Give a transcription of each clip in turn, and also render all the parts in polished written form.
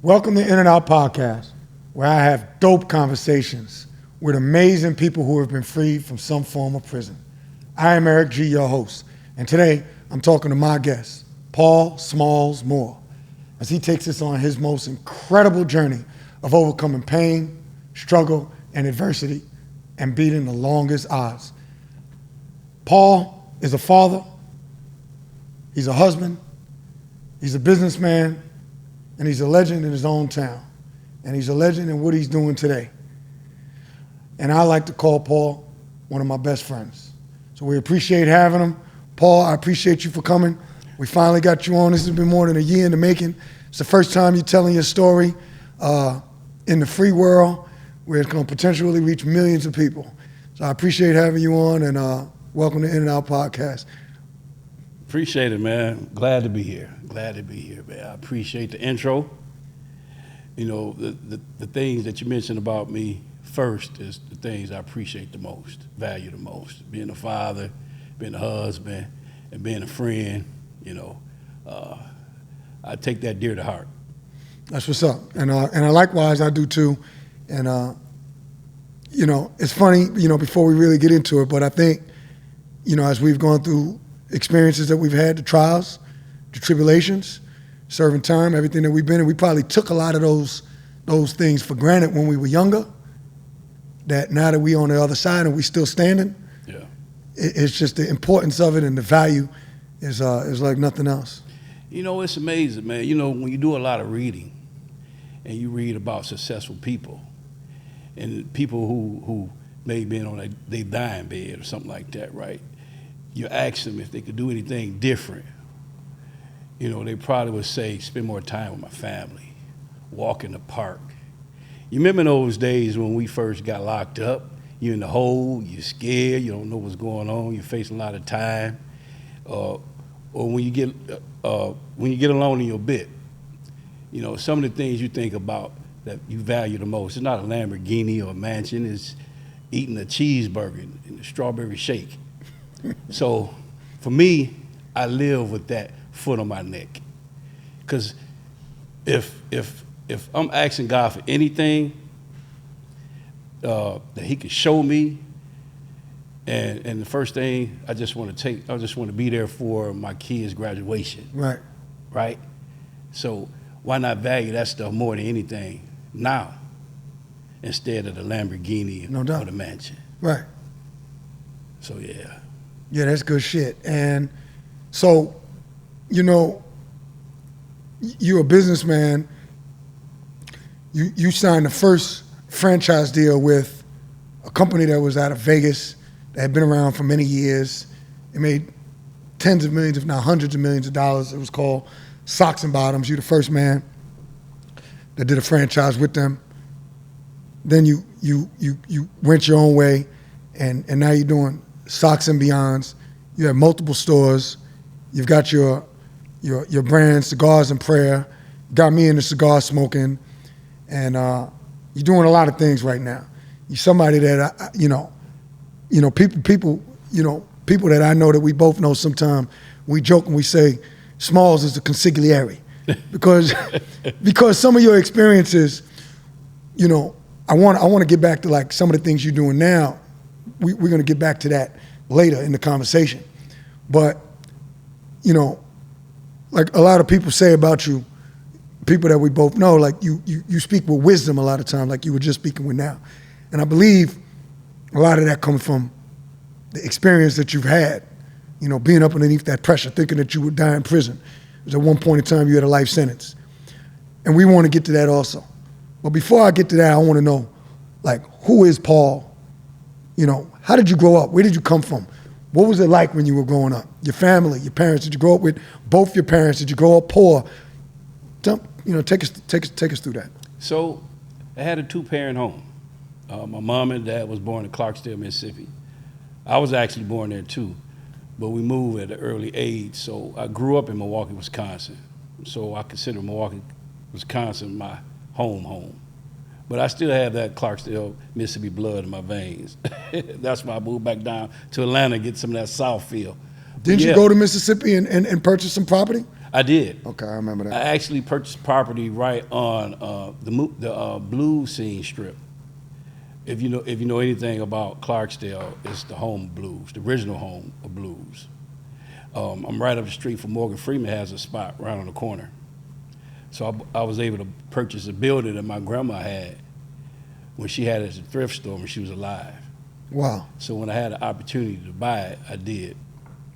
Welcome to In and Out Podcast, where I have dope conversations with amazing people who have been freed from some form of prison. I am Eric G., your host, and today I'm talking to my guest, Paul Smalls Moore, as he takes us on his most incredible journey of overcoming pain, struggle, and adversity, and beating the longest odds. Paul is a father, he's a husband, he's a businessman, and he's a legend in his own town. And he's a legend in what he's doing today. And I like to call Paul one of my best friends. So we appreciate having him. Paul, I appreciate you for coming. We finally got you on. This has been more than a year in the making. It's the first time you're telling your story in the free world, where it's going to potentially reach millions of people. So I appreciate having you on, and welcome to In and Out Podcast. Appreciate it, man. Glad to be here. Glad to be here, man. I appreciate the intro. You know, the things that you mentioned about me first is the things I appreciate the most, value the most. Being a father, being a husband, and being a friend, you know, I take that dear to heart. That's what's up. And likewise, I do too. And, you know, it's funny, you know, before we really get into it, but I think, you know, as we've gone through experiences that we've had, the trials, the tribulations, serving time, everything that we've been in, we probably took a lot of those things for granted when we were younger, that now that we on the other side and we still standing, it's just the importance of it, and the value is like nothing else. You know, it's amazing, man. You know, when you do a lot of reading and you read about successful people and people who may have been on their dying bed or something like that, right? You ask them if they could do anything different. You know, they probably would say, spend more time with my family, walk in the park. You remember those days when we first got locked up? You're in the hole, you're scared, you don't know what's going on, you're facing a lot of time. Or when you get alone in your bed, you know, some of the things you think about that you value the most, it's not a Lamborghini or a mansion, it's eating a cheeseburger and a strawberry shake. So for me, I live with that foot on my neck. Because if I'm asking God for anything that he could show me, and the first thing I just want to be there for my kids' graduation. Right? So why not value that stuff more than anything now instead of the Lamborghini or the mansion? Right. So yeah. Yeah, that's good shit. And so, you know, you're a businessman. You signed the first franchise deal with a company that was out of Vegas that had been around for many years. It made tens of millions, if not hundreds of millions of dollars. It was called Socks and Bottoms. You're the first man that did a franchise with them. Then you went your own way, and now you're doing Socks and Beyonds. You have multiple stores. You've got your brand, Cigars and Prayer. Got me into cigar smoking, and you're doing a lot of things right now. You're somebody that people that I know that we both know. Sometimes we joke and we say Smalls is the consigliere because some of your experiences, you know, I want to get back to like some of the things you're doing now. We're going to get back to that later in the conversation. But, you know, like a lot of people say about you, people that we both know, like you speak with wisdom a lot of times, like you were just speaking with now. And I believe a lot of that comes from the experience that you've had, you know, being up underneath that pressure, thinking that you would die in prison. Because at one point in time you had a life sentence. And we want to get to that also. But before I get to that, I want to know, like, who is Paul? You know, how did you grow up? Where did you come from? What was it like when you were growing up? Your family, your parents, did you grow up with both your parents? Did you grow up poor? Take us through that. So I had a two-parent home. My mom and dad was born in Clarksdale, Mississippi. I was actually born there too, but we moved at an early age. So I grew up in Milwaukee, Wisconsin. So I consider Milwaukee, Wisconsin my home. But I still have that Clarksdale, Mississippi blood in my veins. That's why I moved back down to Atlanta, get some of that South feel. Didn't you go to Mississippi and purchase some property? I did. Okay, I remember I that. actually purchased property right on the blues scene strip. If you know anything about Clarksdale, it's the home of blues, the original home of blues. I'm right up the street from Morgan Freeman has a spot right on the corner. So I was able to purchase a building that my grandma had when she had it at the thrift store when she was alive. Wow, So when I had the opportunity to buy it, I did.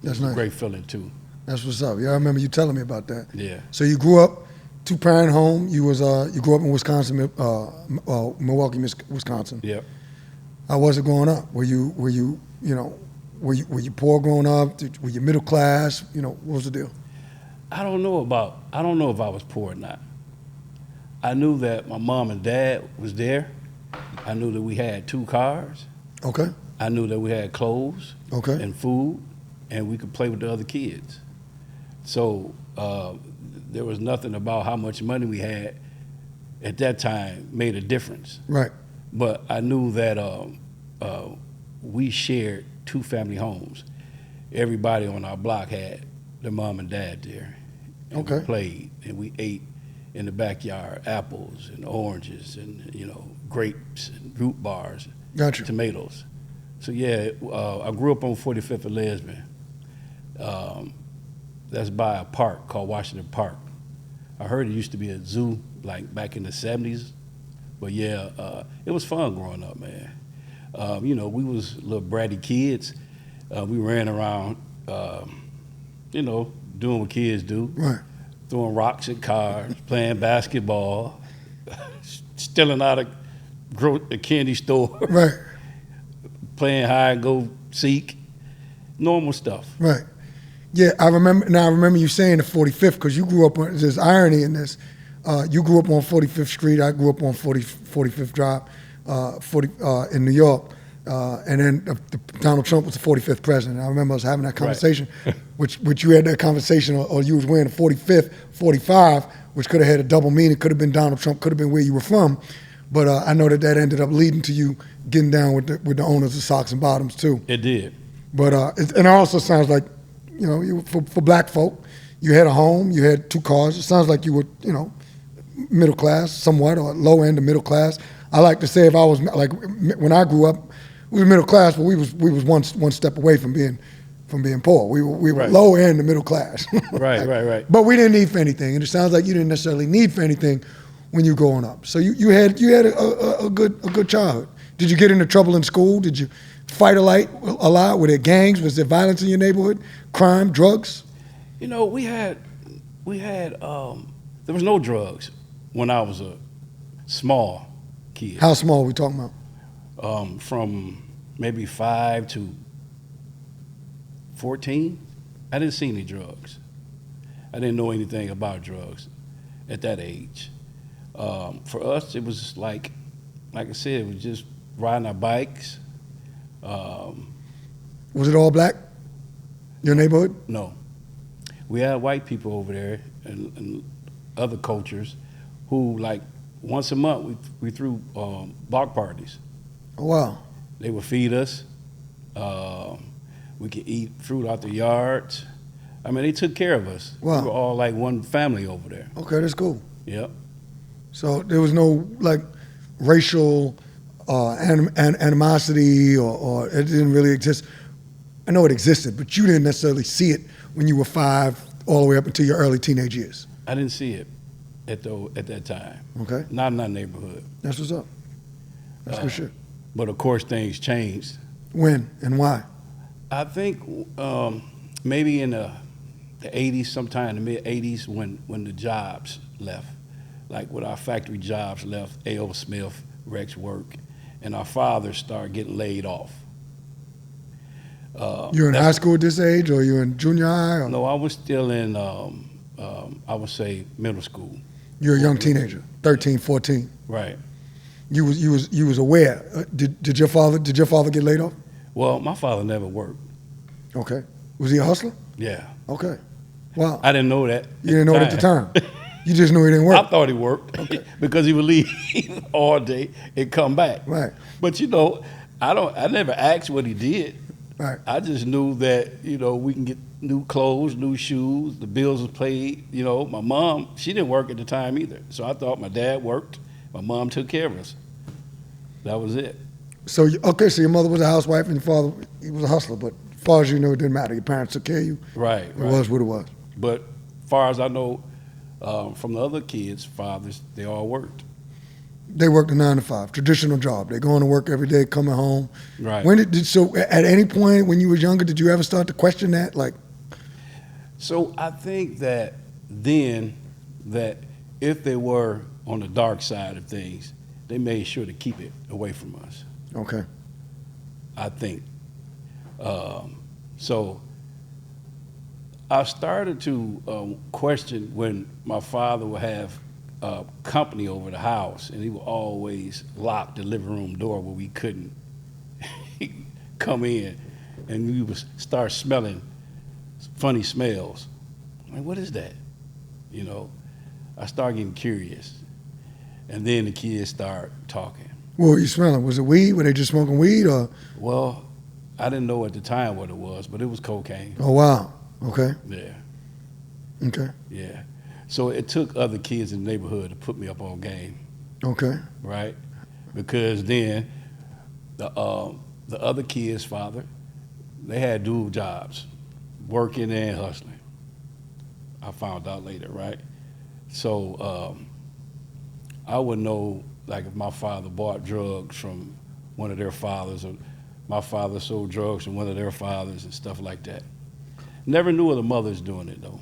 that's It was nice. a great feeling too. That's what's up. Yeah, I remember you telling me about that. Yeah. So you grew up two-parent home. You grew up in Wisconsin, Milwaukee, Wisconsin. Yep. How was it growing up? Were you were you poor growing up? Were you middle class? What was the deal? I don't know if I was poor or not. I knew that my mom and dad was there. I knew that we had 2 cars. Okay. I knew that we had clothes Okay. and food, and we could play with the other kids. So there was nothing about how much money we had at that time made a difference. Right. But I knew that we shared 2 family homes. Everybody on our block had their mom and dad there. And Okay. we played and we ate in the backyard apples and oranges and grapes and root bars, Gotcha. tomatoes. So yeah, I grew up on 45th and Lesbian. That's by a park called Washington Park. I heard it used to be a zoo like back in the 70s. But yeah, it was fun growing up, man. We was little bratty kids. We ran around, doing what kids do. Right. Throwing rocks at cars, playing basketball, stealing out of a candy store, Right. playing hide and go seek, normal stuff. Right. Yeah, I remember you saying the 45th because you grew up on. There's irony in this. You grew up on 45th Street. I grew up on 45th Drive, in New York. And then Donald Trump was the 45th president. I remember us having that conversation, Right. which you had that conversation, or you was wearing the 45th, 45, which could have had a double meaning. Could have been Donald Trump. Could have been where you were from. But I know that ended up leading to you getting down with the owners of Socks and Bottoms too. It did. But it also sounds like, for black folk, you had a home, you had 2 cars. It sounds like you were, middle class, somewhat, or low end of middle class. I like to say if I was like when I grew up, we were middle class, but we was one step away from being poor. We were Right. low end of middle class. Right. But we didn't need for anything, and it sounds like you didn't necessarily need for anything when you were growing up. So you had a good childhood. Did you get into trouble in school? Did you fight a lot? Were there gangs? Was there violence in your neighborhood? Crime, drugs? We had there was no drugs when I was a small kid. How small are we talking about? From maybe 5 to 14, I didn't see any drugs. I didn't know anything about drugs at that age. For us, it was like I said, it was just riding our bikes. Was it all black? Your neighborhood? No. We had white people over there and other cultures who, like, once a month, we threw block parties. Oh, wow. They would feed us. We could eat fruit out the yards. I mean, they took care of us. Wow. We were all like one family over there. Okay, that's cool. Yep. So there was no like racial animosity or it didn't really exist. I know it existed, but you didn't necessarily see it when you were 5 all the way up until your early teenage years. I didn't see it at that time. Okay, Not in our neighborhood. that's what's up. That's good shit. But of course, things changed. When and why? I think maybe in the 80s, sometime in the mid 80s, when the jobs left, like when our factory jobs left, A.O. Smith, Rex Work, and our fathers started getting laid off. You're in high school at this age, or you're in junior high? Or No, I was still in, I would say, middle school. you're a young teenager, 13, 14. Right. You was aware. Did your father get laid off? Well, my father never worked. Okay. Was he a hustler? Yeah. Okay. Wow. I didn't know that. You didn't know it at the time. You just knew he didn't work. I thought he worked because he would leave all day and come back. Right. But I never asked what he did. Right. I just knew that, we can get new clothes, new shoes, the bills was paid. My mom, she didn't work at the time either. So I thought my dad worked, my mom took care of us. That was it. So, so your mother was a housewife and your father, he was a hustler, but as far as you know, it didn't matter. Your parents took care of you. Right. It was what it was. But as far as I know, from the other kids' fathers, they all worked. They worked a 9 to 5, traditional job. They're going to work every day, coming home. Right. So at any point when you were younger, did you ever start to question that? So I think that then that if they were on the dark side of things, they made sure to keep it away from us. Okay. I think. So I started to question when my father would have company over the house, and he would always lock the living room door where we couldn't come in, and we would start smelling funny smells. I'm like, what is that? I started getting curious, and then the kids start talking. What were you smelling? Was it weed? Were they just smoking weed or? Well, I didn't know at the time what it was, but it was cocaine. Oh, wow. Okay. Yeah. Okay. Yeah. So it took other kids in the neighborhood to put me up on game. Okay. Right? Because then the other kid's father, they had dual jobs, working and hustling. I found out later, right? So I would know, like, if my father bought drugs from one of their fathers, or my father sold drugs from one of their fathers and stuff like that. Never knew of the mothers doing it, though.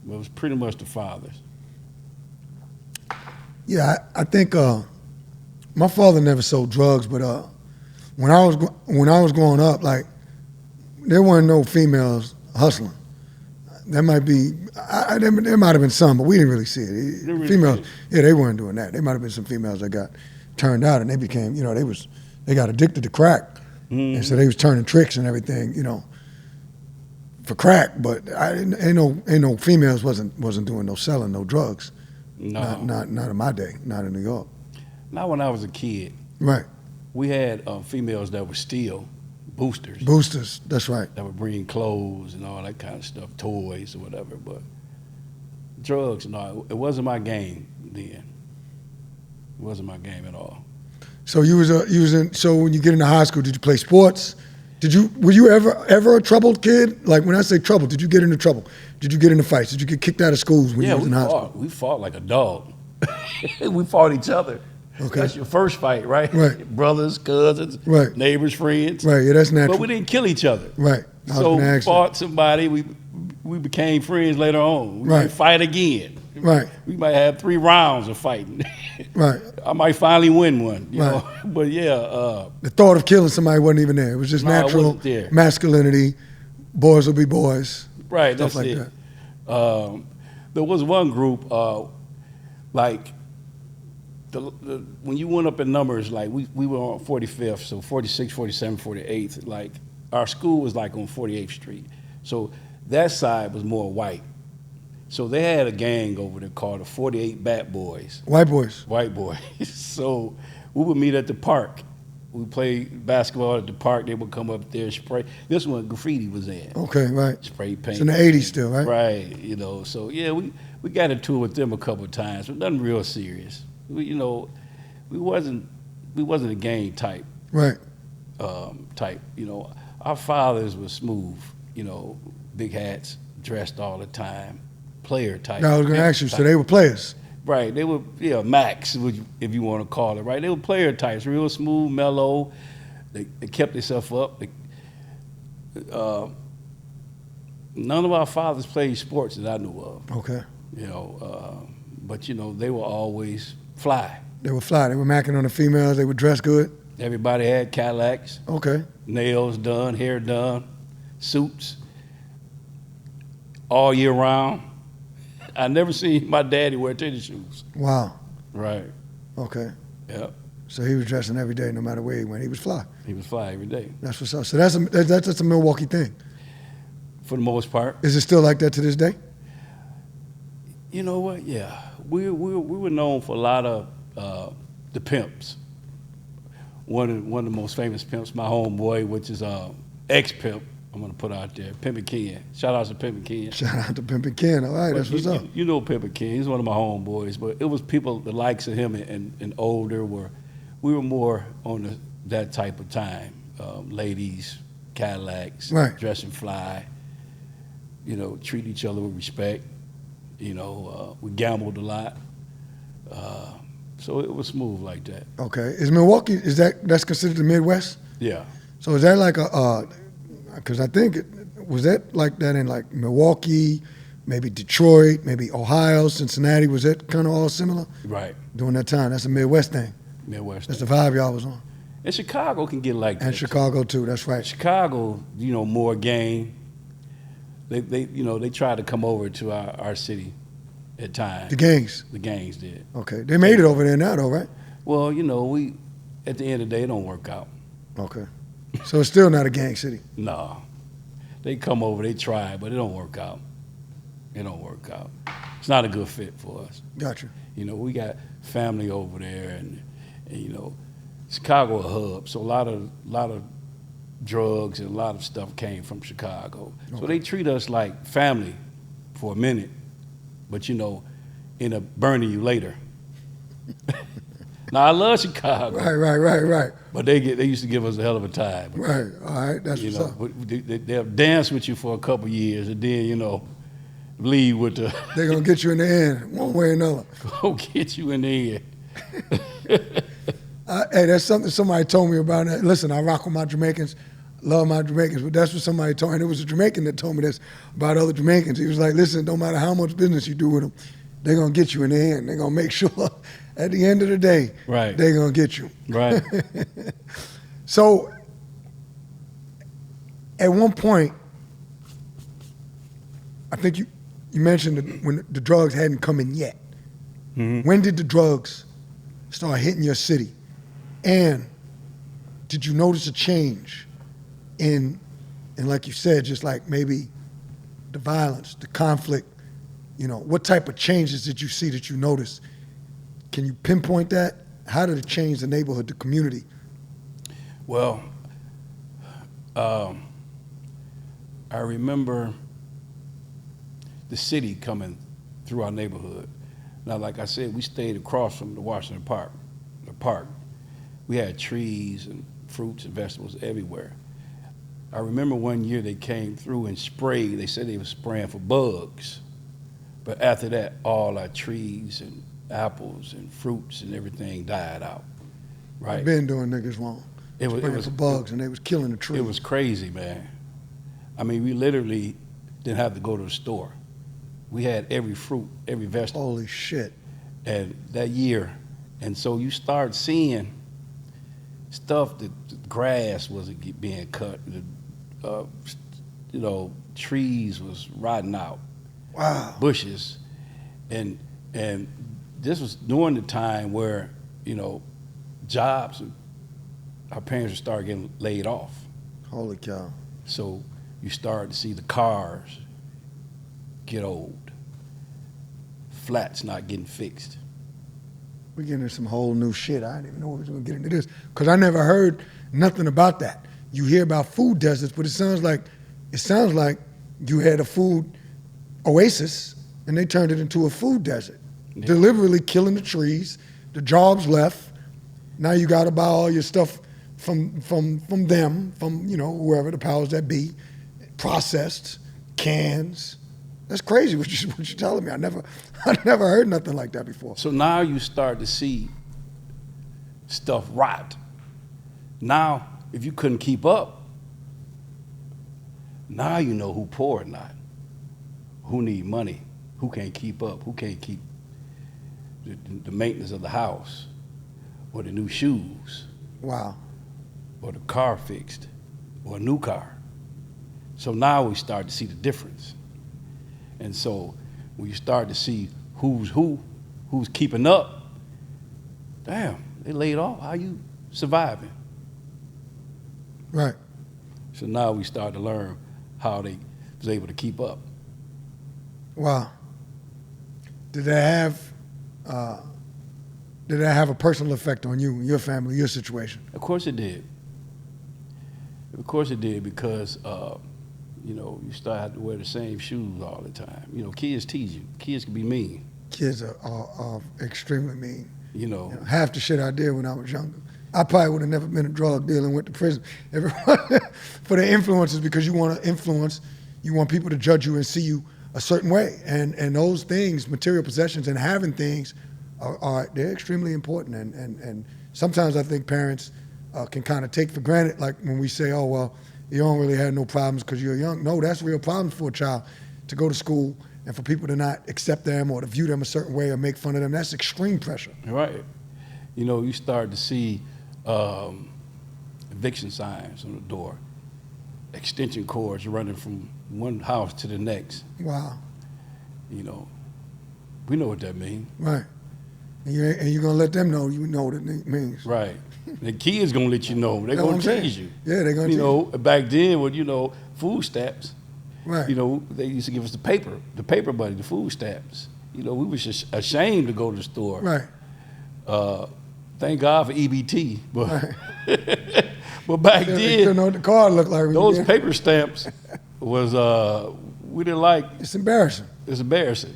It was pretty much the fathers. Yeah, I think my father never sold drugs, but when I was growing up, there weren't no females hustling. There might be, there might have been some, but we didn't really see it. Females, yeah, they weren't doing that. There might have been some females that got turned out, and they became, they got addicted to crack, and so they was turning tricks and everything, for crack. But ain't no females wasn't doing no selling, no drugs. No, not in my day, not in New York. Not when I was a kid. Right. We had females that would steal boosters. Boosters, that's right. That would bring clothes and all that kind of stuff, toys or whatever. But drugs, no, it wasn't my game then. It wasn't my game at all. So so when you get into high school, did you play sports? Were you ever a troubled kid? Like, when I say trouble, did you get into trouble? Did you get into fights? Did you get kicked out of schools when you was in high school? We fought like a dog. We fought each other. Okay. That's your first fight, right? Right. Brothers, cousins, right. Neighbors, friends. Right, yeah, that's natural. But we didn't kill each other. Right. So we fought somebody, we became friends later on. We might fight again. Right. We might have 3 rounds of fighting. Right. I might finally win one. You right. know? But yeah. The thought of killing somebody wasn't even there. It was just natural masculinity. Boys will be boys. Right, stuff that's like it. That. There was one group, when you went up in numbers, like we were on 45th, so 46, 47, 48th. Like, our school was like on 48th Street. So that side was more white. So they had a gang over there called the 48 Bat Boys. White boys. White boys. So we would meet at the park. We played basketball at the park. They would come up there and spray. This one, graffiti was in. Okay, right. Spray paint. It's in the 80s still, right? Right, so yeah, we got into it with them a couple of times, but nothing real serious. We wasn't a gang type. Right. Type, our fathers were smooth, big hats, dressed all the time, player type. Now I was going to ask you, so they were players? Right, they were, Max, if you want to call it, right? They were player types, real smooth, mellow. They kept themselves up. None of our fathers played sports that I knew of. Okay. But they were always fly. They were fly. They were macking on the females. They would dress good. Everybody had Cadillacs. Okay. Nails done, hair done, suits, all year round. I never seen my daddy wear tennis shoes. Wow. Right. Okay. Yep. So he was dressing every day, no matter where he went. He was fly. He was fly every day. That's what's up. So that's a Milwaukee thing. For the most part. Is it still like that to this day? You know what? Yeah. We were known for a lot of the pimps. One of the most famous pimps, my homeboy, which is ex-pimp, I'm gonna put out there, Pimpin' Ken. Shout out to Pimpin' Ken. Shout out to Pimpin' Ken. All right, that's what's up. You know Pimpin' Ken. He's one of my homeboys, but it was people the likes of him and older we were more on that type of time. Ladies, Cadillacs, Right. dressing fly. You know, treat each other with respect. You know, we gambled a lot. So it was smooth like that. Okay. Is Milwaukee, that's considered the Midwest? Yeah. So is that like because I think, was that like that in like Milwaukee, maybe Detroit, maybe Ohio, Cincinnati? Was that kind of all similar Right. during that time? That's a Midwest thing. Midwest. That's the vibe y'all was on. And Chicago can get like that. And Chicago too, that's right. Chicago, you know, more gang. They tried to come over to our city at times. The gangs. The gangs did. Okay. They made it over there now though, right? Well, you know, at the end of the day, it don't work out. Okay. So it's still not a gang city. No. They come over, they try, but it don't work out. It don't work out. It's not a good fit for us. Gotcha. You know, we got family over there, and you know, Chicago a hub, so a lot of drugs and a lot of stuff came from Chicago. Okay. So they treat us like family for a minute, but you know, end up burning you later. Now I love Chicago. Right. But they used to give us a hell of a time. Right. All right. That's You what's know, up. they'll dance with you for a couple years, and then you know, leave with the They're gonna get you in the end, one way or another. go get you in the end. Hey, that's something somebody told me about. Listen, I rock with my Jamaicans, love my Jamaicans, but that's what somebody told me. And it was a Jamaican that told me this about other Jamaicans. He was like, listen, no matter how much business you do with them, they're going to get you in the end. They're going to make sure at the end of the day, Right. they're going to get you. Right. So at one point, I think you mentioned that when the drugs hadn't come in yet. Mm-hmm. When did the drugs start hitting your city? And did you notice a change in like you said, just like maybe the violence, the conflict, you know, what type of changes did you see that you noticed? Can you pinpoint that? How did it change the neighborhood, the community? Well, I remember the city coming through our neighborhood. Now, like I said, we stayed across from the Washington Park, the park. We had trees and fruits and vegetables everywhere. I remember one year they came through and sprayed. They said they were spraying for bugs. But after that, all our trees and apples and fruits and everything died out. Right? They've been doing niggas wrong. It was for bugs, and they was killing the trees. It was crazy, man. I mean, we literally didn't have to go to the store. We had every fruit, every vegetable. Holy shit. And that year, and so you start seeing stuff that the grass wasn't being cut, you know, trees was rotting out, Wow. bushes, and this was during the time where, you know, jobs, our parents would start getting laid off. Holy cow. So you start to see the cars get old, flats not getting fixed. We're getting into some whole new shit. I didn't even know we was gonna get into this because I never heard nothing about that. You hear about food deserts, but it sounds like you had a food oasis and they turned it into a food desert, Yeah. deliberately killing the trees. The jobs left. Now you got to buy all your stuff from them, from you know whoever the powers that be, processed cans. That's crazy what you're telling me. I never heard nothing like that before. So now you start to see stuff rot. Now, if you couldn't keep up, now you know who poor or not, who need money, who can't keep up, who can't keep the maintenance of the house, or the new shoes, Wow. or the car fixed, or a new car. So now we start to see the difference. And so when you start to see who's keeping up, damn, they laid off. How you surviving? Right. So now we start to learn how they was able to keep up. Wow. Did that have a personal effect on you, your family, your situation? Of course it did. Of course it did, because you know, you start having to wear the same shoes all the time. You know, kids tease you. Kids can be mean. Kids are extremely mean. You know, Half the shit I did when I was younger. I probably would have never been a drug dealer and went to prison. Everyone, for the influences, because you want to influence, you want people to judge you and see you a certain way. And those things, material possessions and having things, they're extremely important. And sometimes I think parents can kind of take for granted, like when we say, oh, well, you don't really have no problems because you're young. No, that's real problems for a child to go to school and for people to not accept them or to view them a certain way or make fun of them. That's extreme pressure. right. You know, you start to see eviction signs on the door, extension cords running from one house to the next. Wow. You know, we know what that means. Right. And you're going to let them know you know what it means. Right. The kids gonna let you know. They're gonna tease you. Yeah, they're gonna tease you. know, back then when, you know, food stamps, Right. you know, they used to give us the paper money, the food stamps. You know, we was just ashamed to go to the store. Right. Thank God for EBT. But Right. but back You then, don't know what the card looked like. those paper stamps was we didn't like. It's embarrassing. It's embarrassing.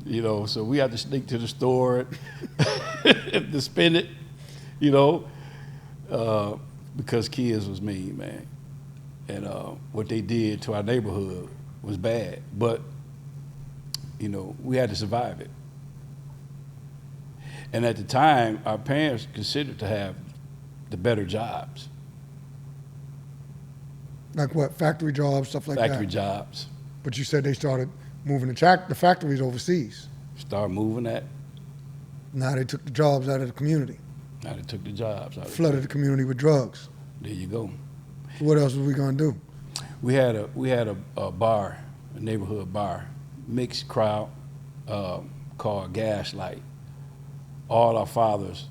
You know, so we had to sneak to the store to spend it. You know, because kids was mean, man. And what they did to our neighborhood was bad. But, you know, we had to survive it. And at the time, our parents considered to have the better jobs. Like what? Factory jobs, stuff like that? Factory jobs. But you said they started moving the factories overseas. Start moving that. Now they took the jobs out of the community. Now they took the jobs out. Flooded the community with drugs. There you go. So what else was we going to do? We had a bar, a neighborhood bar, mixed crowd, called Gaslight. All our fathers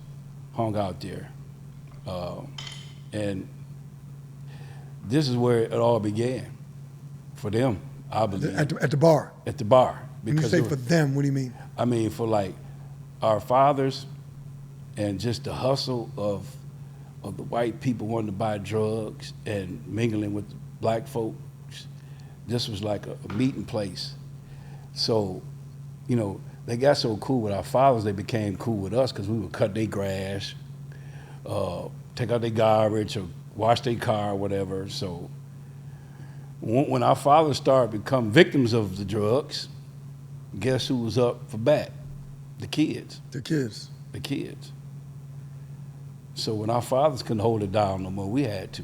hung out there, and this is where it all began for them, I believe. At the bar. At the bar. When you say for them, what do you mean? I mean, for like our fathers, and just the hustle of the white people wanting to buy drugs and mingling with black folks. This was like a meeting place. So, you know, they got so cool with our fathers, they became cool with us because we would cut their grass, take out their garbage, or wash their car or whatever. So when our fathers started to become victims of the drugs, guess who was up for bat? The kids. The kids. The kids. So when our fathers couldn't hold it down no more, we had to.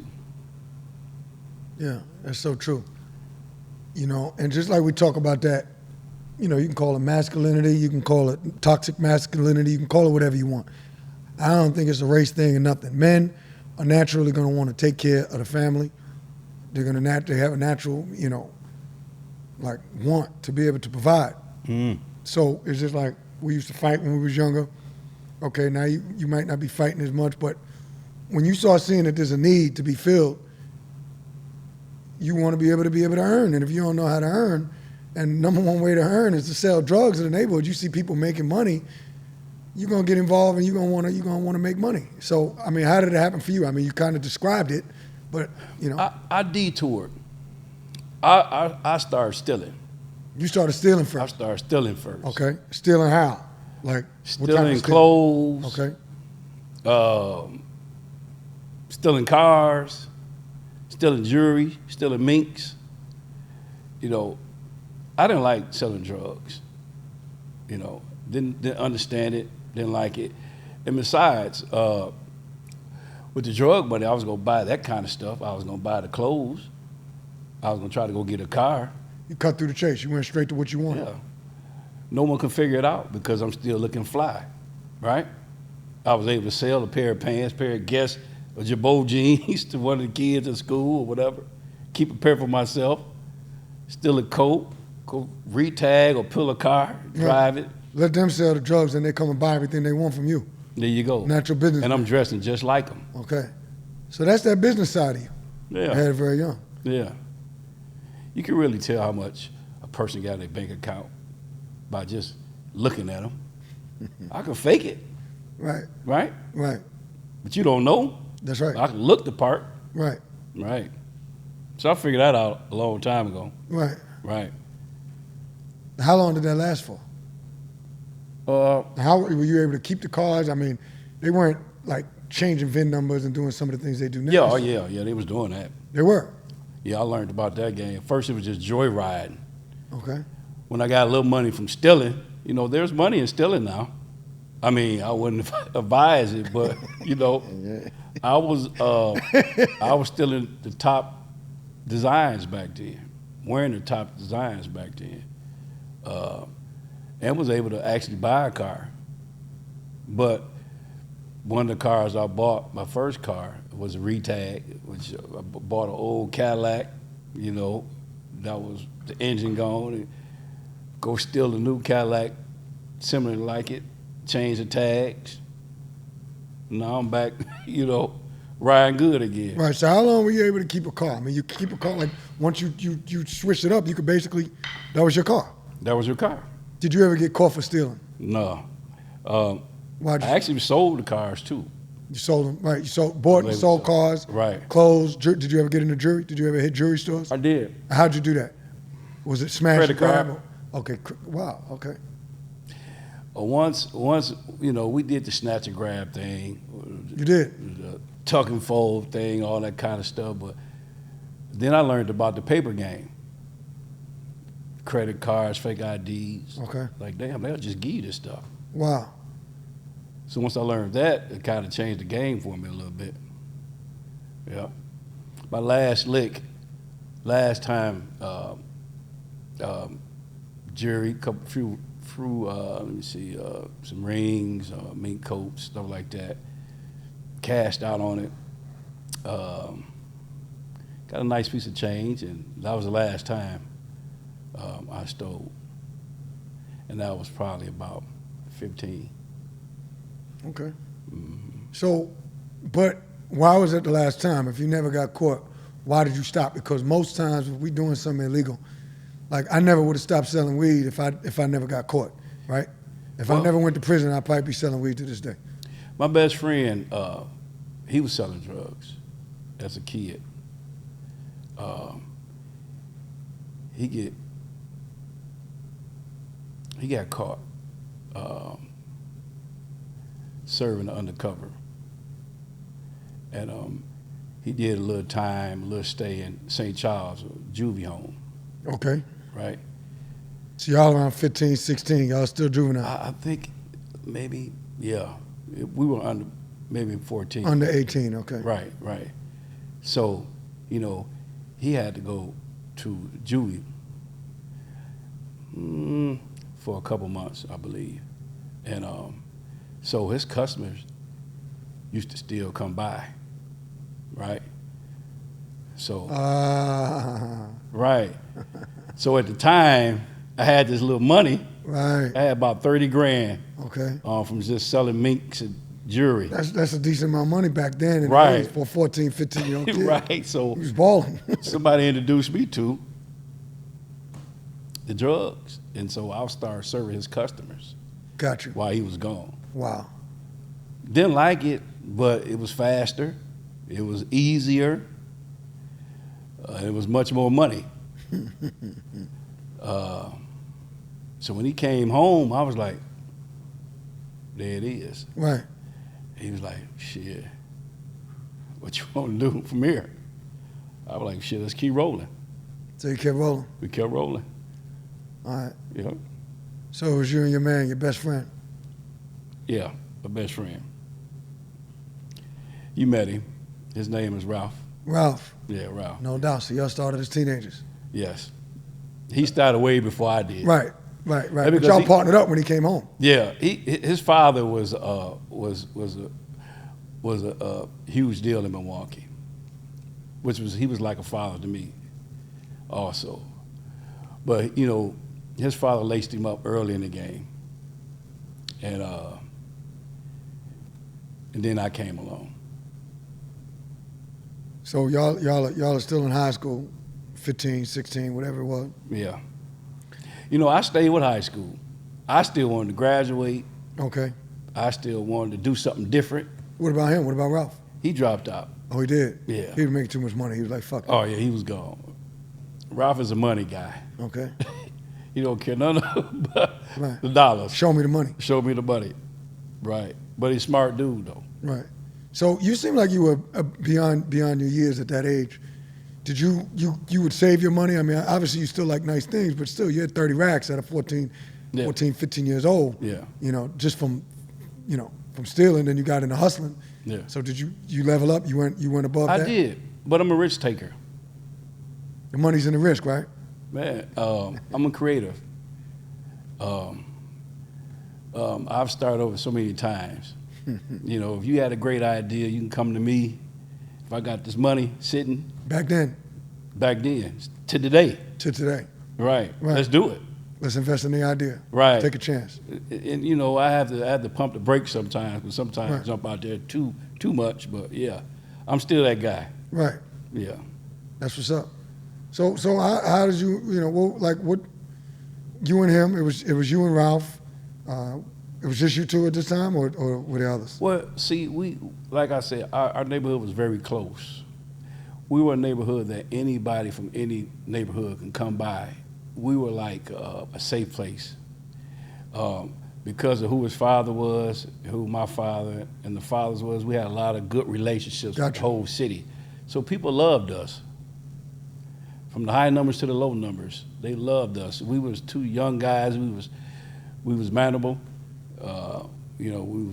Yeah, that's so true. You know, and just like we talk about that, you know, you can call it masculinity, you can call it toxic masculinity, you can call it whatever you want. I don't think it's a race thing or nothing. Men are naturally going to want to take care of the family. They're going to have a natural, you know, like want to be able to provide. So it's just like we used to fight when we was younger. Okay, now you might not be fighting as much, but when you start seeing that there's a need to be filled, you want to be able to earn. And if you don't know how to earn, and number one way to earn is to sell drugs in the neighborhood, you see people making money, you're gonna get involved and you're gonna wanna make money. So I mean, how did it happen for you? I mean, you kind of described it, but you know, I detoured. I started stealing. You started stealing first. I started stealing first. Okay, stealing how? Like what type stealing of clothes. Okay. Stealing cars, stealing jewelry, stealing minks. You know, I didn't like selling drugs. You know, didn't understand it, didn't like it. And besides, with the drug money, I was gonna buy that kind of stuff. I was gonna buy the clothes. I was gonna try to go get a car. You cut through the chase. You went straight to what you wanted. Yeah. No one can figure it out because I'm still looking fly, right? I was able to sell a pair of pants, pair of Guess or Jabot jeans to one of the kids at school or whatever. Keep a pair for myself. Steal a coat, go retag or pull a car, drive it. Let them sell the drugs and they come and buy everything they want from you. There you go. Natural business. And I'm dressing just like them. Okay. So that's that business side of you. Yeah. I had it very young. Yeah. You can really tell how much a person got in their bank account by just looking at them. I can fake it. Right. Right? Right. But you don't know. That's right. I can look the part. Right. Right. So I figured that out a long time ago. Right. Right. How long did that last for? Uh, How were you able to keep the cars? I mean, they weren't like changing VIN numbers and doing some of the things they do now. yeah, oh yeah, they was doing that. They were. Yeah, I learned about that game. First, it was just joyriding. Okay. When I got a little money from stealing, there's money in stealing now. I mean, I wouldn't advise it, but I was stealing the top designs back then, wearing the top designs back then, and was able to actually buy a car. But one of the cars I bought, my first car, was a retag, which I bought an old Cadillac, that was the engine gone. And go steal a new Cadillac, similar like it, change the tags. Now I'm back, riding good again. Right. So how long were you able to keep a car? I mean, you keep a car like once you switched it up, you could basically that was your car. That was your car? Did you ever get caught for stealing? No. Why'd I you? actually sold the cars too. You sold them, right? You bought and sold cars, Right. clothes. Did you ever get into jury? Did you ever hit jewelry stores? I did. How'd you do that? Was it smash Credit and grab? card. Okay. Wow. Okay. Once, we did the snatch and grab thing. You did. The tuck and fold thing, all that kind of stuff. But then I learned about the paper game. Credit cards, fake IDs. Okay. Like, damn, they'll just give you this stuff. Wow. So once I learned that, it kind of changed the game for me a little bit. Yeah. My last time, jury, let me see, some rings, mink coats, stuff like that. Cashed out on it. Got a nice piece of change, and that was the last time I stole. And that was probably about 15. Okay. Mm-hmm. So, but why was it the last time? If you never got caught, why did you stop? Because most times if we doing something illegal, like I never would have stopped selling weed if I never got caught, right? If I never went to prison, I'd probably be selling weed to this day. My best friend, he was selling drugs as a kid. He got caught serving undercover, and he did a little time, a little stay in St. Charles, a juvie home, Okay. right? So y'all around 15, 16, y'all still juvenile. I think maybe, yeah, we were under maybe 14. Under 18, okay. Right. So, he had to go to juvie for a couple months, I believe. And so his customers used to still come by, right? So, right. So at the time, I had this little money. Right. I had about 30 grand Okay. from just selling minks and jewelry. That's a decent amount of money back then. Right. For a 14, 15-year-old kid. Right. So He was balling. somebody introduced me to the drugs. And so I'll start serving his customers Got you. while he was gone. Wow. Didn't like it, but it was faster. It was easier. It was much more money. So when he came home, I was like, there it is. Right. He was like, shit, what you want to do from here? I was like, shit, let's keep rolling. So you kept rolling. We kept rolling. All right. Yeah. So it was you and your man, your best friend. Yeah, my best friend. You met him. His name is Ralph. Ralph. Yeah, Ralph. No doubt. So y'all started as teenagers. Yes. He started way before I did. Right. But because y'all partnered up when he came home. Yeah, his father was a huge deal in Milwaukee, he was like a father to me, also. But his father laced him up early in the game, and then I came along. So y'all are still in high school, 15, 16, whatever it was. Yeah. I stayed with high school. I still wanted to graduate. Okay. I still wanted to do something different. What about him? What about Ralph? He dropped out. Oh, he did? Yeah. He was making too much money. He was like, fuck it. Oh, yeah, he was gone. Ralph is a money guy. Okay. He don't care none of but Right. the dollars. Show me the money. Show me the money. Right. But he's a smart dude, though. Right. So you seem like you were beyond your years at that age. Did you would save your money? I mean, obviously you still like nice things, but still you had 30 racks at a 14, 15 years old. Yeah. You know, just from stealing, then you got into hustling. Yeah. So did you level up? You went above that? I did, but I'm a risk taker. The money's in the risk, right? Man, I'm a creative. I've started over so many times. You know, if you had a great idea, you can come to me. If I got this money sitting. Back then? Back then. To today. To today. Right. Let's do it. Let's invest in the idea. Right. Take a chance. And you know, I have to pump the brakes sometimes, but sometimes I jump out there too much. But yeah, I'm still that guy. Right. Yeah. That's what's up. So how did you what you and him? It was you and Ralph. It was just you two at this time, or were there others? Well, see, like I said, our neighborhood was very close. We were a neighborhood that anybody from any neighborhood can come by. We were like a safe place because of who his father was, who my father and the fathers was. We had a lot of good relationships with the whole city, so people loved us. From the high numbers to the low numbers, they loved us. We was two young guys. We was manable. You know, we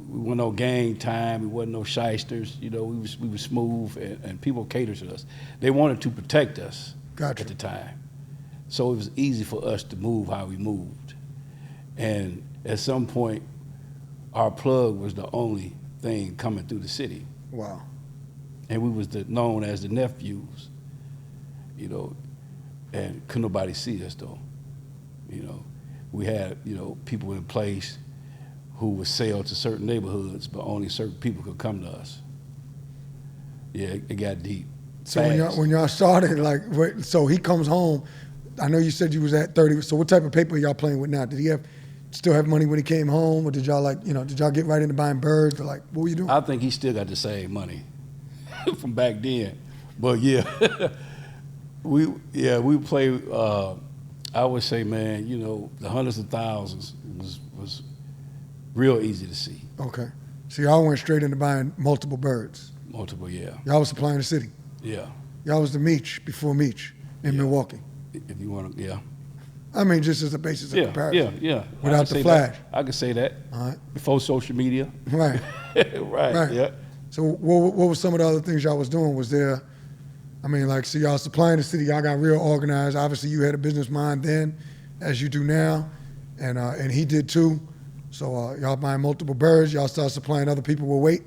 weren't no gang time. We wasn't no shysters. You know, we was smooth, and people catered to us. They wanted to protect us at the time, so it was easy for us to move how we moved. And at some point, our plug was the only thing coming through the city. Wow. And we was known as the nephews. You know, and couldn't nobody see us though. You know, we had people in place who would sell to certain neighborhoods, but only certain people could come to us. Yeah, it got deep. So when y'all started, so he comes home. I know you said you was at 30. So what type of paper y'all playing with now? Did he still have money when he came home, or did y'all did y'all get right into buying birds, or what were you doing? I think he still got the same money from back then, but yeah. We play. I would say, man, the hundreds of thousands was real easy to see. Okay, so y'all went straight into buying multiple birds. Multiple, yeah. Y'all was supplying the city. Yeah. Y'all was the Meech before Meech in Milwaukee. If you want to, yeah. I mean, just as a basis of comparison. Yeah. Without the flash. I could say that. All right. Before social media. Right. right. Yeah. So what were some of the other things y'all was doing? Was there? I mean, so y'all supplying the city, y'all got real organized. Obviously, you had a business mind then, as you do now, and he did too. So y'all buying multiple birds, y'all start supplying other people with weight?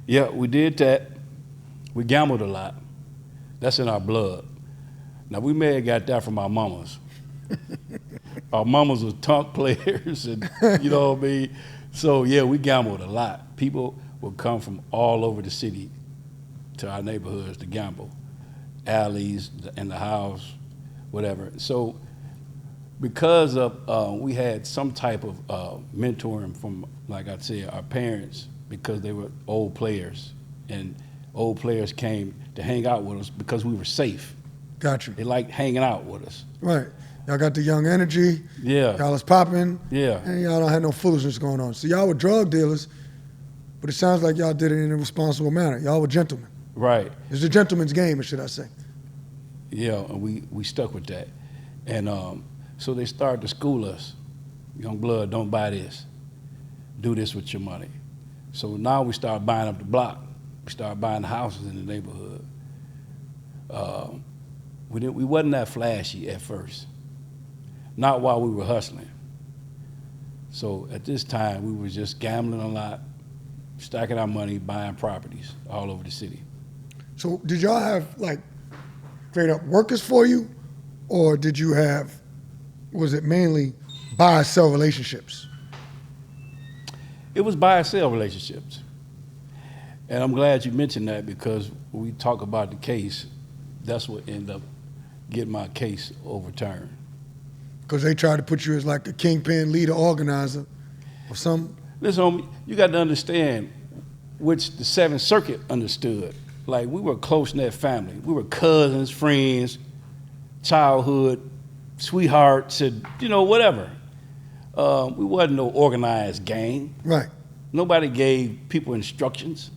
Yeah, we did that. We gambled a lot. That's in our blood. Now, we may have got that from our mamas. Our mamas was tonk players, and you know what I mean? So, yeah, we gambled a lot. People would come from all over the city to our neighborhoods to gamble, alleys, in the house, whatever. So because of we had some type of mentoring from, like I said, our parents, because they were old players, and old players came to hang out with us because we were safe. Gotcha. They liked hanging out with us. Right. Y'all got the young energy. Yeah. Y'all was popping. Yeah. And y'all don't have no foolishness going on. So y'all were drug dealers, but it sounds like y'all did it in a responsible manner. Y'all were gentlemen. Right. It's a gentleman's game, should I say. Yeah, and we stuck with that. And so they started to school us. Young blood, don't buy this. Do this with your money. So now we start buying up the block. We start buying houses in the neighborhood. We wasn't that flashy at first. Not while we were hustling. So at this time, we were just gambling a lot, stacking our money, buying properties all over the city. So did y'all have straight up workers for you, or did you have, was it mainly buy-sell relationships? It was buy-sell relationships. And I'm glad you mentioned that, because when we talk about the case, that's what ended up getting my case overturned. Because they tried to put you as a kingpin, leader, organizer, or some. Listen, homie, you got to understand, which the Seventh Circuit understood. Like, we were a close-knit family. We were cousins, friends, childhood, sweethearts, and, whatever. We wasn't no organized gang. Right. Nobody gave people instructions.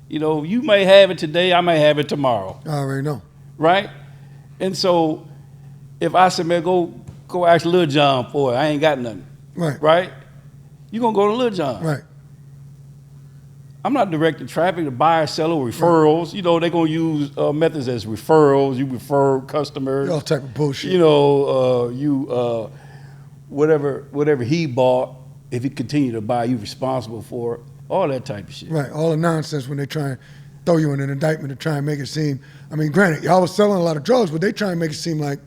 You may have it today, I may have it tomorrow. I already know. Right? And so if I said, man, go ask Lil John for it, I ain't got nothing. Right. Right? You gonna go to Lil John. Right. I'm not directing traffic to buyer, seller, referrals. Right. They're gonna use methods as referrals. You refer customers. All type of bullshit. Whatever he bought, if he continue to buy, you responsible for it. All that type of shit. Right, all the nonsense when they try and throw you in an indictment to try and make it seem, granted, y'all was selling a lot of drugs, but they try and make it seem like,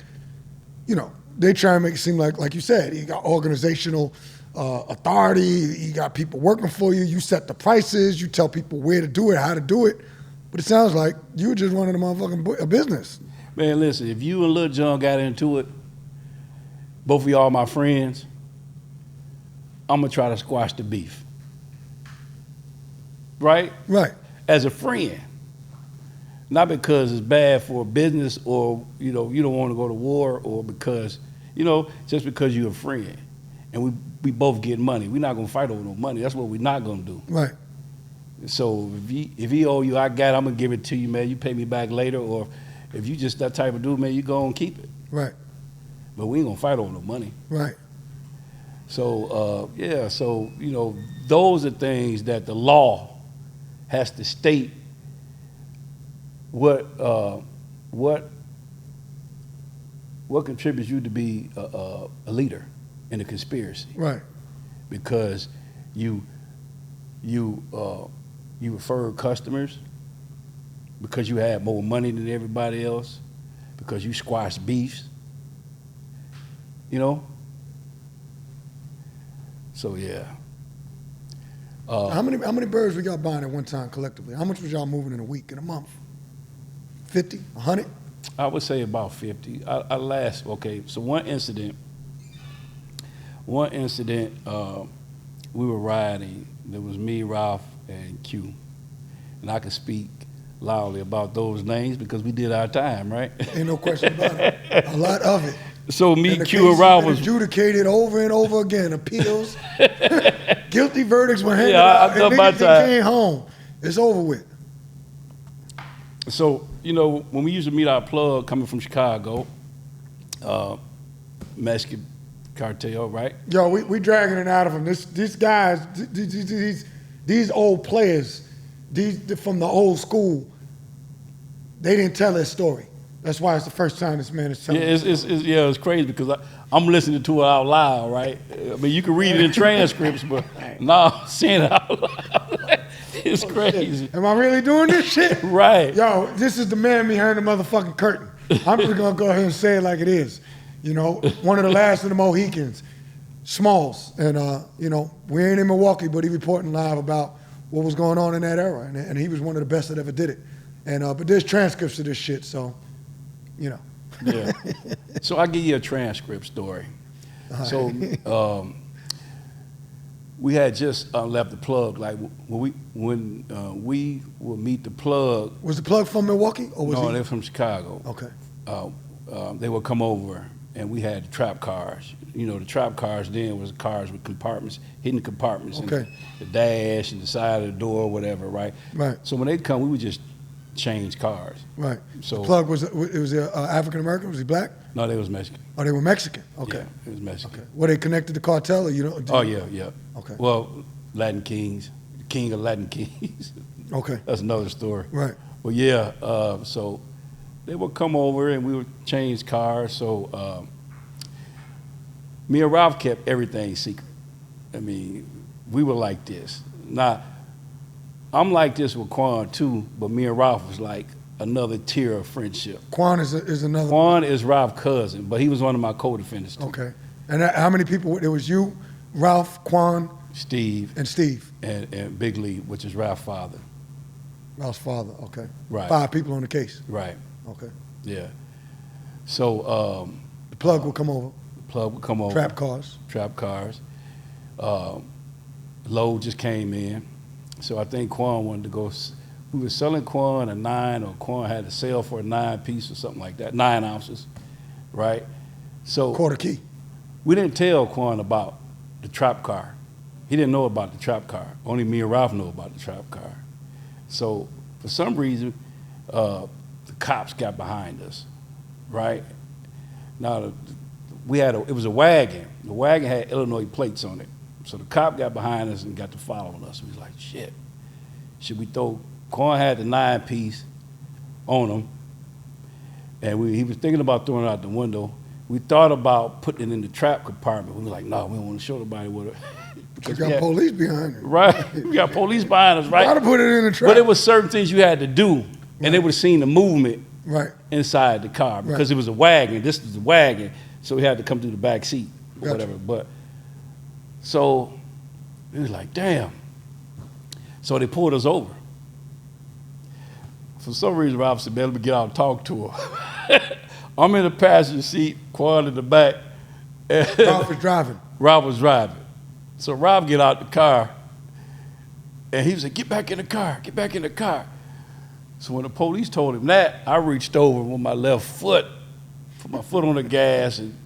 like you said, you got organizational authority, you got people working for you, you set the prices, you tell people where to do it, how to do it, but it sounds like you were just running a motherfucking business. Man, listen, if you and Lil John got into it, both of y'all my friends, I'm gonna try to squash the beef. Right? Right. As a friend. Not because it's bad for business or, you don't want to go to war or because, just because you're a friend. And we both get money. We're not going to fight over no money. That's what we're not going to do. Right. So if he owe you, I got it, I'm going to give it to you, man. You pay me back later. Or if you just that type of dude, man, you go and keep it. Right. But we ain't going to fight over no money. Right. So, those are things that the law has to state what contributes you to be a leader in a conspiracy. Right. Because you refer customers, because you have more money than everybody else, because you squash beefs. So yeah. How many birds we got buying at one time collectively? How much was y'all moving in a week, in a month? 50, 100? I would say about 50. So one incident, we were riding. There was me, Ralph, and Q. And I can speak loudly about those names because we did our time, right? Ain't no question about it. A lot of it. So me, and Q, and Ralph was adjudicated over and over again. Appeals, guilty verdicts were handed I out, done and my niggas time. came home. It's over with. So, when we used to meet our plug coming from Chicago, Mexican cartel, right? Yo, we dragging it out of them. These guys, these old players, from the old school, they didn't tell their story. That's why it's the first time this man is telling it. It's crazy because I'm listening to it out loud, right? You can read it in transcripts, but now I'm saying it out loud. It's crazy. Am I really doing this shit? Right. Yo, this is the man behind the motherfucking curtain. I'm just gonna go ahead and say it like it is. One of the last of the Mohicans, Smalls, and we ain't in Milwaukee, but he reporting live about what was going on in that era, and he was one of the best that ever did it. And but there's transcripts of this shit, so. Yeah. So I'll give you a transcript story. So we had just left the plug. Like when we would meet the plug. Was the plug from Milwaukee or was no, he? they're from Chicago. Okay. They would come over and we had trap cars. The trap cars then was cars with compartments, hidden compartments. Okay. The dash and the side of the door, or whatever, right? Right. So when they'd come, we would just change cars. Right. So the plug was African American? Was he black? No, they was Mexican. Oh, they were Mexican. Okay. Yeah, it was Mexican. Okay. Were they connected to cartel or you don't? Oh yeah. Okay. Well, Latin Kings, King of Latin Kings. Okay. That's another story. Right. Well, yeah. So they would come over and we would change cars. So me and Ralph kept everything secret. We were like this. Now, I'm like this with Quan too, but me and Ralph was like another tier of friendship. Quan is another. Quan is Ralph's cousin, but he was one of my co-defendants too. Okay. And how many people? It was you, Ralph, Quan, Steve, and Big Lee, which is Ralph's father. Ralph's father. Okay. Right. 5 people on the case. Right. Okay. Yeah. So the plug will come over. The plug would come over. Trap cars. Load just came in. So I think Quan wanted to go. We were selling Quan a 9, or Quan had to sell for a 9-piece or something like that, 9 ounces, right? So Quarter key. we didn't tell Quan about the trap car. He didn't know about the trap car. Only me and Ralph know about the trap car. So for some reason, the cops got behind us, right? Now it was a wagon. The wagon had Illinois plates on it. So the cop got behind us and got to following us. We was like, shit, should we throw? Quan had the 9-piece on him, and he was thinking about throwing it out the window. We thought about putting it in the trap compartment. We were like, no, we don't want to show nobody what. You got police behind you. Right, we got police behind us, right? Gotta put it in the trap. But it was certain things you had to do, and they would have seen the movement inside the car because it was a wagon. This was a wagon, so we had to come through the back seat or whatever. But so we was like, damn. So they pulled us over. For some reason, Ralph said, man, let me get out and talk to her. I'm in the passenger seat, Quan in the back. Ralph was driving. Ralph was driving. So Ralph get out the car, and he was like, get back in the car, get back in the car. So when the police told him that, I reached over with my left foot, put my foot on the gas, and,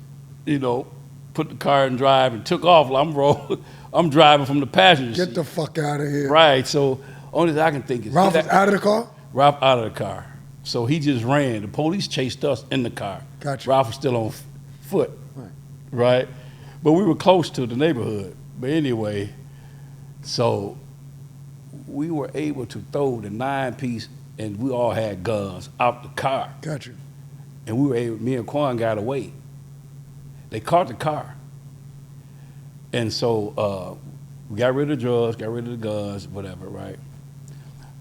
put the car in drive and took off. I'm driving from the passenger seat. Get the fuck out of here. Right, so only thing I can think is. Ralph was out of the car? Ralph out of the car. So he just ran. The police chased us in the car. Gotcha. Ralph was still on foot. Right? But we were close to the neighborhood. But anyway, so we were able to throw the 9-piece, and we all had guns, out the car. Gotcha. And me and Quan got away. They caught the car. And so we got rid of the drugs, got rid of the guns, whatever, right?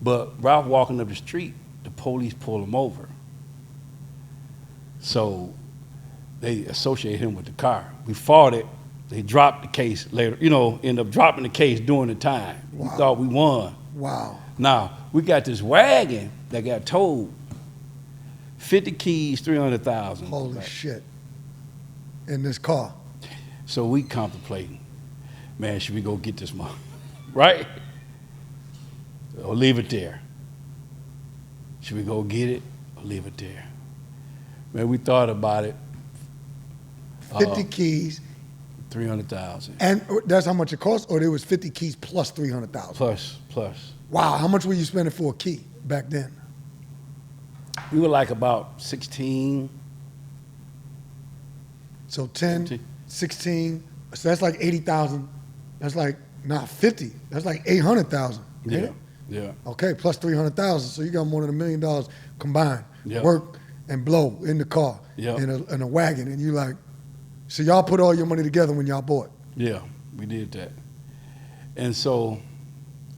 But Ralph walking up the street, the police pulled him over. So they associated him with the car. We fought it. They dropped the case later, ended up dropping the case during the time. Wow. We thought we won. Wow. Now, we got this wagon that got towed. 50 keys, 300,000. Holy shit. In this car. So we contemplating, man, should we go get this money? Right? Or leave it there? Should we go get it or leave it there? Man, we thought about it. 50 keys. 300,000. And that's how much it cost, or there was 50 keys plus 300,000? Plus. Wow, how much were you spending for a key back then? We were like about 16. So 10, 16, so that's like 80,000. That's like, 50. That's like 800,000. Yeah. Okay, plus 300,000. So you got more than $1 million combined. Yep. Work and blow in the car, yep. in a wagon. And you like, so y'all put all your money together when y'all bought? Yeah, we did that. And so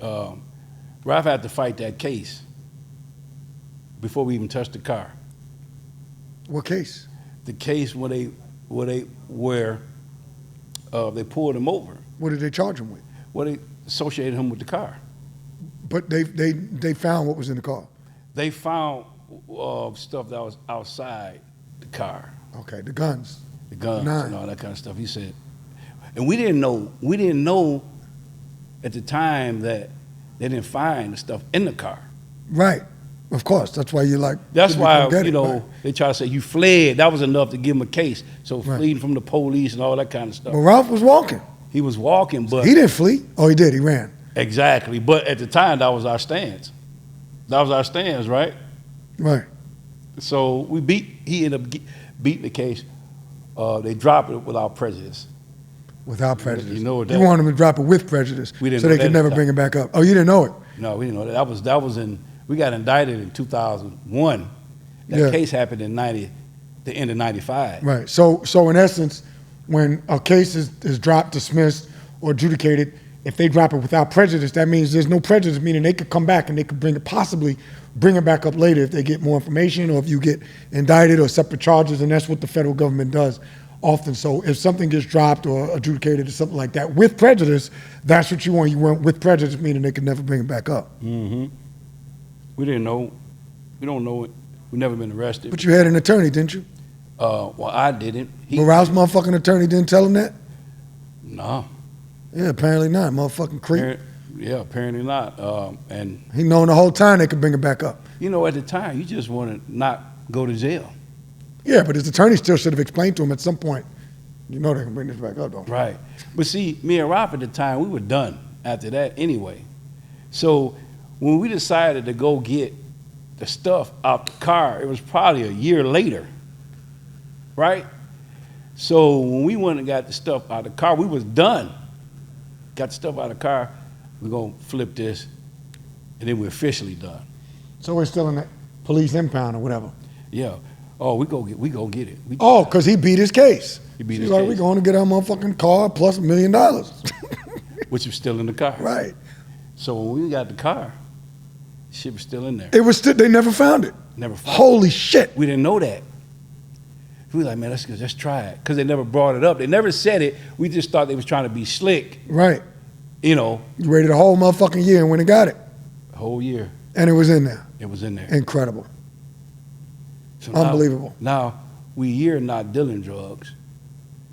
Ralph had to fight that case before we even touched the car. What case? The case where they pulled him over. What did they charge him with? Well, they associated him with the car. But they found what was in the car? They found stuff that was outside the car. Okay, the guns. The guns and all that kind of stuff. He said, and we didn't know at the time that they didn't find the stuff in the car. Right. Of course. That's why you're like. That's why, they try to say you fled. That was enough to give him a case. So fleeing from the police and all that kind of stuff. But Ralph was walking. He was walking, but. He didn't flee. Oh, he did. He ran. Exactly. But at the time, that was our stance. That was our stance, right? Right. So he ended up beating the case. They dropped it without prejudice. Without prejudice. You know what you wanted them to drop it with prejudice, we didn't so they could never bring it back up. Oh, you didn't know it? No, we didn't know that. That was we got indicted in 2001. That case happened in the end of 95. Right. So in essence, when a case is dropped, dismissed, or adjudicated, if they drop it without prejudice, that means there's no prejudice, meaning they could come back and they could possibly bring it back up later if they get more information or if you get indicted or separate charges, and that's what the federal government does often. So if something gets dropped or adjudicated or something like that with prejudice, that's what you want. You want with prejudice, meaning they could never bring it back up. Mm-hmm. We didn't know. We don't know it. We never been arrested. But you had an attorney, didn't you? Well, I didn't. But Ralph's motherfucking attorney didn't tell him that? No. Yeah, apparently not. Motherfucking creep. Yeah, apparently not. And He known the whole time they could bring it back up. you know, at the time, you just want to not go to jail. Yeah, but his attorney still should have explained to him at some point, you know they can bring this back up, though. Right. But see, me and Ralph at the time, we were done after that anyway. So when we decided to go get the stuff out the car, it was probably a year later, right? So when we went and got the stuff out of the car, we was done. Got the stuff out of the car, we're going to flip this, and then we're officially done. So we're still in that police impound or whatever. Yeah. Oh, we go get it. Oh, because he beat his case. He beat She's his like, case. we're going to get our motherfucking car plus $1 million. Which was still in the car. Right. So when we got the car, shit was still in there. It was still, they never found it. Never found Holy shit. We didn't know that. We were like, man, let's try it. Because they never brought it up. They never said it. We just thought they was trying to be slick. Right. You know. You waited a whole motherfucking year and went and got it. A whole year. And it was in there. It was in there. Incredible. So Unbelievable. Now we a year not dealing drugs.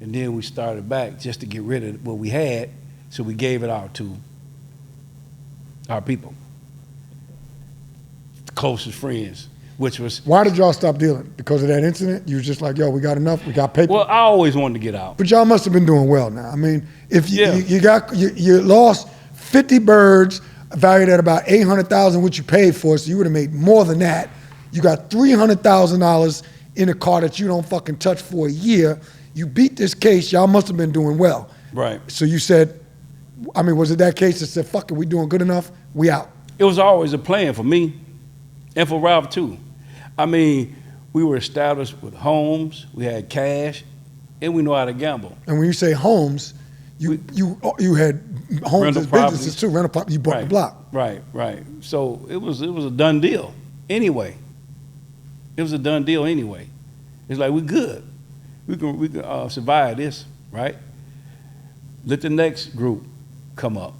And then we started back just to get rid of what we had. So we gave it out to our people. The closest friends. Which was, Why did y'all stop dealing? Because of that incident? You was just like, yo, we got enough, we got paper. well, I always wanted to get out. But y'all must have been doing well now. I mean, if you, Yeah. you lost 50 birds valued at about $800,000, which you paid for, so you would have made more than that. You got $300,000 in a car that you don't fucking touch for a year. You beat this case, y'all must have been doing well. Right. So you said, I mean, was it that case that said, fuck it, we doing good enough, we out? It was always a plan for me and for Ralph too. I mean, we were established with homes, we had cash, and we know how to gamble. And when you say homes, you had homes Rental as businesses properties. too, rental property, you bought the block. Right. So it was a done deal anyway. It was a done deal anyway. It's like, we good. We can survive this, right? Let the next group come up,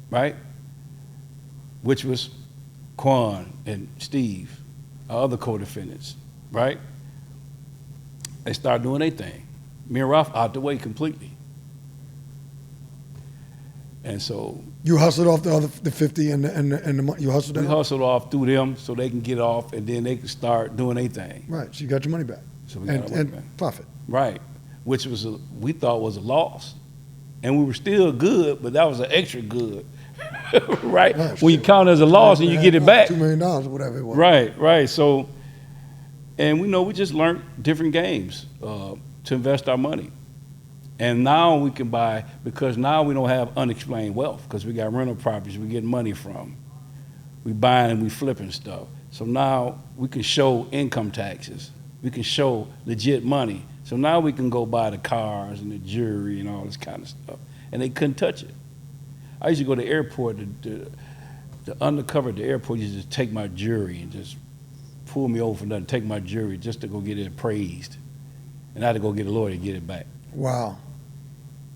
right? Which was Quan and Steve, our other co-defendants, right? They started doing their thing. Me and Ralph out the way completely. And so You hustled off the 50 and the you hustled that? we hustled off through them so they can get off, and then they can start doing their thing. Right, so you got your money back. So we got our money back. And profit. Right, which was we thought was a loss, and we were still good, but that was an extra good, right? When you count it as a loss and you get it back. $2 million or whatever it was. Right. So, and we just learned different games to invest our money. And now we can buy, because now we don't have unexplained wealth, because we got rental properties we get money from. We buying and we flipping stuff. So now we can show income taxes. We can show legit money. So now we can go buy the cars and the jewelry and all this kind of stuff. And they couldn't touch it. I used to go to the airport, the undercover at the airport used to just take my jewelry and just pull me over for nothing, take my jewelry just to go get it appraised. And I had to go get a lawyer to get it back. Wow.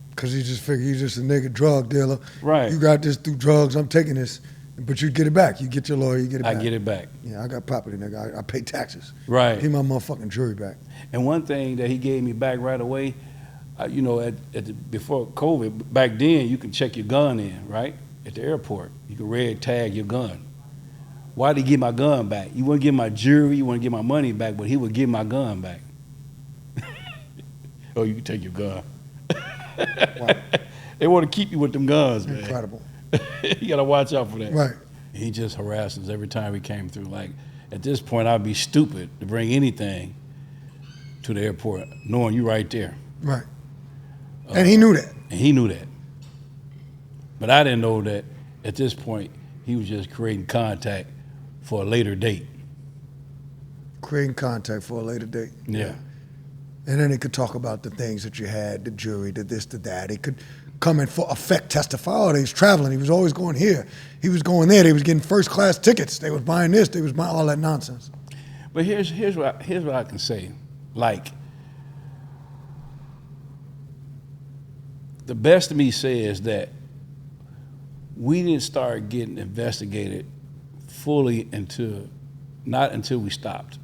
Because you just figure you're just a nigga drug dealer. Right. You got this through drugs, I'm taking this. But you get it back. You get your lawyer, you get it back. I get it back. Yeah, I got property, nigga. I pay taxes. Right. Give my motherfucking jury back. And one thing that he gave me back right away, before COVID, back then you could check your gun in, right? At the airport. You could red tag your gun. Why did he give my gun back? You wouldn't give my jewelry, you wouldn't give my money back, but he would give my gun back. Oh, you can take your gun. Wow. They want to keep you with them guns, man. Incredible. You got to watch out for that. Right. He just harassed us every time we came through. Like, at this point, I'd be stupid to bring anything to the airport, knowing you right there. Right. And he knew that. And he knew that. But I didn't know that at this point, he was just creating contact for a later date. Creating contact for a later date. Yeah. And then he could talk about the things that you had, the jury, the this, the that. He could come in for effect, testify. Oh, he was traveling. He was always going here. He was going there. They was getting first class tickets. They was buying this. They was buying all that nonsense. But here's what I can say. Like, the best of me says that we didn't start getting investigated fully not until we stopped.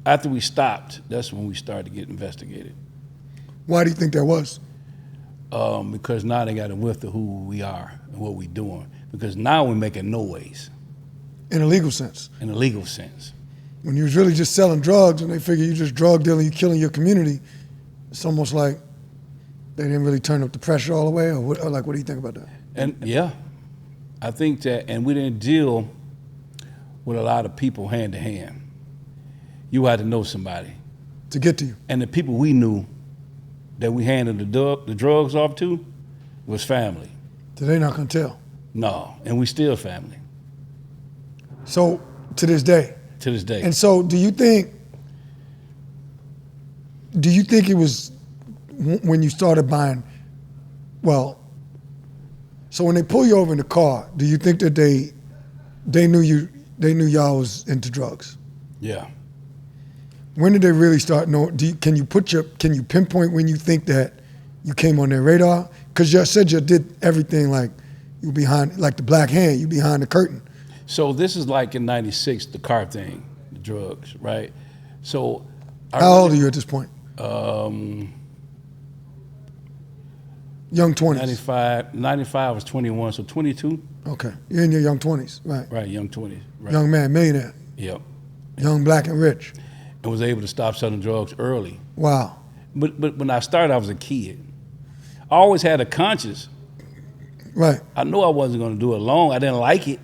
After we stopped, that's when we started to get investigated. Why do you think that was? because now they got a whiff of who we are and what we're doing. Because now we're making noise. In a legal sense. In a legal sense. When you was really just selling drugs and they figure you just drug dealing, you killing your community, it's almost like they didn't really turn up the pressure all the way, or what do you think about that? And yeah, I think that, and we didn't deal with a lot of people hand to hand. You had to know somebody. To get to you. And the people we knew that we handed the drugs off to was family. So they're not gonna tell? No, and we still family. So, to this day? To this day. And so, do you think it was when you started buying, well, so when they pull you over in the car, do you think that they knew y'all was into drugs? Yeah. When did they really start knowing? Can you pinpoint when you think that you came on their radar? Because you said you did everything like you behind, like the black hand, you behind the curtain. So this is like in '96, the car thing, the drugs, right? So how old are you at this point? Young 20s. 95 was 21, so 22. Okay, you're in your young 20s, right? Right, young 20s. Right. Young man, millionaire. Yep. Young, black, and rich. And was able to stop selling drugs early. Wow. But when I started, I was a kid. I always had a conscience. Right. I knew I wasn't going to do it long. I didn't like it.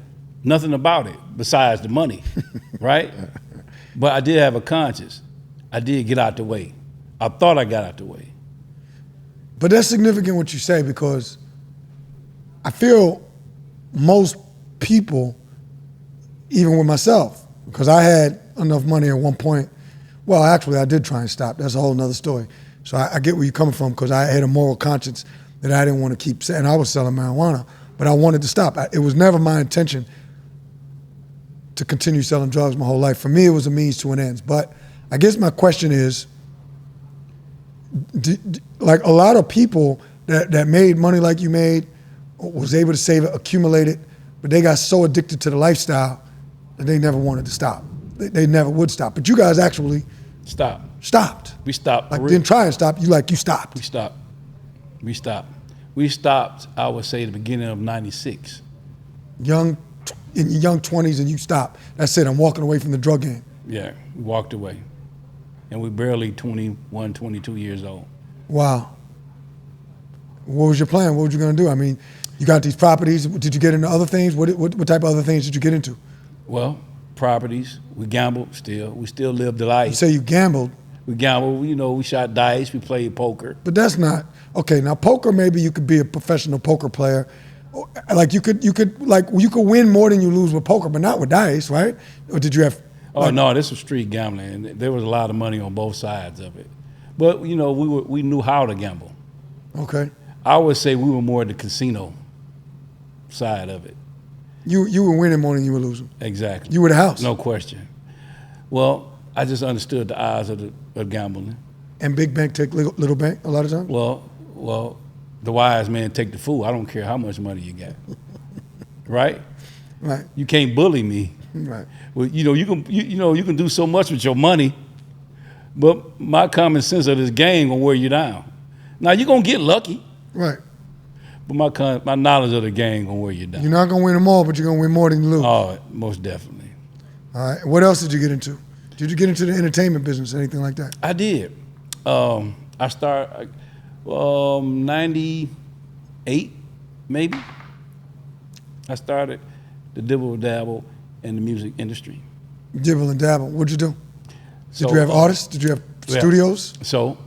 Nothing about it besides the money, right? But I did have a conscience. I did get out the way. I thought I got out the way. But that's significant what you say, because I feel most people, even with myself, because I had enough money at one point. Well, actually, I did try and stop. That's a whole nother story. So I get where you're coming from, because I had a moral conscience that I didn't want to keep saying. I was selling marijuana, but I wanted to stop. It was never my intention to continue selling drugs my whole life. For me, it was a means to an end. But I guess my question is, like a lot of people that made money like you made, was able to save it, accumulate it, but they got so addicted to the lifestyle that they never wanted to stop. They never would stop. But you guys actually stopped. We stopped. Like didn't try and stop. You stopped. We stopped, I would say, the beginning of '96. In your young 20s, and you stopped. That's it. I'm walking away from the drug game. Yeah, we walked away. And we're barely 21, 22 years old. Wow. What was your plan? What were you going to do? I mean, you got these properties. Did you get into other things? What type of other things did you get into? Well, properties. We gambled still. We still lived the life. You say you gambled. We gambled. We shot dice. We played poker. But that's not okay. Now, poker, maybe you could be a professional poker player. Like you could win more than you lose with poker, but not with dice, right? Or did you have? Oh no, this was street gambling, and there was a lot of money on both sides of it. But we knew how to gamble. Okay. I would say we were more the casino side of it. You were winning more than you were losing. Exactly. You were the house. No question. Well, I just understood the odds of gambling. And big bank take little bank a lot of times? Well, the wise man take the fool. I don't care how much money you got. Right? Right. You can't bully me. Right. Well, you can do so much with your money, but my common sense of this game gonna wear you down. Now you're gonna get lucky. Right. But my knowledge of the game gonna wear you down. You're not gonna win them all, but you're gonna win more than you lose. Oh, most definitely. All right. What else did you get into? Did you get into the entertainment business, anything like that? I did. I started 98, maybe. I started to dibble dabble in the music industry. Dibble and dabble. What'd you do? So, did you have artists? Did you have studios? So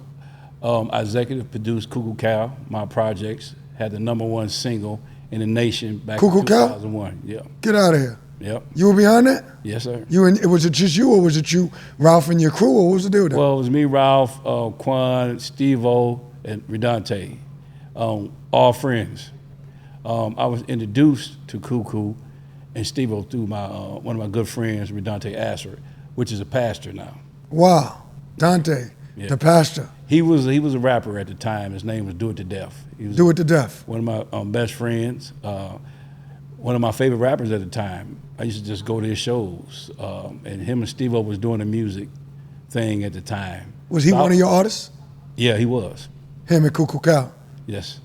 I executive produced Cuckoo Cow. My projects had the #1 single in the nation back in 2001. Yeah. Get out of here. Yep. You were behind that? Yes, sir. Was it just you, or was it you, Ralph, and your crew, or what was the deal with that? Well, it was me, Ralph, Quan, Steve-O, and Redante, all friends. I was introduced to Cuckoo and Steve-O through one of my good friends, Redante Asser, which is a pastor now. Wow, Dante, Yeah. the pastor. He was a rapper at the time. His name was Do It to Death. He was Do It to Death. one of my best friends, one of my favorite rappers at the time. I used to just go to his shows, and him and Steve-O was doing the music thing at the time. Was he one of your artists? Yeah, he was. Him and Cuckoo Cow. Yes.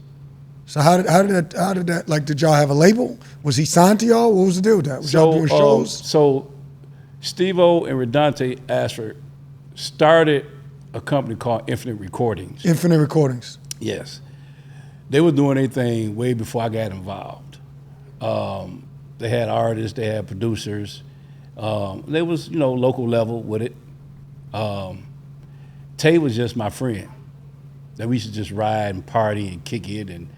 So how did that like? Did y'all have a label? Was he signed to y'all? What was the deal with that? Was y'all doing shows? So Steve-O and Redante Ashford started a company called Infinite Recordings. Infinite Recordings. Yes. They were doing their thing way before I got involved. They had artists, they had producers. They was, local level with it. Tay was just my friend. That we should just ride and party and kick it and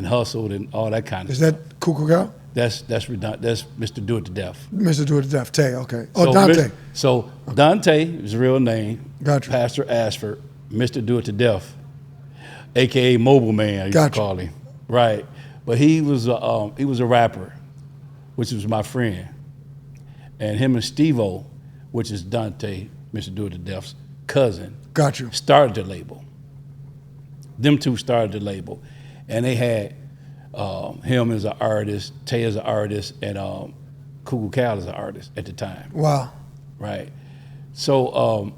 hustle and all that kind of Is stuff. that Cuckoo Cow? That's Mr. Do It to Death. Mr. Do It to Death. Tay, okay. Oh, Dante. So Dante is his real name. Gotcha. Pastor Ashford, Mr. Do It to Death, AKA Mobile Man, I used to call him. Right. But he was a rapper, which was my friend. And him and Steve-O, which is Dante, Mr. Do It to Death's cousin, Gotcha. started the label. Them two started the label. And they had him as an artist, Tay as an artist, and Cuckoo Cal as an artist at the time. Wow. Right. So,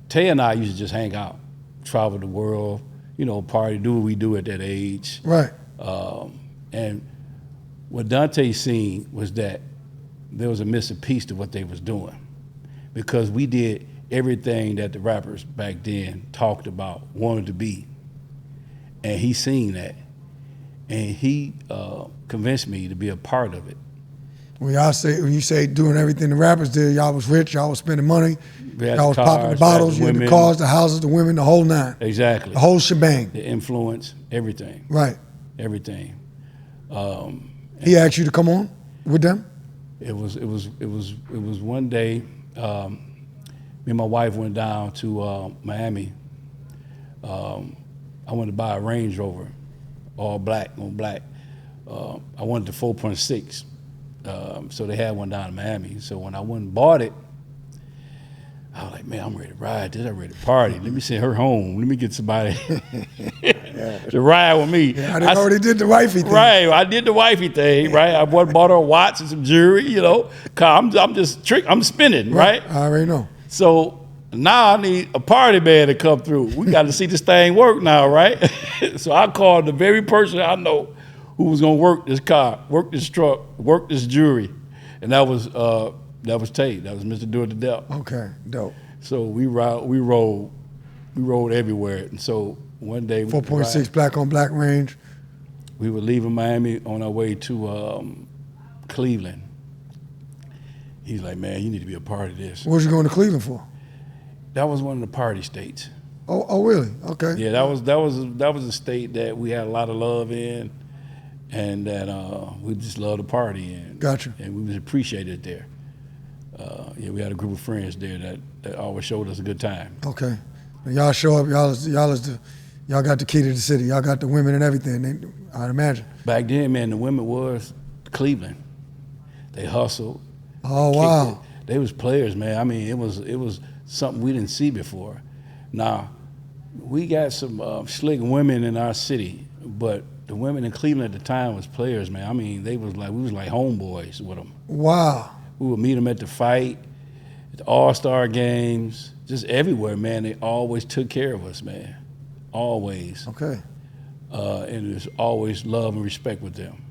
Tay and I used to just hang out, travel the world, party, do what we do at that age. Right. And what Dante seen was that there was a missing piece to what they was doing, because we did everything that the rappers back then talked about, wanted to be. And he seen that, and he convinced me to be a part of it. When you say doing everything the rappers did, y'all was rich, y'all was spending money, y'all was cars, popping the bottles, you had the cars, the houses, the women, the whole nine. Exactly. The whole shebang. The influence, everything. Right. Everything. He asked you to come on with them? It was one day. Me and my wife went down to Miami. I wanted to buy a Range Rover, all black on black. I wanted the 4.6. So they had one down in Miami. So when I went and bought it, I was like, man, I'm ready to ride this. I'm ready to party. Let me send her home. Let me get somebody to ride with me. Yeah, I already did the wifey thing. Right, I did the wifey thing, right? I bought her a watch and some jewelry, Cause I'm spinning, right? I already know. So now I need a party man to come through. We got to see this thing work now, right? So I called the very person I know who was gonna work this car, work this truck, work this jewelry, and that was Tate. That was Mr. Do It to Death. Okay, dope. So we rolled everywhere. And so one day 4.6 black on black Range. we were leaving Miami on our way to Cleveland. He's like, man, you need to be a part of this. What was you going to Cleveland for? That was one of the party states. Oh, really? Okay. Yeah, that was a state that we had a lot of love in, and that we just loved to party in. Gotcha. And we was appreciated there. We had a group of friends there that always showed us a good time. Okay. When y'all show up, y'all got the key to the city. Y'all got the women and everything, I'd imagine. Back then, man, the women was Cleveland. They hustled. Oh, wow. They was players, man. I mean, it was something we didn't see before. Now, we got some slick women in our city, but the women in Cleveland at the time was players, man. I mean, we was like homeboys with them. Wow. We would meet them at the fight, at the All-Star games, just everywhere, man. They always took care of us, man. Always. Okay. And there's always love and respect with them.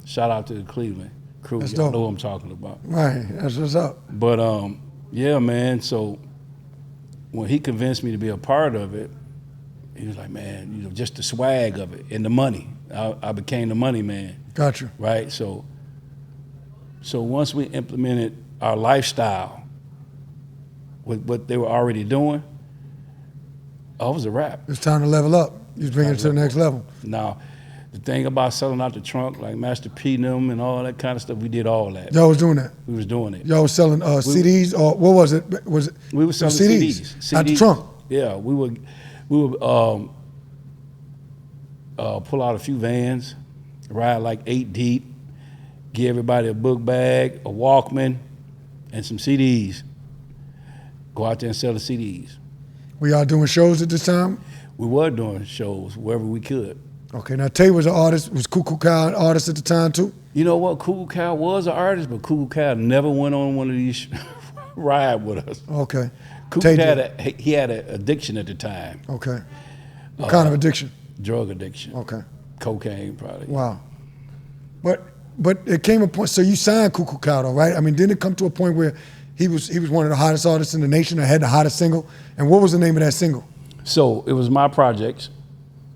Shout out to the Cleveland crew. That's Y'all dope. know what I'm talking about. Right. That's what's up. But yeah, man. So when he convinced me to be a part of it, he was like, man, just the swag of it and the money. I became the money man. Gotcha. Right. So once we implemented our lifestyle with what they were already doing, it was a wrap. It's time to level up. You bring it to the next level. Now, the thing about selling out the trunk, like Master P and them and all that kind of stuff, we did all that. Y'all was doing that. We was doing it. Y'all was selling CDs, or what was it? We were selling CDs. Out the trunk. Yeah, we would pull out a few vans, ride like 8 deep, give everybody a book bag, a Walkman, and some CDs. Go out there and sell the CDs. Were y'all doing shows at this time? We were doing shows wherever we could. Okay, now Tay was an artist. Was Cuckoo Cow an artist at the time too? You know what? Cuckoo Cow was an artist, but Cuckoo Cow never went on one of these ride with us. Okay. Cuckoo had an addiction at the time. Okay. What kind of addiction? Drug addiction. Okay. Cocaine, probably. Wow. But it came a point. So you signed Cuckoo Cowdo, right? I mean, didn't it come to a point where he was one of the hottest artists in the nation that had the hottest single? And what was the name of that single? So it was My Projects.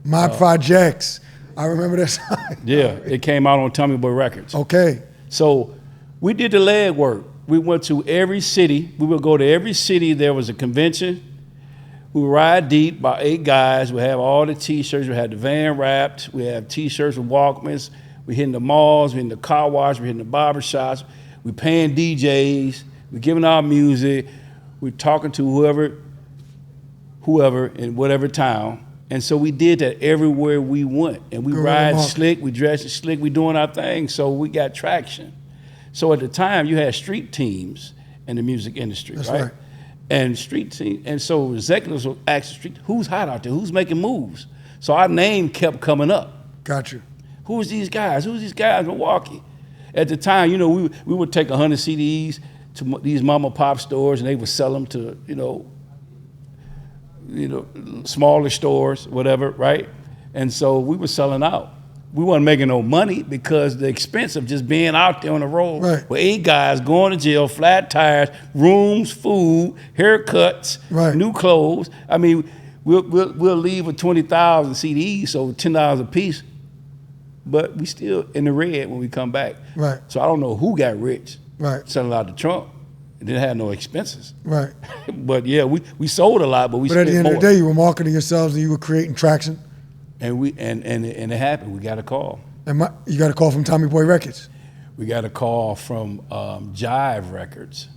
My Projects. I remember that song. Yeah, it came out on Tommy Boy Records. Okay. So we did the leg work. We went to every city. We would go to every city. There was a convention. We would ride deep, about 8 guys. We have all the T-shirts. We had the van wrapped. We have T-shirts with Walkmans. We hitting the malls. We hitting the car wash. We hitting the barber shops. We paying DJs. We giving our music. We talking to whoever in whatever town. And so we did that everywhere we went. And we ride slick. We dress slick. We doing our thing. So we got traction. So at the time, you had street teams in the music industry, That's right? right. And street team, and so executives would ask the street, who's hot out there? Who's making moves? So our name kept coming up. Got you. Who's these guys? Who's these guys in Milwaukee? At the time, you know, we would take 100 CDs to these mom and pop stores, and they would sell them to, you know, smaller stores, whatever, right? And so we were selling out. We wasn't making no money because the expense of just being out there on the road Right. with 8 guys going to jail, flat tires, rooms, food, haircuts, Right. new clothes. I mean, we'll leave with 20,000 CDs, so $10 a piece, but we still in the red when we come back. Right. So I don't know who got rich Right. selling out the trunk. It didn't have no expenses. Right. But yeah, we sold a lot, but we But at spent the end more. of the day, you were marketing yourselves and you were creating traction. And it happened. We got a call. And you got a call from Tommy Boy Records. We got a call from Jive Records.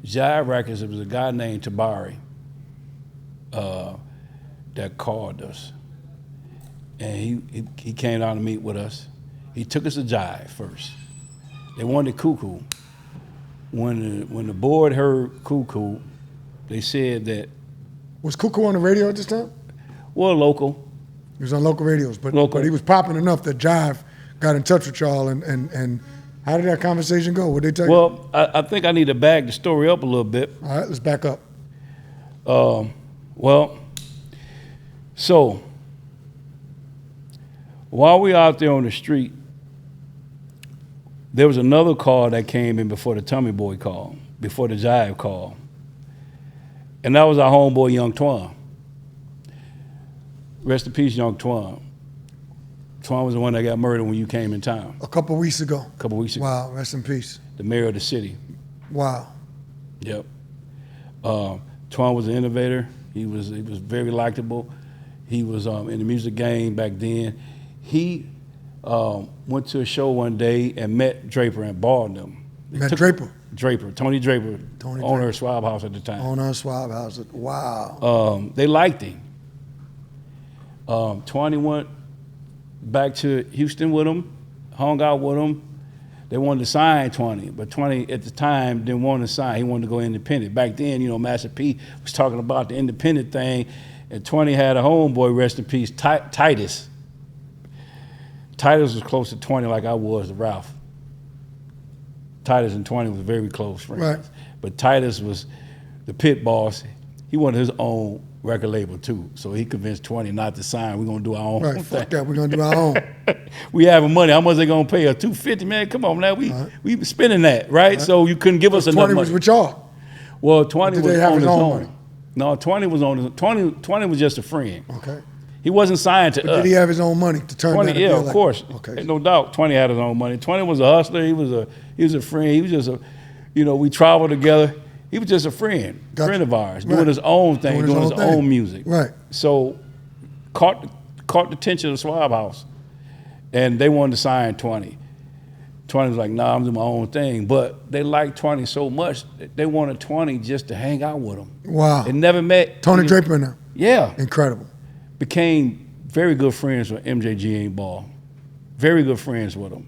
Jive Records, it was a guy named Tabari that called us. And he came down to meet with us. He took us to Jive first. They wanted Cuckoo. When the board heard Cuckoo, they said that, Was Cuckoo on the radio at this time? well, local. He was on local radios, but Local. but he was popping enough that Jive got in touch with y'all. And how did that conversation go? What did they tell you? Well, I think I need to back the story up a little bit. All right, let's back up. Well, so while we out there on the street, there was another call that came in before the Tommy Boy call, before the Jive call. And that was our homeboy, Young Twan. Rest in peace, Young Twan. Twan was the one that got murdered when you came in town A couple weeks ago. a couple weeks ago. Wow, rest in peace. The mayor of the city. Wow. Yep. Twan was an innovator. He was very likable. He was in the music game back then. He went to a show one day and met Draper and balled them. Met Draper. Tony Draper, Tony owner Draper. of Schwab House at the time. Owner of Schwab House. Wow. They liked him. 20 went back to Houston with him, hung out with him. They wanted to sign 20, but 20 at the time didn't want to sign. He wanted to go independent. Back then, Master P was talking about the independent thing, and 20 had a homeboy, rest in peace, Titus. Titus was close to 20 like I was to Ralph. Titus and 20 was very close friends. Right. But Titus was the pit boss. He wanted his own record label too. So he convinced 20 not to sign. We're gonna do our own Right, thing. fuck that. We're going to do our own. We having money. How much they gonna pay us? $250, man. Come on, now we been spending that, right? So you couldn't give us enough 20 money. was with y'all. Well, 20 Did was they have on his his own own. money? No, 20 was on his 20 was just a friend. Okay. He wasn't signed to But us. did he have his own money to turn 20, down a yeah, deal of like course. that? Okay. Ain't no doubt. 20 had his own money. 20 was a hustler. He was a friend. He was just we traveled together. He was just a friend, Gotcha. friend of ours, Right. doing his own thing, doing his own music. Right. So caught the attention of the Schwab House, and they wanted to sign 20. 20 was like, nah, I'm doing my own thing. But they liked 20 so much, they wanted 20 just to hang out with them. Wow. They never met. Tony Draper now. Yeah. Incredible. Became very good friends with MJG Ball. Very good friends with him.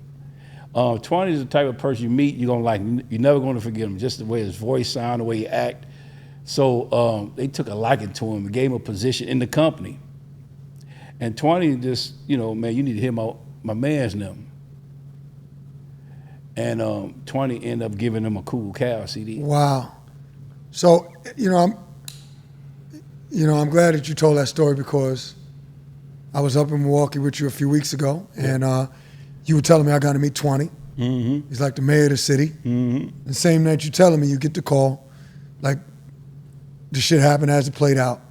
20 is the type of person you meet, you're never going to forget him, just the way his voice sound, the way he act. So they took a liking to him and gave him a position in the company. And 20 just, man, you need to hear my man's name. And 20 ended up giving him a Cool Cow CD. Wow. So, I'm glad that you told that story because I was up in Milwaukee with you a few weeks ago, and you were telling me I got to meet 20. Mm-hmm. He's like the mayor of the city. Mm-hmm. The same night you telling me, you get the call, like the shit happened as it played out,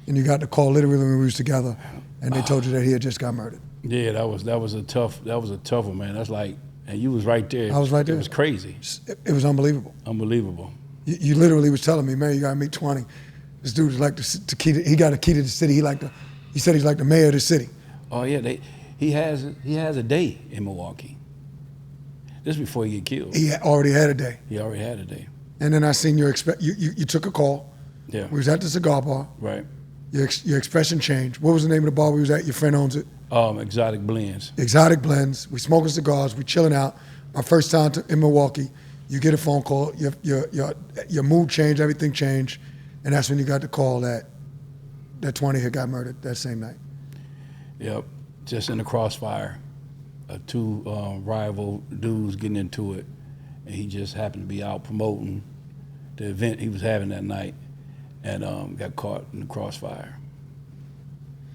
and you got the call literally when we was together, and they told you that he had just got murdered. Yeah, that was a tough one, man. That's like, and you was right there. I was right there. It was crazy. It was unbelievable. Unbelievable. You literally was telling me, man, you got to meet 20. This dude is like the key. He got a key to the city. He said he's like the mayor of the city. Oh yeah, he has a day in Milwaukee. Just before he get killed. He already had a day. He already had a day. And then I seen you took a call. Yeah. We was at the cigar bar. Right. Your expression changed. What was the name of the bar we was at? Your friend owns it. Exotic Blends. Exotic Blends. We smoking cigars. We chilling out. My first time in Milwaukee. You get a phone call. Your mood changed. Everything changed. And that's when you got the call that 20 had got murdered that same night. Yep. Just in the crossfire. Two rival dudes getting into it. And he just happened to be out promoting the event he was having that night. And got caught in the crossfire.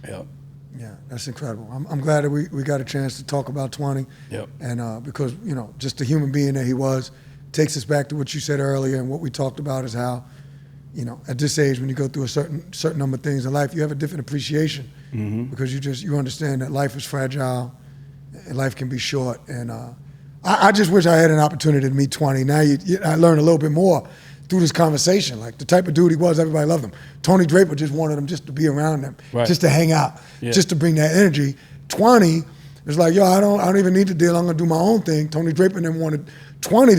Yep. Yeah, that's incredible. I'm glad that we got a chance to talk about 20. Yep. And because, just the human being that he was, takes us back to what you said earlier, and what we talked about is how, at this age, when you go through a certain number of things in life, you have a different appreciation. Mm-hmm. Because you understand that life is fragile and life can be short. And I just wish I had an opportunity to meet 20. Now I learned a little bit more through this conversation. Like the type of dude he was, everybody loved him. Tony Draper just wanted him just to be around him, right. just to hang out, yeah. just to bring that energy. 20 is like, yo, I don't even need the deal. I'm gonna do my own thing. Tony Draper and them wanted 20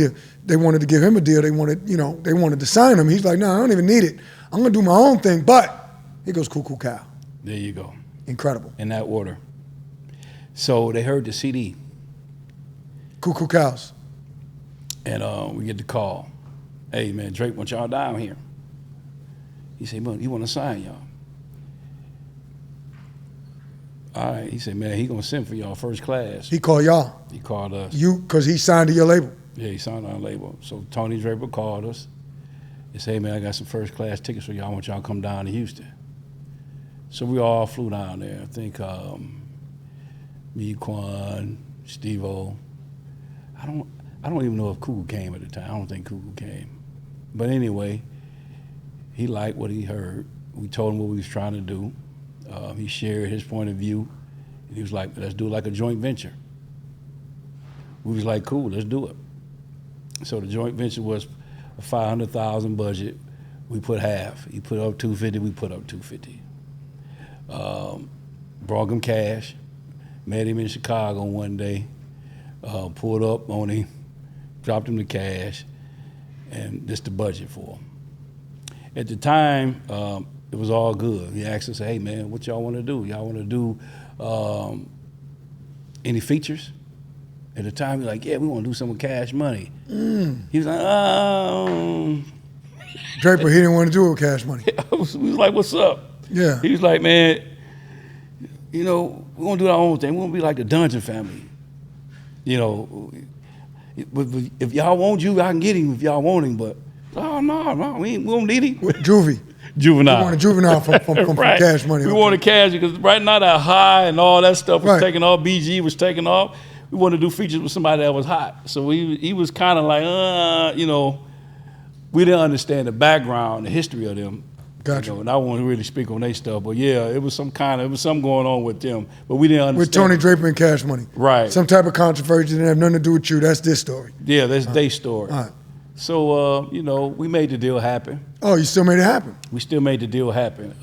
they wanted to give him a deal. They wanted to sign him. He's like, no, I don't even need it. I'm gonna do my own thing. But here goes Cuckoo Cow. There you go. Incredible. In that order. So they heard the CD. Cuckoo Cows. And we get the call. Hey, man, Drake wants y'all down here. He said, man, he want to sign y'all. All right. He said, man, he going to send for y'all first class. He called y'all. He called us. Because he signed to your label. Yeah, he signed on our label. So Tony Draper called us. He said, hey, man, I got some first class tickets for y'all. I want y'all to come down to Houston. So we all flew down there. I think me, Quan, Steve-O. I don't even know if Cuckoo came at the time. I don't think Cuckoo came. But anyway, he liked what he heard. We told him what we was trying to do. He shared his point of view. And he was like, let's do it like a joint venture. We was like, cool, let's do it. So the joint venture was a $500,000 budget. We put half. He put up $250, we put up $250. Brought him cash. Met him in Chicago one day. Pulled up on him, dropped him the cash, and this the budget for him. At the time, it was all good. He asked us, hey, man, what y'all want to do? Y'all want to do any features? At the time, he was like, yeah, we want to do some with Cash Money. He was like, Draper, he didn't want to do it with Cash Money. we was like, what's up? Yeah. He was like, man, we're going to do our own thing. We're going to be like the Dungeon family. If y'all want you, I can get him if y'all want him, but no, we don't need him. Juvie. Juvenile. We want a Juvenile from right. Cash Money. We wanted Cash because right now that high and all that stuff was right. taking off, BG was taking off. We wanted to do features with somebody that was hot. So he was kind of like, we didn't understand the background, the history of them. Gotcha. And I won't really speak on their stuff, but yeah, it was something going on with them, but we didn't understand. With Tony Draper and Cash Money. Right. Some type of controversy didn't have nothing to do with you. That's this story. Yeah, that's their story. All right. So, we made the deal happen. Oh, you still made it happen? We still made the deal happen.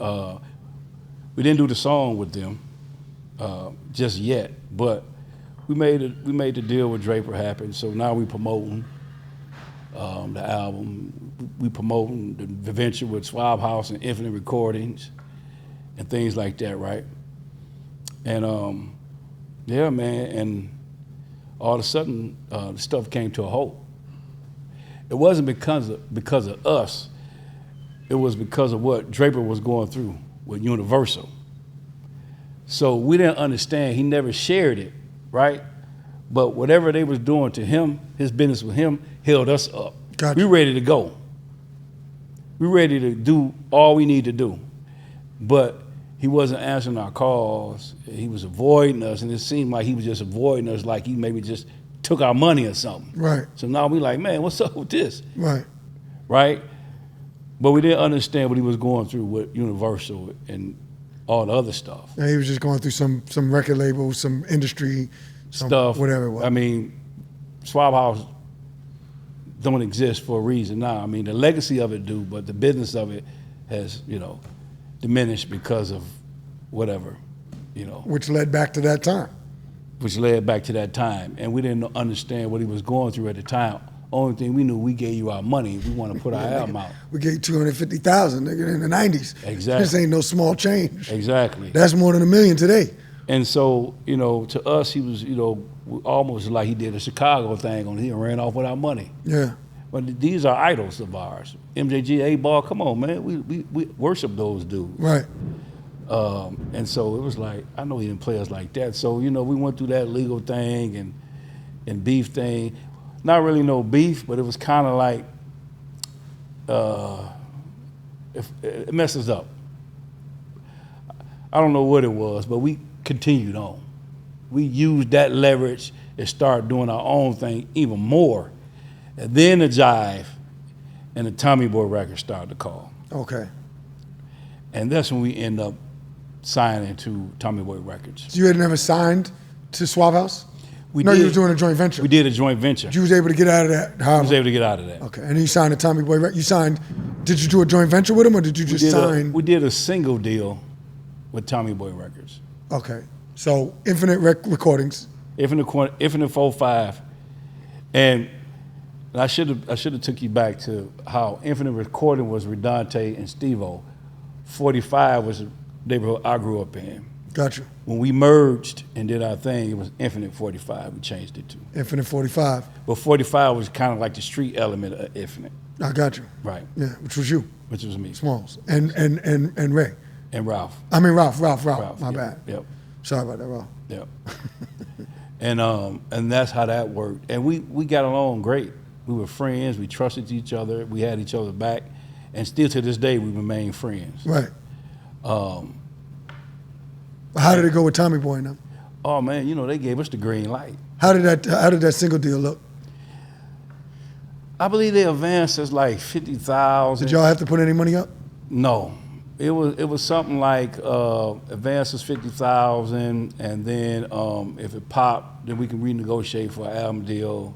We didn't do the song with them just yet, but we made the deal with Draper happen. So now we promoting the album. We promoting the venture with Swab House and Infinite Recordings and things like that, right? And yeah, man, and all of a sudden the stuff came to a halt. It wasn't because of us. It was because of what Draper was going through with Universal. So we didn't understand. He never shared it, right? But whatever they was doing to him, his business with him, held us up. Gotcha. We ready to go. We ready to do all we need to do. But he wasn't answering our calls. He was avoiding us, and it seemed like he was just avoiding us, like he maybe just took our money or something. Right. So now we like, man, what's up with this? Right. Right? But we didn't understand what he was going through with Universal and all the other stuff. And he was just going through some record labels, some industry Stuff. whatever it was. I mean, Swab House don't exist for a reason now. I mean, the legacy of it do, but the business of it has, diminished because of whatever, Which led back to that time. which led back to that time. And we didn't understand what he was going through at the time. Only thing we knew, we gave you our money. We want to put our album out. We gave $250,000, nigga, in the 90s. Exactly. This ain't no small change. Exactly. That's more than $1 million today. And so, to us, he was, almost like he did a Chicago thing on. He ran off with our money. Yeah. But these are idols of ours. MJG, A-Ball, come on, man. We worship those dudes. Right. And so it was like, I know he didn't play us like that. So, we went through that legal thing and beef thing. Not really no beef, but it was kind of like, it messes up. I don't know what it was, but we continued on. We used that leverage and started doing our own thing even more. And then the Jive and the Tommy Boy record started to call. Okay. And that's when we end up signing to Tommy Boy Records. So you had never signed to Swab House? We No, did, you were doing a joint venture. We did a joint venture. You was able to get out of that? I was able to get out of that. Okay, and you signed a Tommy Boy record. You signed, did you do a joint venture with him or did you just sign? We did a single deal with Tommy Boy Records. Okay, so Infinite Recordings. Infinite 4-5. And I should have took you back to how Infinite Recording was Redante and Steve-O. 45 was the neighborhood I grew up in. Gotcha. When we merged and did our thing, it was Infinite 45. We changed it to. Infinite 45. But 45 was kind of like the street element of Infinite. I got you. Right. Yeah, which was you. Which was me. Smalls. And Ray. And Ralph. I mean Ralph. My yeah, bad. Yep. Sorry about that, Ralph. Yep. And that's how that worked. And we got along great. We were friends. We trusted each other. We had each other back. And still to this day, we remain friends. Right. How did it go with Tommy Boy and them? Oh man, they gave us the green light. How did that single deal look? I believe they advanced us like 50,000. Did y'all have to put any money up? No, it was something like advance us 50,000, and then if it popped, then we can renegotiate for an album deal.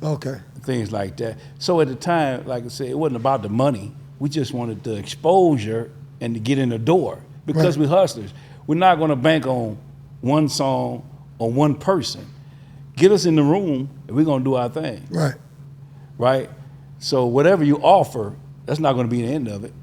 Okay. Things like that. So at the time, like I said, it wasn't about the money. We just wanted the exposure and to get in the door because we're hustlers. We're not going to bank on one song or one person. Get us in the room and we're going to do our thing. Right. Right? So whatever you offer, that's not going to be the end of it.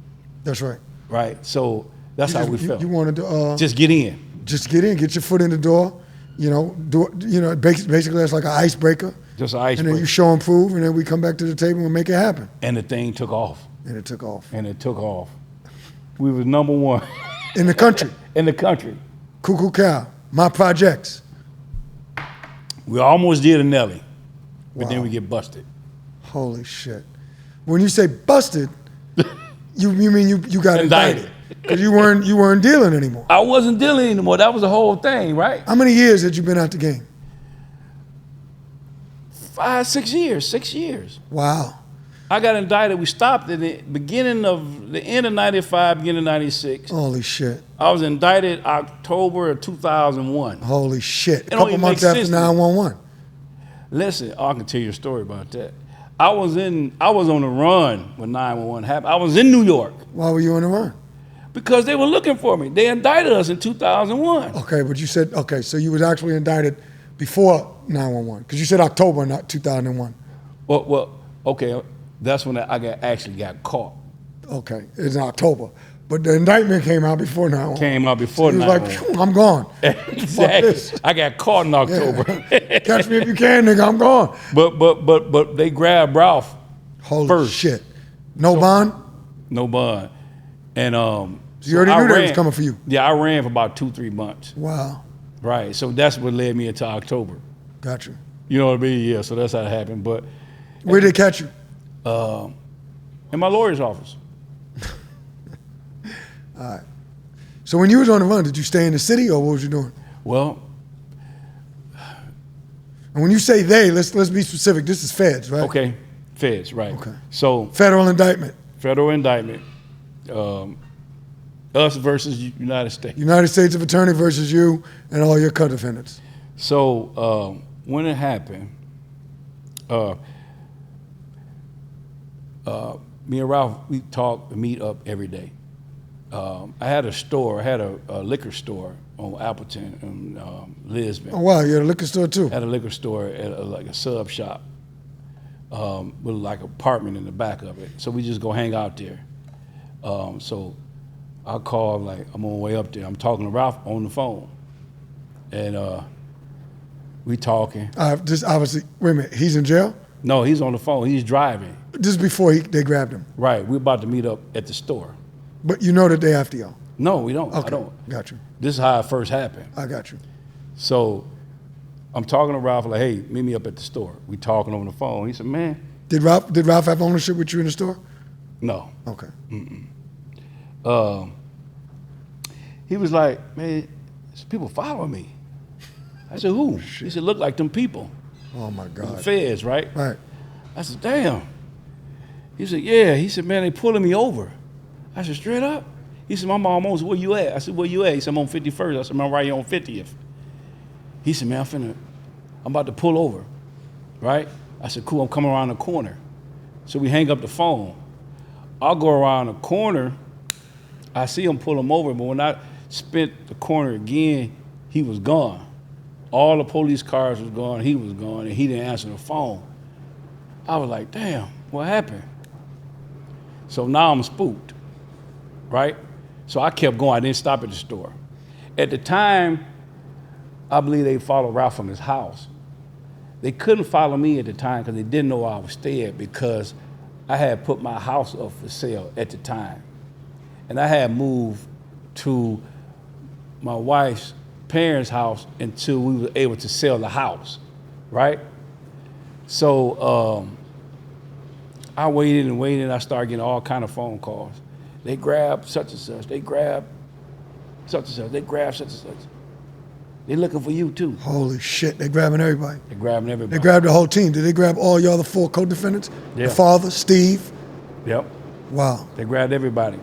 That's right. Right? So that's how we felt. You wanted to just get in. Just get in, get your foot in the door. Basically that's like an icebreaker. Just an icebreaker. And then you show and prove, and then we come back to the table and make it happen. And the thing took off. And it took off. We was number one. In the country. In the country. Cuckoo Cow, My Projects. We almost did a Nelly, but Wow. then we get busted. Holy shit. When you say busted, you mean you got indicted. Because you weren't dealing anymore. I wasn't dealing anymore. That was the whole thing, right? How many years had you been out the game? 5, 6 years. 6 years. Wow. I got indicted. We stopped at the end of 95, beginning of 96. Holy shit. I was indicted October of 2001. Holy shit. It A don't couple even months make after sense to me. 911. Listen, I can tell you a story about that. I was on the run when 911 happened. I was in New York. Why were you on the run? Because they were looking for me. They indicted us in 2001. Okay, but you said, so you was actually indicted before 911. Because you said October, not 2001. Well, okay, that's when I actually got caught. Okay, it's in October. But the indictment came out before 911. Came out before So 911. like, I'm gone. Exactly. I got caught in October. Yeah. Catch me if you can, nigga, I'm gone. But they grabbed Ralph. Holy first. shit. No bond? No bond. And So you already knew that was coming for you? Yeah, I ran for about 2-3 months. Wow. Right. So that's what led me into October. Got you. You know what I mean? Yeah, so that's how it happened. But where did they catch you? In my lawyer's office. All right. So when you was on the run, did you stay in the city or what was you doing? Well, And when you say they, let's be specific. This is feds, right? okay, feds, right. Okay. So Federal indictment. federal indictment, us versus United States. United States Attorney versus you and all your co-defendants. So when it happened, me and Ralph, we talk and meet up every day. I had a store, I had a liquor store on Appleton in Lisbon. Oh, wow, you had a liquor store too? Had a liquor store at like a sub shop with like an apartment in the back of it. So we just go hang out there. So I call, like, I'm on the way up there. I'm talking to Ralph on the phone. And we talking. Just obviously, wait a minute, he's in jail? No, he's on the phone. He's driving. Just before they grabbed him. Right. We're about to meet up at the store. But you know the day after y'all? No, we don't. Okay, I don't. got you. This is how it first happened. I got you. So I'm talking to Ralph, like, hey, meet me up at the store. We talking on the phone. He said, man. Did Ralph have ownership with you in the store? No. Okay. He was like, man, there's people following me. I said, who? He said, look like them people. Oh my The God. feds, right? Right. I said, damn. He said, yeah. He said, man, they pulling me over. I said, straight up? He said, my mom almost, where you at? I said, where you at? He said, I'm on 51st. I said, man, I'm right here on 50th. He said, man, I'm about to pull over, right? I said, cool, I'm coming around the corner. So we hang up the phone. I'll go around the corner. I see him pull him over, but when I spent the corner again, he was gone. All the police cars was gone, he was gone, and he didn't answer the phone. I was like, damn, what happened? So now I'm spooked, right? So I kept going, I didn't stop at the store. At the time, I believe they followed Ralph from his house. They couldn't follow me at the time because they didn't know I was there because I had put my house up for sale at the time. And I had moved to my wife's parents' house until we were able to sell the house, right? So I waited and waited, and I started getting all kind of phone calls. They grabbed such and such, they grabbed such and such, they grabbed such and such. They looking for you too. Holy shit, they grabbing everybody. They're grabbing everybody. They grabbed the whole team. Did they grab all y'all the 4 co-defendants? Yeah. The father, Steve? Yep. Wow. They grabbed everybody.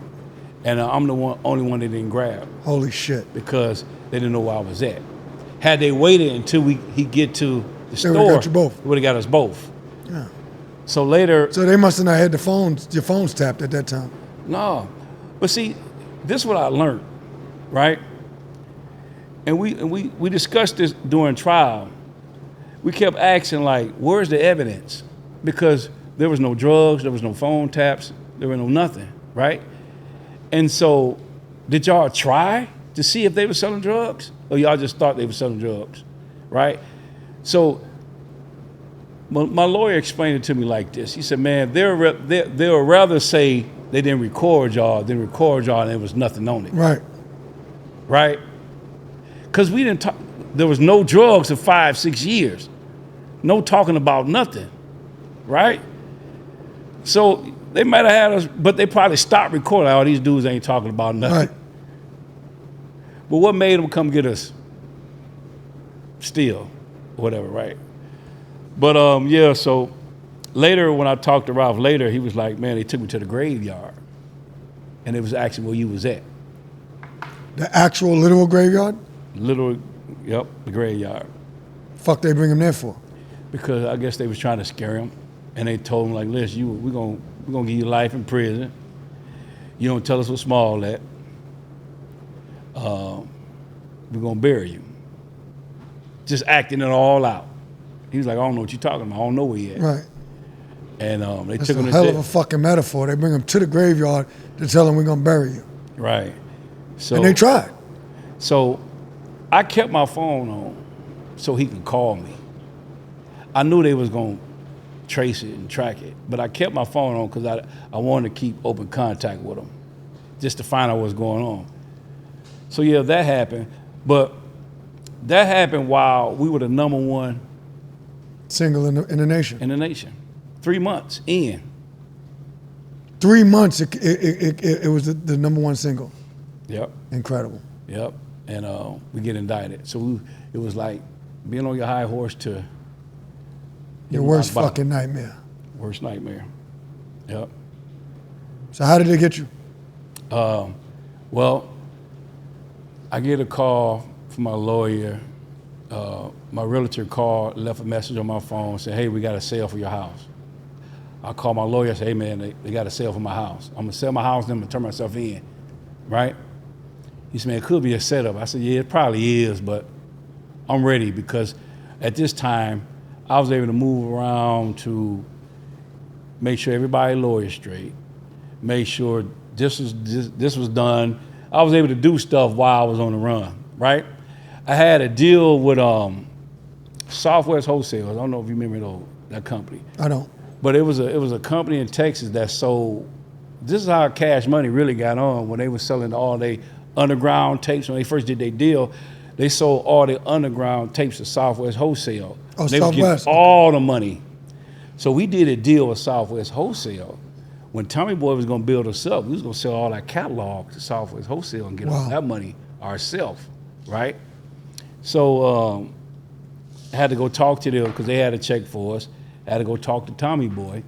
And I'm the only one they didn't grab Holy shit. because they didn't know where I was at. Had they waited until he get to the store, would've got you both. They would have got us both. Yeah. So later, So they must have not had your phones tapped at that time. no. But see, this is what I learned, right? And we discussed this during trial. We kept asking, like, where's the evidence? Because there was no drugs, there was no phone taps, there was no nothing, right? And so, did y'all try to see if they were selling drugs? Or y'all just thought they were selling drugs, right? So, my lawyer explained it to me like this. He said, man, they'll rather say they didn't record y'all than record y'all and there was nothing on it. Right. Right? Because we didn't talk, there was no drugs for 5-6 years. No talking about nothing. Right? So they might have had us, but they probably stopped recording. All these dudes ain't talking about nothing. Right. But what made them come get us? Still, whatever, right? But yeah, so later when I talked to Ralph later, he was like, man, they took me to the graveyard. And it was actually where you was at. The actual literal graveyard? Yep, the graveyard. Fuck they bring him there for? Because I guess they was trying to scare him. And they told him, like, listen, we're gonna give you life in prison. You don't tell us what's small at. We're gonna bury you. Just acting it all out. He was like, I don't know what you're talking about. I don't know where he at. Right. And they That's took a him to hell of jail. a fucking metaphor. They bring him to the graveyard to tell him we're going to bury you. Right. So, And they tried. So I kept my phone on so he could call me. I knew they was going to trace it and track it, but I kept my phone on because I wanted to keep open contact with him just to find out what's going on. So yeah, that happened. But that happened while we were the #1 Single in the nation. in the nation. 3 months in. 3 months it was the #1 single. Yep. Incredible. Yep. And we get indicted. So it was like being on your high horse to Your worst fucking nightmare. Worst nightmare. Yep. So how did they get you? Well, I get a call from my lawyer. My realtor called, left a message on my phone, said, hey, we got a sale for your house. I call my lawyer, say, hey man, they got a sale for my house. I'm gonna sell my house, then I'm gonna turn myself in, right? He said, man, it could be a setup. I said, yeah, it probably is, but I'm ready because at this time, I was able to move around to make sure everybody lawyer straight, make sure this was done. I was able to do stuff while I was on the run, right? I had a deal with Southwest Wholesale. I don't know if you remember that company. I don't. But it was a company in Texas that sold. This is how Cash Money really got on when they were selling all their underground tapes. When they first did their deal, they sold all their underground tapes to Southwest Wholesale. Oh, they Southwest. Would get all the money. So we did a deal with Southwest Wholesale. When Tommy Boy was going to build us up, we was going to sell all that catalog to Southwest Wholesale and get all that money ourselves, right? So I had to go talk to them because they had a check for us. I had to go talk to Tommy Boy.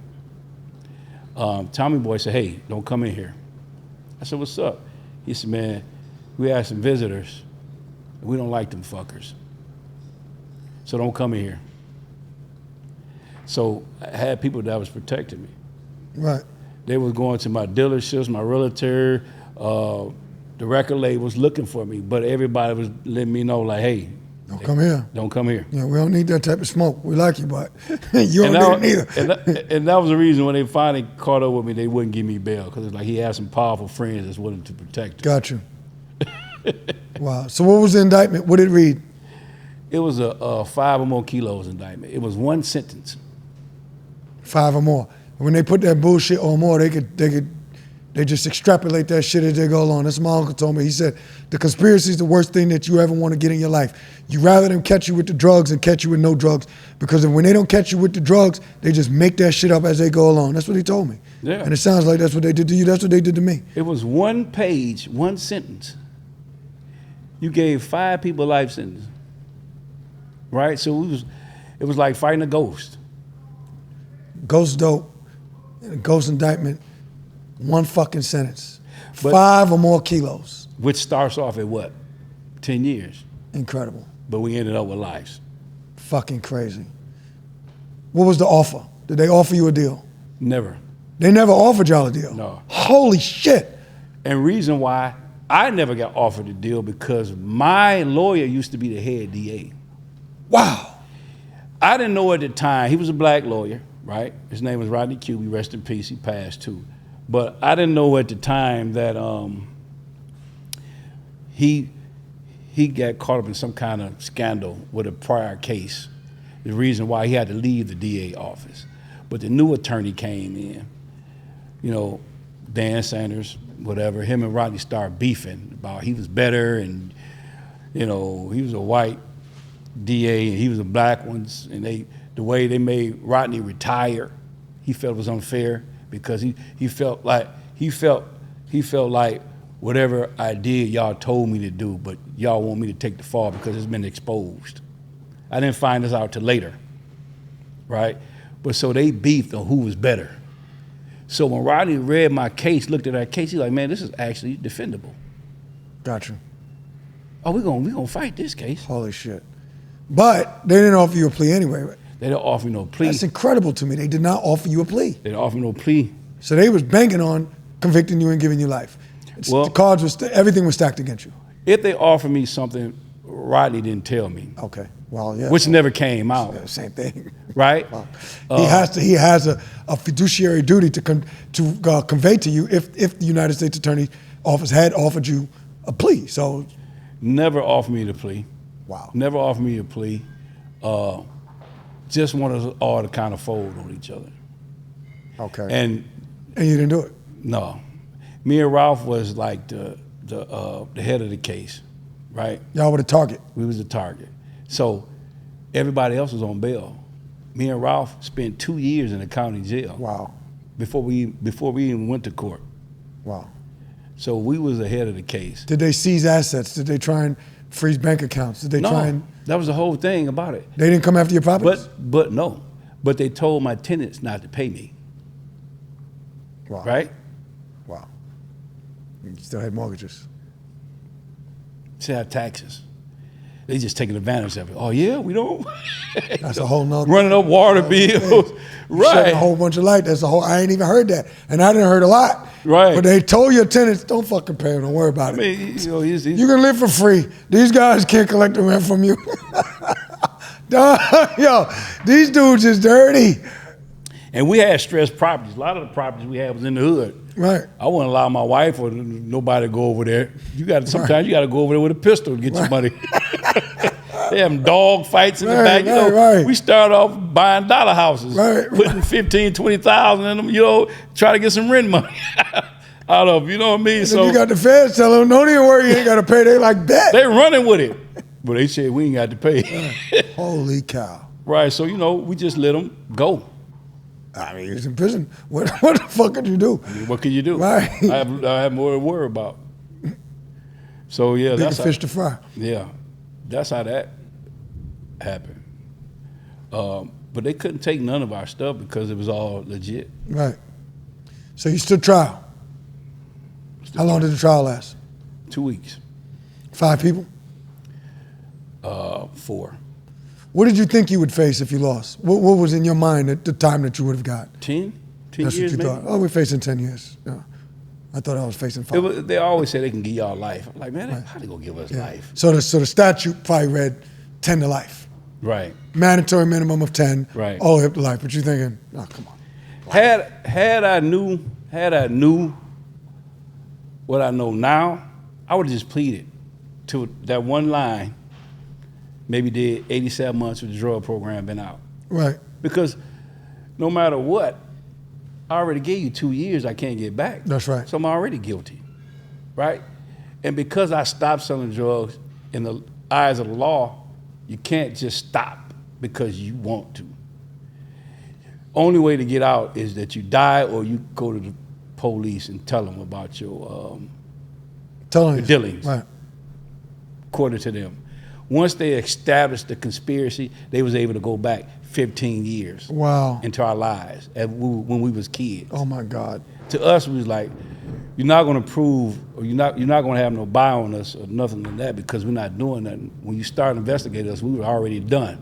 Tommy Boy said, hey, don't come in here. I said, what's up? He said, man, we had some visitors. And we don't like them fuckers. So don't come in here. So I had people that was protecting me. Right. They was going to my dealerships, my realtor, the record labels looking for me, but everybody was letting me know, like, hey, don't come here. Don't come here. Yeah, we don't need that type of smoke. We like you, but you don't need it either. And that was the reason when they finally caught up with me, they wouldn't give me bail because it's like he had some powerful friends that's willing to protect him. Got you. Wow. So what was the indictment? What did it read? It was a 5 or more kilos indictment. It was one sentence. 5 or more. When they put that bullshit or more, they just extrapolate that shit as they go along. That's what my uncle told me. He said, the conspiracy is the worst thing that you ever want to get in your life. You rather them catch you with the drugs than catch you with no drugs. Because when they don't catch you with the drugs, they just make that shit up as they go along. That's what he told me. Yeah. And it sounds like that's what they did to you. That's what they did to me. It was one page, one sentence. You gave 5 people life sentence. Right? So it was like fighting a ghost. Ghost dope, and a ghost indictment, one fucking sentence. 5 or more kilos. Which starts off at what? 10 years. Incredible. But we ended up with lives. Fucking crazy. What was the offer? Did they offer you a deal? Never. They never offered y'all a deal? No. Holy shit. And reason why I never got offered a deal because my lawyer used to be the head DA. Wow. I didn't know at the time. He was a black lawyer, right? His name was Rodney Cubey, rest in peace, he passed too. But I didn't know at the time that he got caught up in some kind of scandal with a prior case. The reason why he had to leave the DA office. But the new attorney came in, Dan Sanders, whatever. Him and Rodney started beefing about he was better and, he was a white DA and he was a black one. And the way they made Rodney retire, he felt it was unfair because he felt like whatever I did, y'all told me to do, but y'all want me to take the fall because it's been exposed. I didn't find this out till later, right? But so they beefed on who was better. So when Rodney read my case, looked at that case, he's like, man, this is actually defendable. Gotcha. Oh, we're gonna fight this case. Holy shit. But they didn't offer you a plea anyway, right? They didn't offer me no plea. That's incredible to me. They did not offer you a plea. They didn't offer me no plea. So they was banking on convicting you and giving you life. Well, the cards was everything was stacked against you. If they offered me something, Rodney didn't tell me. Okay. Well, yeah. Which never came out. Yeah, same thing. Right? Well, he has a fiduciary duty to convey to you if the United States Attorney's Office had offered you a plea. So never offered me the plea. Wow. Never offered me a plea. Just wanted us all to kind of fold on each other. Okay. And you didn't do it? No. Me and Ralph was like the head of the case, right? Y'all were the target. We was the target. So everybody else was on bail. Me and Ralph spent 2 years in the county jail. Wow. Before we even went to court. Wow. So we was ahead of the case. Did they seize assets? Did they try and freeze bank accounts? Did they try and? That was the whole thing about it. They didn't come after your properties? But no. But they told my tenants not to pay me. Wow. Right? Wow. You still had mortgages. Still have taxes. They just taking advantage of it. Oh yeah, we don't. That's a whole nother. Running up water bills. Right. Shedding a whole bunch of light. That's a whole. I ain't even heard that, and I didn't heard a lot. Right. But they told your tenants, don't fucking pay them. Don't worry about I it. mean, you know, he's You can live for free. These guys can't collect the rent from you. Yo, these dudes is dirty. and we had stressed properties. A lot of the properties we had was in the hood. Right. I wouldn't allow my wife or nobody to go over there. Sometimes you got to go over there with a pistol to get your money. They having dog fights in the back. Right. We started off buying dollar houses, putting 15, 20,000 in them. Try to get some rent money out of them. You know what I mean? And so you got the feds telling them, don't even worry, you ain't got to pay. They like bet. They running with it, but they said we ain't got to pay. Holy cow! Right. So we just let them go. I mean, he was in prison. What the fuck could you do? I mean, what can you do? Right. I have more to worry about. So yeah, Bigger that's fish to fry. Yeah, that's how that happened. But they couldn't take none of our stuff because it was all legit. Right. So you stood trial. How long did the trial last? 2 weeks. 5 people? 4. What did you think you would face if you lost? What was in your mind at the time that you would have got? 10 That's years what you maybe? thought. Oh, we're facing 10 years. Yeah. I thought I was facing 5. They always say they can give y'all life. I'm like, man, how they gonna give us life? So the statute probably read 10 to life. Right. Mandatory minimum of 10. Right. All the way up to life. But you're thinking, oh, come on. Had I knew what I know now, I would have just pleaded to that one line. Maybe did 87 months with the drug program been out. Right. Because no matter what, I already gave you 2 years I can't get back. That's right. So I'm already guilty, right? And because I stopped selling drugs in the eyes of the law, you can't just stop because you want to. Only way to get out is that you die or you go to the police and tell them about your dealings, right? According to them. Once they established the conspiracy, they was able to go back 15 years. Wow. Into our lives when we was kids. Oh my God. To us, we was like, you're not going to prove, or you're not going to have no buy on us or nothing like that because we're not doing nothing. When you start investigating us, we were already done.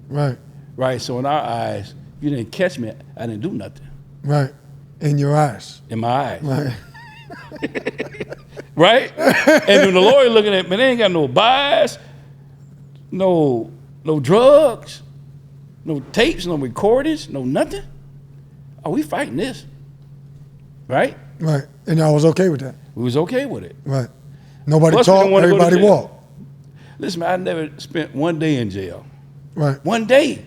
Right. Right. So in our eyes, you didn't catch me. I didn't do nothing. Right. In your eyes. In my eyes. Right. Right. And then the lawyer looking at me, they ain't got no buys, no drugs, no tapes, no recordings, no nothing. Oh, we fighting this. Right? Right. And I was okay with that. We was okay with it. Right. Nobody Plus, we talked, didn't wanna go to everybody jail. walked. Listen, man, I never spent one day in jail. Right. One day.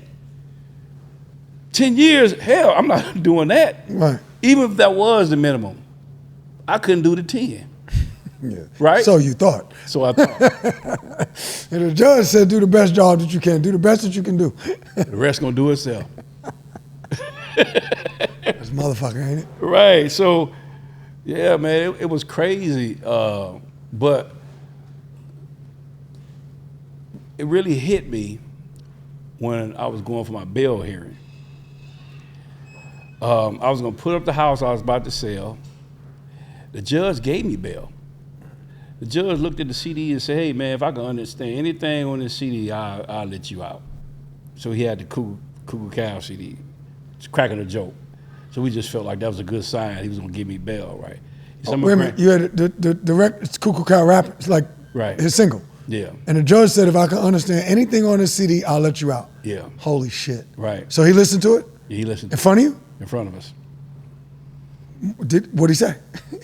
10 years, hell, I'm not doing that. Right. Even if that was the minimum, I couldn't do the 10. Yeah. Right? So you thought. So I thought. And the judge said, do the best job that you can. Do the best that you can do. The rest gonna do itself. That's motherfucker, ain't it? Right. So, yeah, man, it was crazy. But it really hit me when I was going for my bail hearing. I was gonna put up the house I was about to sell. The judge gave me bail. The judge looked at the CD and said, hey, man, if I can understand anything on this CD, I'll let you out. So he had the Cuckoo Cow CD. It's cracking a joke. So we just felt like that was a good sign he was gonna give me bail, right? He said, Wait a minute, you had the record, it's Cuckoo Cow Rap, it's like his single. Yeah. And the judge said, if I can understand anything on this CD, I'll let you out. Yeah. Holy shit. Right. So he listened to it? Yeah, he listened In front of you? in front of us. What'd he say?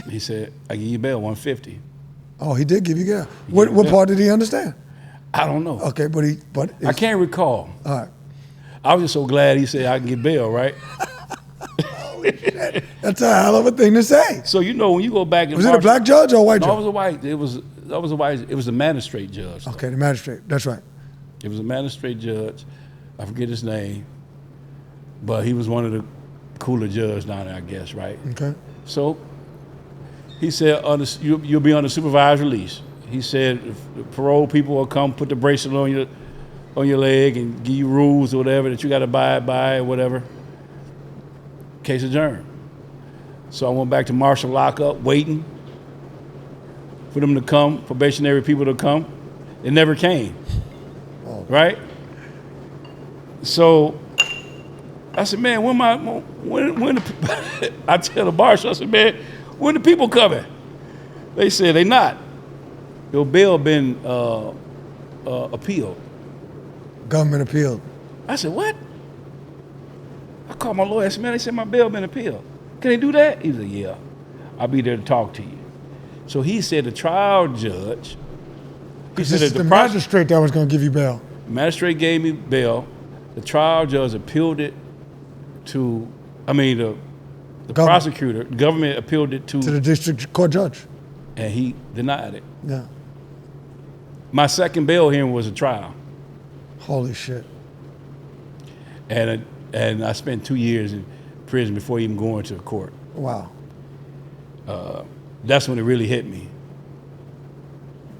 He said, I give you bail, 150. Oh, he did give you bail. What part did he understand? I don't know. Okay, but I can't recall. All right. I was just so glad he said I can get bail, right? That's a hell of a thing to say. So when you go back and Was it a black judge or a white No, judge? it was a white. It was a magistrate judge. Though. Okay, the magistrate. That's right. It was a magistrate judge. I forget his name, but he was one of the cooler judges down there, I guess, right? Okay. So He said, you'll be on the supervised release. He said, the parole people will come put the bracelet on your leg and give you rules or whatever that you got to abide by or whatever. Case adjourned. So I went back to martial lockup, waiting for them to come, probationary people to come. It never came, right? So I said, man, when I tell the marshal, I said, man, when the people coming? They said they not. Your bail been appealed. Government appealed. I said, what? I called my lawyer. I said, man, they said my bail been appealed. Can they do that? He said, yeah. I'll be there to talk to you. So he said the trial judge. He said this is the magistrate that was going to give you bail. The magistrate gave me bail. The trial judge appealed it to, the prosecutor, the government appealed it to the district court judge. And he denied it. Yeah. My second bail hearing was a trial. Holy shit. And I spent 2 years in prison before even going to court. Wow. That's when it really hit me.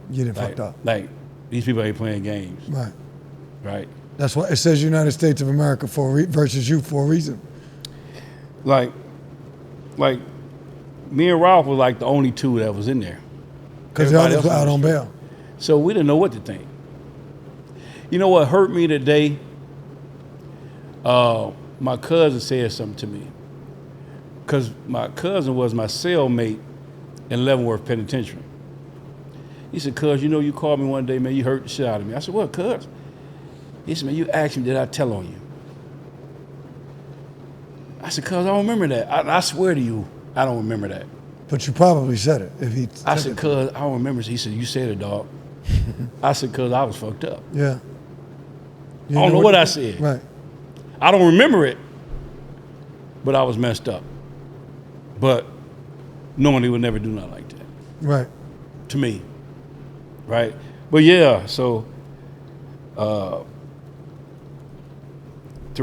You didn't fucked up. Like, these people ain't playing games. Right. Right. That's why it says United States of America versus you for a reason. Like me and Ralph were like the only two that was in there. Because the others were out on bail. So we didn't know what to think. You know what hurt me today? My cousin said something to me. Because my cousin was my cellmate in Leavenworth Penitentiary. He said, cuz, you called me one day, man, you hurt the shit out of me. I said, what, cuz? He said, man, you asked me, did I tell on you? I said, cuz, I don't remember that. I swear to you, I don't remember that. But you probably said it. I said, cuz, I don't remember. He said, you said it, dog. I said, cuz, I was fucked up. Yeah. I don't know what I said. Right. I don't remember it, but I was messed up. But normally would never do nothing like that. Right. To me. Right? But yeah, so to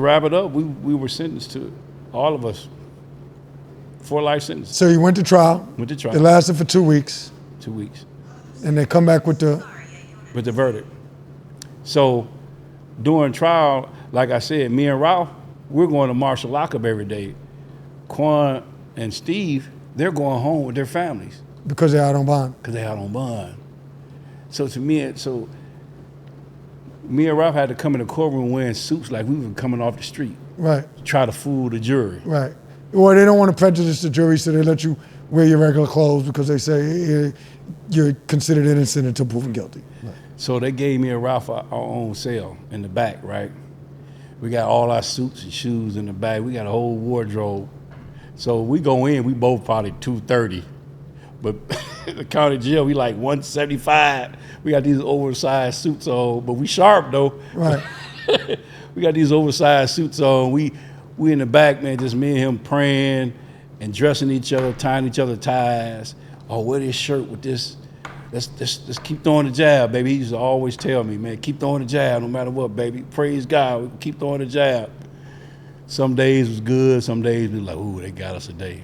wrap it up, we were sentenced to, all of us, 4 life sentences. So you went to trial. Went to trial. It lasted for 2 weeks. 2 weeks. And they come back with the verdict. So during trial, like I said, me and Ralph, we're going to martial lockup every day. Quan and Steve, they're going home with their families. Because they're out on bond. Because they're out on bond. So me and Ralph had to come in the courtroom wearing suits like we were coming off the street. Right. Try to fool the jury. Right. Or they don't want to prejudice the jury, so they let you wear your regular clothes because they say you're considered innocent until proven guilty. Right. So they gave me and Ralph our own cell in the back, right? We got all our suits and shoes in the back. We got a whole wardrobe. So we go in, we both probably 230. But the county jail, we like 175. We got these oversized suits on, but we sharp though. Right. We got these oversized suits on. We in the back, man, just me and him praying and dressing each other, tying each other ties. Oh, wear this shirt with this. Let's keep throwing the jab, baby. He used to always tell me, man, keep throwing the jab no matter what, baby. Praise God, we can keep throwing the jab. Some days was good, some days we like, ooh, they got us a day.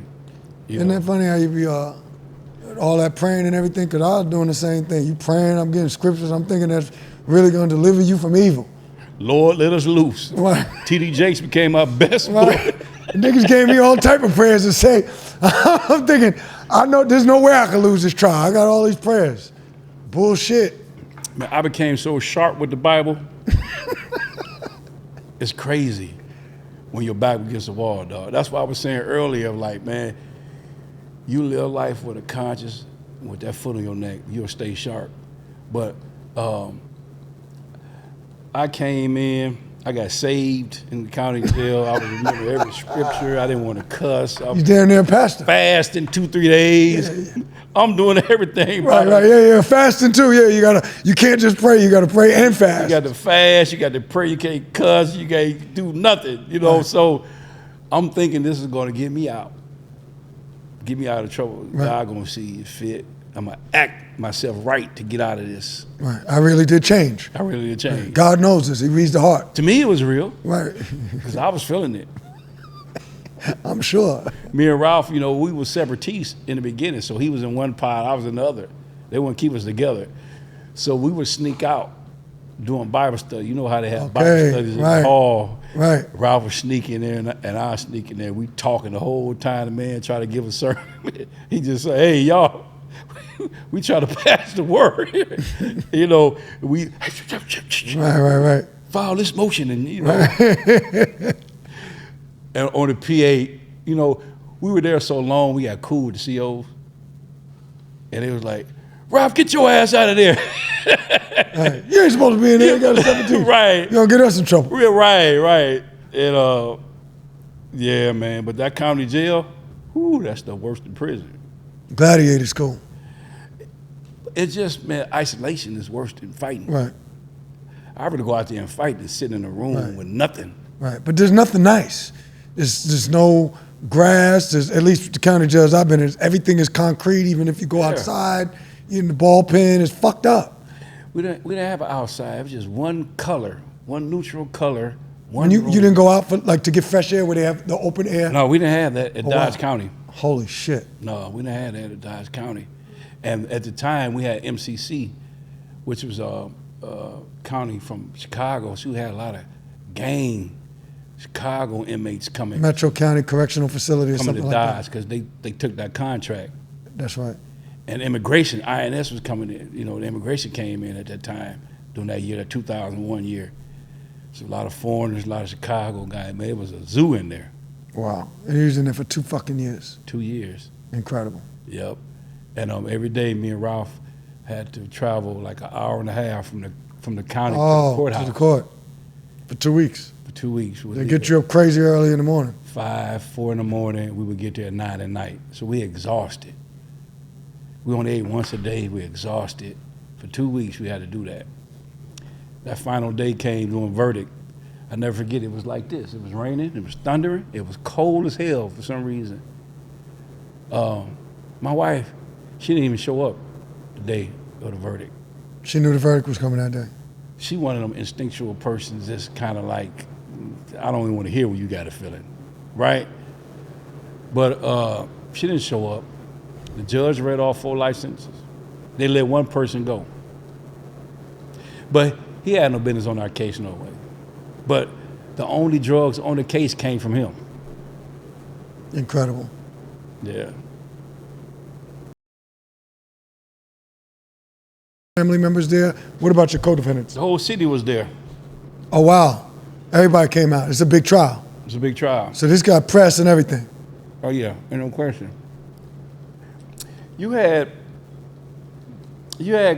Isn't that funny how you be all that praying and everything? Because I was doing the same thing. You praying, I'm getting scriptures, I'm thinking that's really going to deliver you from evil. Lord, let us loose. Right. T.D. Jakes became our best boy. Right. Niggas gave me all type of prayers to say. I'm thinking, I know there's no way I can lose this trial. I got all these prayers. Bullshit. Man, I became so sharp with the Bible. It's crazy when your back against the wall, dog. That's why I was saying earlier, like, man, you live life with a conscience, with that foot on your neck, you'll stay sharp. But I came in, I got saved in the county jail. I would remember every scripture. I didn't want to cuss. You damn near pastor. Fasting 2-3 days. Yeah. I'm doing everything. Right, yeah, fasting too. Yeah, you can't just pray. You got to pray and fast. You got to fast. You got to pray. You can't cuss. You can't do nothing. You know. Right. So I'm thinking this is going to get me out of trouble. Right. God going to see it fit. I'm going to act myself right to get out of this. Right. I really did change. Right. God knows this. He reads the heart. To me, it was real. Right. Because I was feeling it. I'm sure. Me and Ralph, you know, we were separatists in the beginning. So he was in one pod, I was in the other. They wouldn't keep us together. So we would sneak out doing Bible study. You know how they have Bible studies in the hall. Right. Ralph was sneaking there and I was sneaking there. We talking the whole time. The man tried to give a sermon. He just said, hey, y'all, we try to pass the word. You know, we Right. file this motion and, you know. And on the PA, you know, we were there so long, we got cool with the COs. And it was like, Ralph, get your ass out of there. Right. You ain't supposed to be in there. You got to step into. Right. You don't get us in trouble. Right. And yeah, man. But that county jail, whoo, that's the worst in prison. Gladiator school. It's just, man, isolation is worse than fighting. Right. I'd rather go out there and fight than sit in a room with nothing. Right. But there's nothing nice. There's no grass. There's, at least the county jails I've been in, everything is concrete. Even if you go outside, you're in the ball pen, it's fucked up. We didn't have an outside. It was just one color, one neutral color. And you didn't go out for like to get fresh air where they have the open air? No, we didn't have that at Dodge County. Holy shit. No, we didn't have that at Dodge County. And at the time, we had MCC, which was a county from Chicago. So we had a lot of gang Chicago inmates coming. Metro County Correctional Facility or coming something to like Dodge because they took that contract. That's right. And immigration, INS was coming in. You know, the immigration came in at that time during that year, that 2001 year. So a lot of foreigners, a lot of Chicago guys. Man, it was a zoo in there. Wow. And he was in there for 2 fucking years. 2 years. Incredible. Yep. And every day, me and Ralph had to travel like an hour and a half from the county to the courthouse. To the court for 2 weeks. For 2 weeks. They get you up crazy early in the morning. 5, 4 in the morning. We would get there at 9 at night. So we exhausted. We only ate once a day. We exhausted. For 2 weeks, we had to do that. That final day came doing verdict. I never forget. It was like this. It was raining. It was thundering. It was cold as hell for some reason. My wife, she didn't even show up the day of the verdict. She knew the verdict was coming that day. She one of them instinctual persons that's kind of like, I don't even want to hear when you got a feeling, right? But she didn't show up. The judge read all 4 licenses. They let one person go. But he had no business on our case, no way. But the only drugs on the case came from him. Incredible. Yeah. Family members there? What about your co-defendants? The whole city was there. Oh, wow. Everybody came out. It's a big trial. It's a big trial. So this got press and everything. Oh, yeah. Ain't no question. You had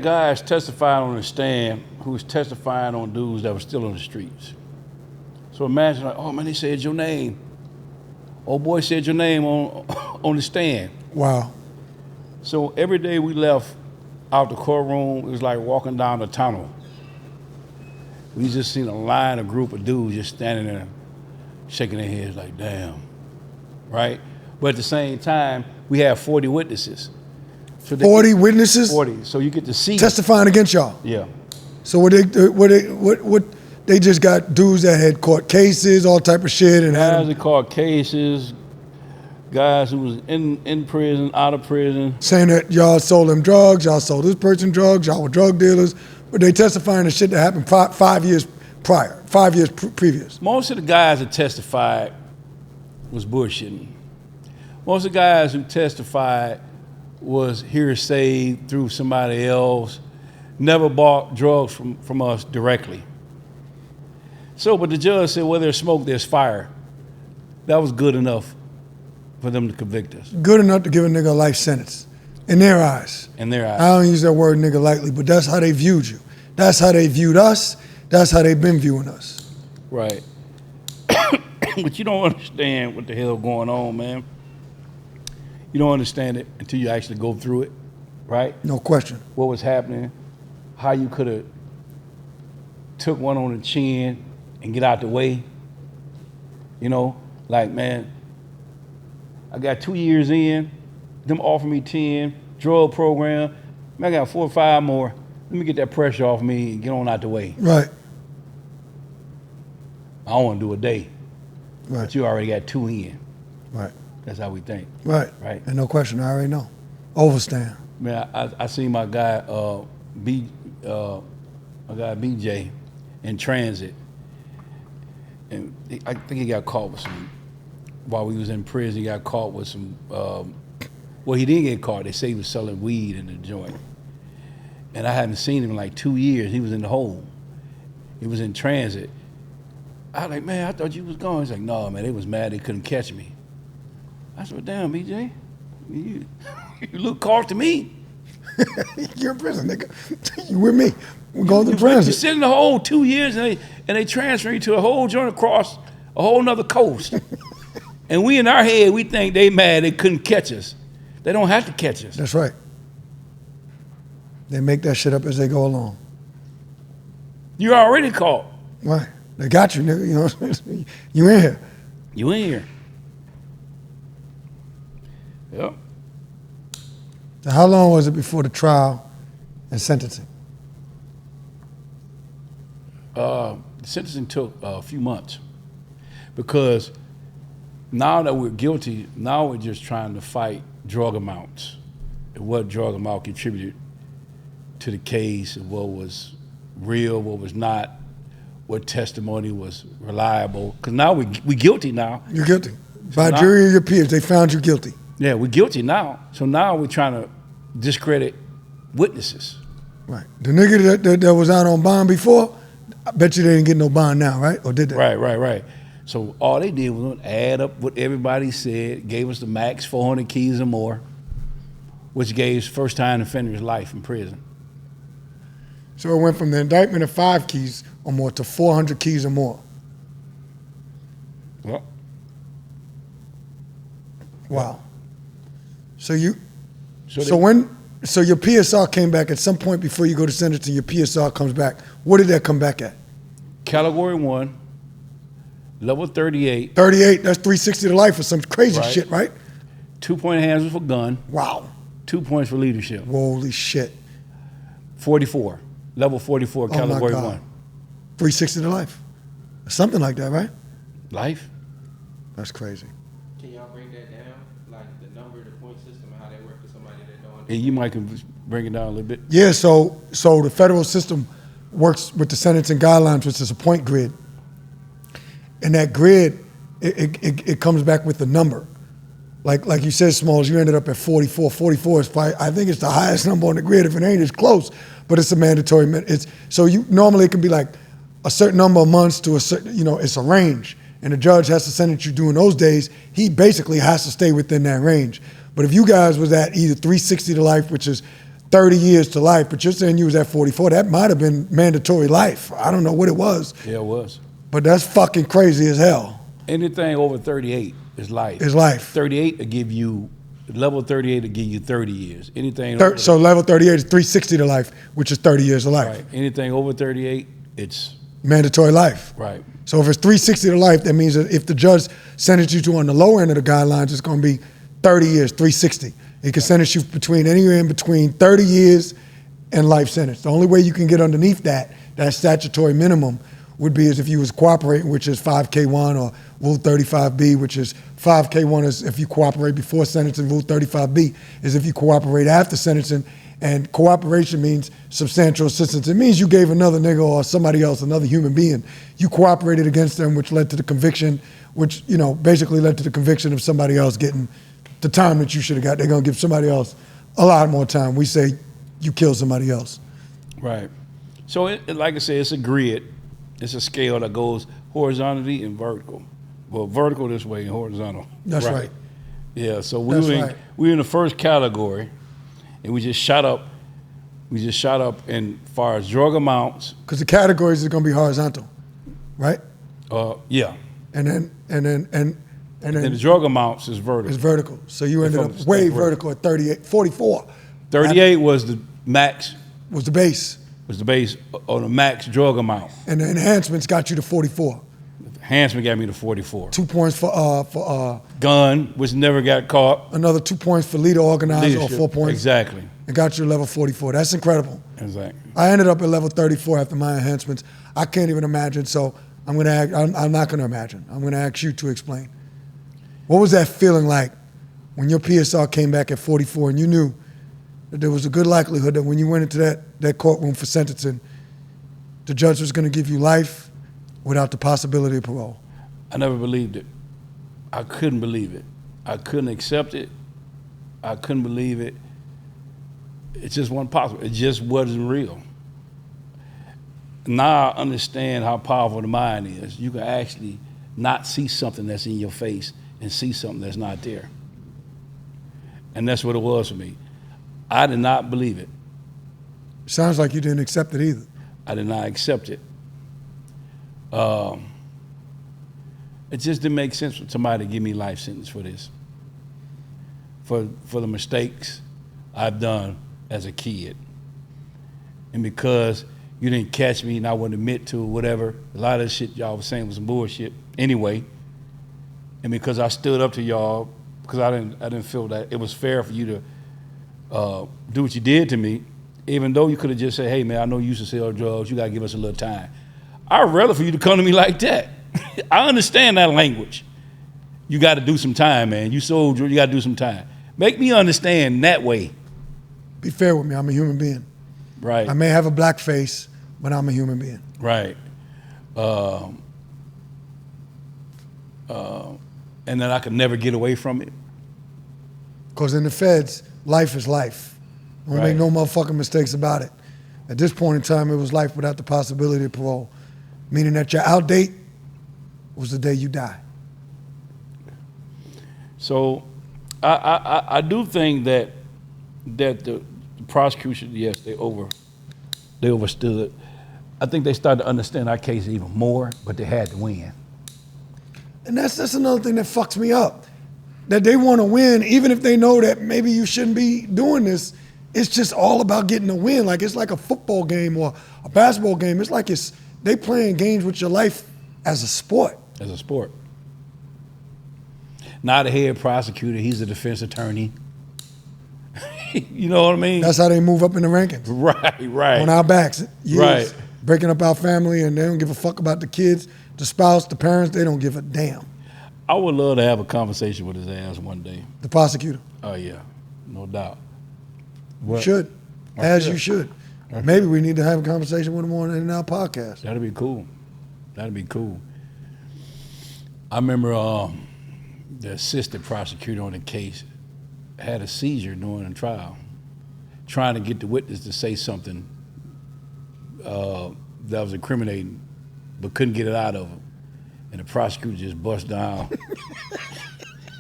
guys testifying on the stand who was testifying on dudes that were still on the streets. So imagine, like, oh man, they said your name. Old boy said your name on the stand. Wow. So every day we left out the courtroom, it was like walking down the tunnel. We just seen a line, a group of dudes just standing there, shaking their heads like, damn, right? But at the same time, we had 40 witnesses. So 40 witnesses? 40. So you get to see testifying against y'all. Yeah. So what they just got dudes that had court cases, all type of shit, and guys that caught cases, guys who was in prison, out of prison, saying that y'all sold them drugs, y'all sold this person drugs, y'all were drug dealers, but they testifying to shit that happened 5 years prior, 5 years previous. Most of the guys that testified was bullshitting. Most of the guys who testified was hearsay through somebody else, never bought drugs from us directly. So, but the judge said, where there's smoke, there's fire. That was good enough for them to convict us. Good enough to give a nigga a life sentence, in their eyes. In their eyes. I don't use that word nigga lightly, but that's how they viewed you. That's how they viewed us. That's how they've been viewing us. Right. But you don't understand what the hell going on, man. You don't understand it until you actually go through it, right? No question. What was happening, how you could have took one on the chin and get out the way. You know, like, man, I got 2 years in, them offer me 10, drug program, man, I got 4 or 5 more. Let me get that pressure off me and get on out the way. Right. I don't want to do a day. Right. But you already got 2 in. Right. That's how we think. Right. Right. And no question, I already know. Overstand. Man, I seen my guy BJ in transit, and I think he got caught with some. While we was in prison, he got caught with some. Well, he didn't get caught. They say he was selling weed in the joint, and I hadn't seen him in like 2 years. He was in the hole. He was in transit. I was like, man, I thought you was gone. He's like, no, man, they was mad they couldn't catch me. I said, well, damn, BJ, you look caught to me. You're in prison, nigga. You with me. We're going to You transit. sit in the hole 2 years and they transfer you to a whole joint across a whole nother coast. And we in our head, we think they mad they couldn't catch us. They don't have to catch us. That's right. They make that shit up as they go along. You're already caught. Right. They got you, nigga. You know what I'm saying? You in here. You in here. Yep. So how long was it before the trial and sentencing? The sentencing took a few months because now that we're guilty, now we're just trying to fight drug amounts and what drug amount contributed to the case and what was real, what was not, what testimony was reliable. Because now we guilty now. You're guilty. By now, jury of your peers, they found you guilty. Yeah, we're guilty now. So now we're trying to discredit witnesses. Right. The nigga that was out on bond before, I bet you they didn't get no bond now, right? Or did they? Right. So all they did was add up what everybody said, gave us the max 400 keys or more, which gave first-time offenders life in prison. So it went from the indictment of 5 keys or more to 400 keys or more. Well, Wow. So your PSR came back at some point before you go to sentencing, your PSR comes back. What did that come back at? Category 1, level 38. 38, that's 360 to life or some crazy shit, right? 2-point enhancement for gun. Wow. 2 points for leadership. Holy shit. 44, level 44, category 1. 360 to life. Something like that, right? Life? That's crazy. Can y'all break that down? Like the number, the point system, and how they work for somebody that don't And you might can bring it down a little bit. Yeah, so the federal system works with the sentencing guidelines, which is a point grid. And that grid, it comes back with the number. Like you said, Smalls, you ended up at 44. 44 is probably, I think it's the highest number on the grid. If it ain't, it's close. But it's a mandatory. So normally it can be like a certain number of months to a certain, it's a range. And the judge has to sentence you during those days. He basically has to stay within that range. But if you guys was at either 360 to life, which is 30 years to life, but you're saying you was at 44, that might have been mandatory life. I don't know what it was. Yeah, it was. But that's fucking crazy as hell. Anything over 38 is life. It's life. 38 will give you, level 38 will give you 30 years. Anything So level 38 is 360 to life, which is 30 years to life. Right. Anything over 38, it's mandatory life. right. So if it's 360 to life, that means that if the judge sentenced you to on the lower end of the guidelines, it's going to be 30 years, 360. He can sentence you anywhere in between 30 years and life sentence. The only way you can get underneath that statutory minimum would be as if you was cooperating, which is 5K1, or Rule 35B, which is 5K1 is if you cooperate before sentencing. Rule 35B is if you cooperate after sentencing. And cooperation means substantial assistance. It means you gave another nigga or somebody else, another human being, you cooperated against them, which led to the conviction, which basically led to the conviction of somebody else getting the time that you should have got. They're gonna give somebody else a lot more time. We say you killed somebody else. Right. So like I said, it's a grid. It's a scale that goes horizontally and vertical. Well, vertical this way and horizontal. That's right. Yeah. So we That's were right. in the first category, and we just shot up. We just shot up in far as drug amounts. Because the categories are gonna be horizontal, right? Yeah. And then And the drug amounts is vertical. it's vertical. So you ended up way vertical at 38, 44. 38 was the max. Was the base. Was the base on the max drug amount. And the enhancements got you to 44. Enhancement got me to 44. 2 points for Gun, which never got caught. another 2 points for leader organizer, Leadership. or 4 points. Exactly. It got you to level 44. That's incredible. Exactly. I ended up at level 34 after my enhancements. I can't even imagine. So I'm not gonna imagine. I'm gonna ask you to explain. What was that feeling like when your PSR came back at 44 and you knew that there was a good likelihood that when you went into that courtroom for sentencing, the judge was going to give you life without the possibility of parole? I never believed it. I couldn't believe it. I couldn't accept it. I couldn't believe it. It just wasn't possible. It just wasn't real. Now I understand how powerful the mind is. You can actually not see something that's in your face and see something that's not there. And that's what it was for me. I did not believe it. Sounds like you didn't accept it either. I did not accept it. It just didn't make sense for somebody to give me life sentence for this. For the mistakes I've done as a kid. And because you didn't catch me and I wouldn't admit to whatever, a lot of the shit y'all was saying was some bullshit anyway. And because I stood up to y'all, because I didn't feel that it was fair for you to do what you did to me, even though you could have just said, hey man, I know you used to sell drugs, you gotta give us a little time. I'd rather for you to come to me like that. I understand that language. You gotta do some time, man. You sold drugs, you gotta do some time. Make me understand that way. Be fair with me, I'm a human being. Right. I may have a black face, but I'm a human being. Right. And then I could never get away from it. Because in the feds, life is life. Don't Right. make no motherfucking mistakes about it. At this point in time, it was life without the possibility of parole, meaning that your out date was the day you die. So I do think that the prosecution, yes, they overstood. I think they started to understand our case even more, but they had to win. And that's another thing that fucks me up. That they want to win, even if they know that maybe you shouldn't be doing this. It's just all about getting a win. Like it's like a football game or a basketball game. It's like they playing games with your life as a sport. As a sport. Not a head prosecutor, he's a defense attorney. You know what I mean? That's how they move up in the rankings. Right. On our backs. Years, Right. Breaking up our family, and they don't give a fuck about the kids, the spouse, the parents. They don't give a damn. I would love to have a conversation with his ass one day. The prosecutor. Oh yeah, no doubt. You should. As you should. Maybe we need to have a conversation with him on our podcast. That'd be cool. That'd be cool. I remember the assistant prosecutor on the case had a seizure during the trial, trying to get the witness to say something that was incriminating, but couldn't get it out of him. And the prosecutor just bust down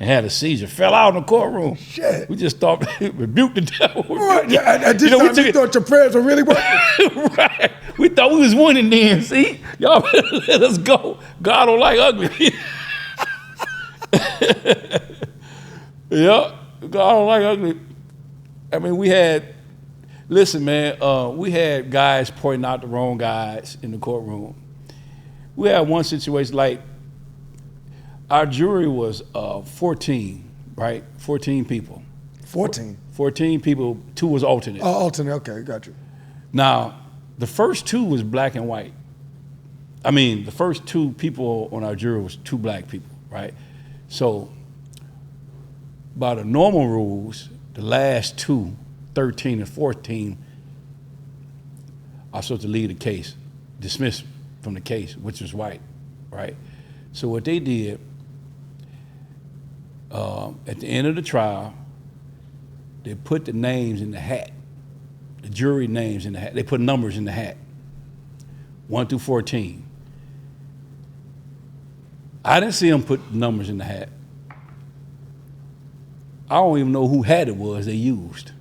and had a seizure, fell out in the courtroom. Shit. We just thought, rebuked the devil. Right. At this time, we thought your prayers were really working. Right. We thought we was winning then. See, y'all better let us go. God don't like ugly. Yeah, God don't like ugly. I mean, we had guys pointing out the wrong guys in the courtroom. We had one situation like our jury was 14, right? 14 people. 14. 14 people, 2 was alternate. Oh, alternate. Okay, got you. Now, the first 2 was black and white. I mean, the first 2 people on our jury was 2 black people, right? So, by the normal rules, the last 2, 13 and 14, are supposed to leave the case, dismissed from the case, which was white, right? So what they did, at the end of the trial, they put the names in the hat, the jury names in the hat. They put numbers in the hat, 1 through 14. I didn't see them put numbers in the hat. I don't even know who hat it was they used,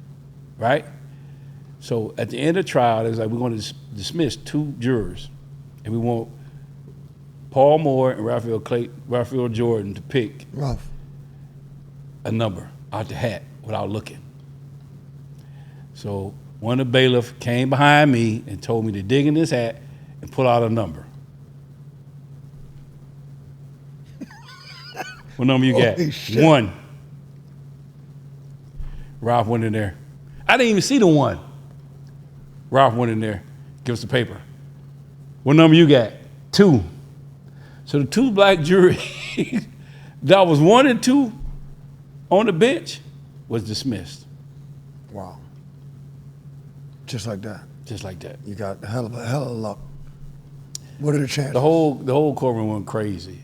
right? So at the end of the trial, it was like, we're going to dismiss 2 jurors, and we want Paul Moore and Raphael Jordan to pick Rough. a number out the hat without looking. So one of the bailiffs came behind me and told me to dig in this hat and pull out a number. What number you got? Holy shit. 1. Ralph went in there. I didn't even see the 1. Ralph went in there, give us the paper. What number you got? 2. So the 2 black jury that was 1 and 2 on the bench was dismissed. Wow. Just like that. Just like that. You got a hell of luck. What are the chances? The whole courtroom went crazy.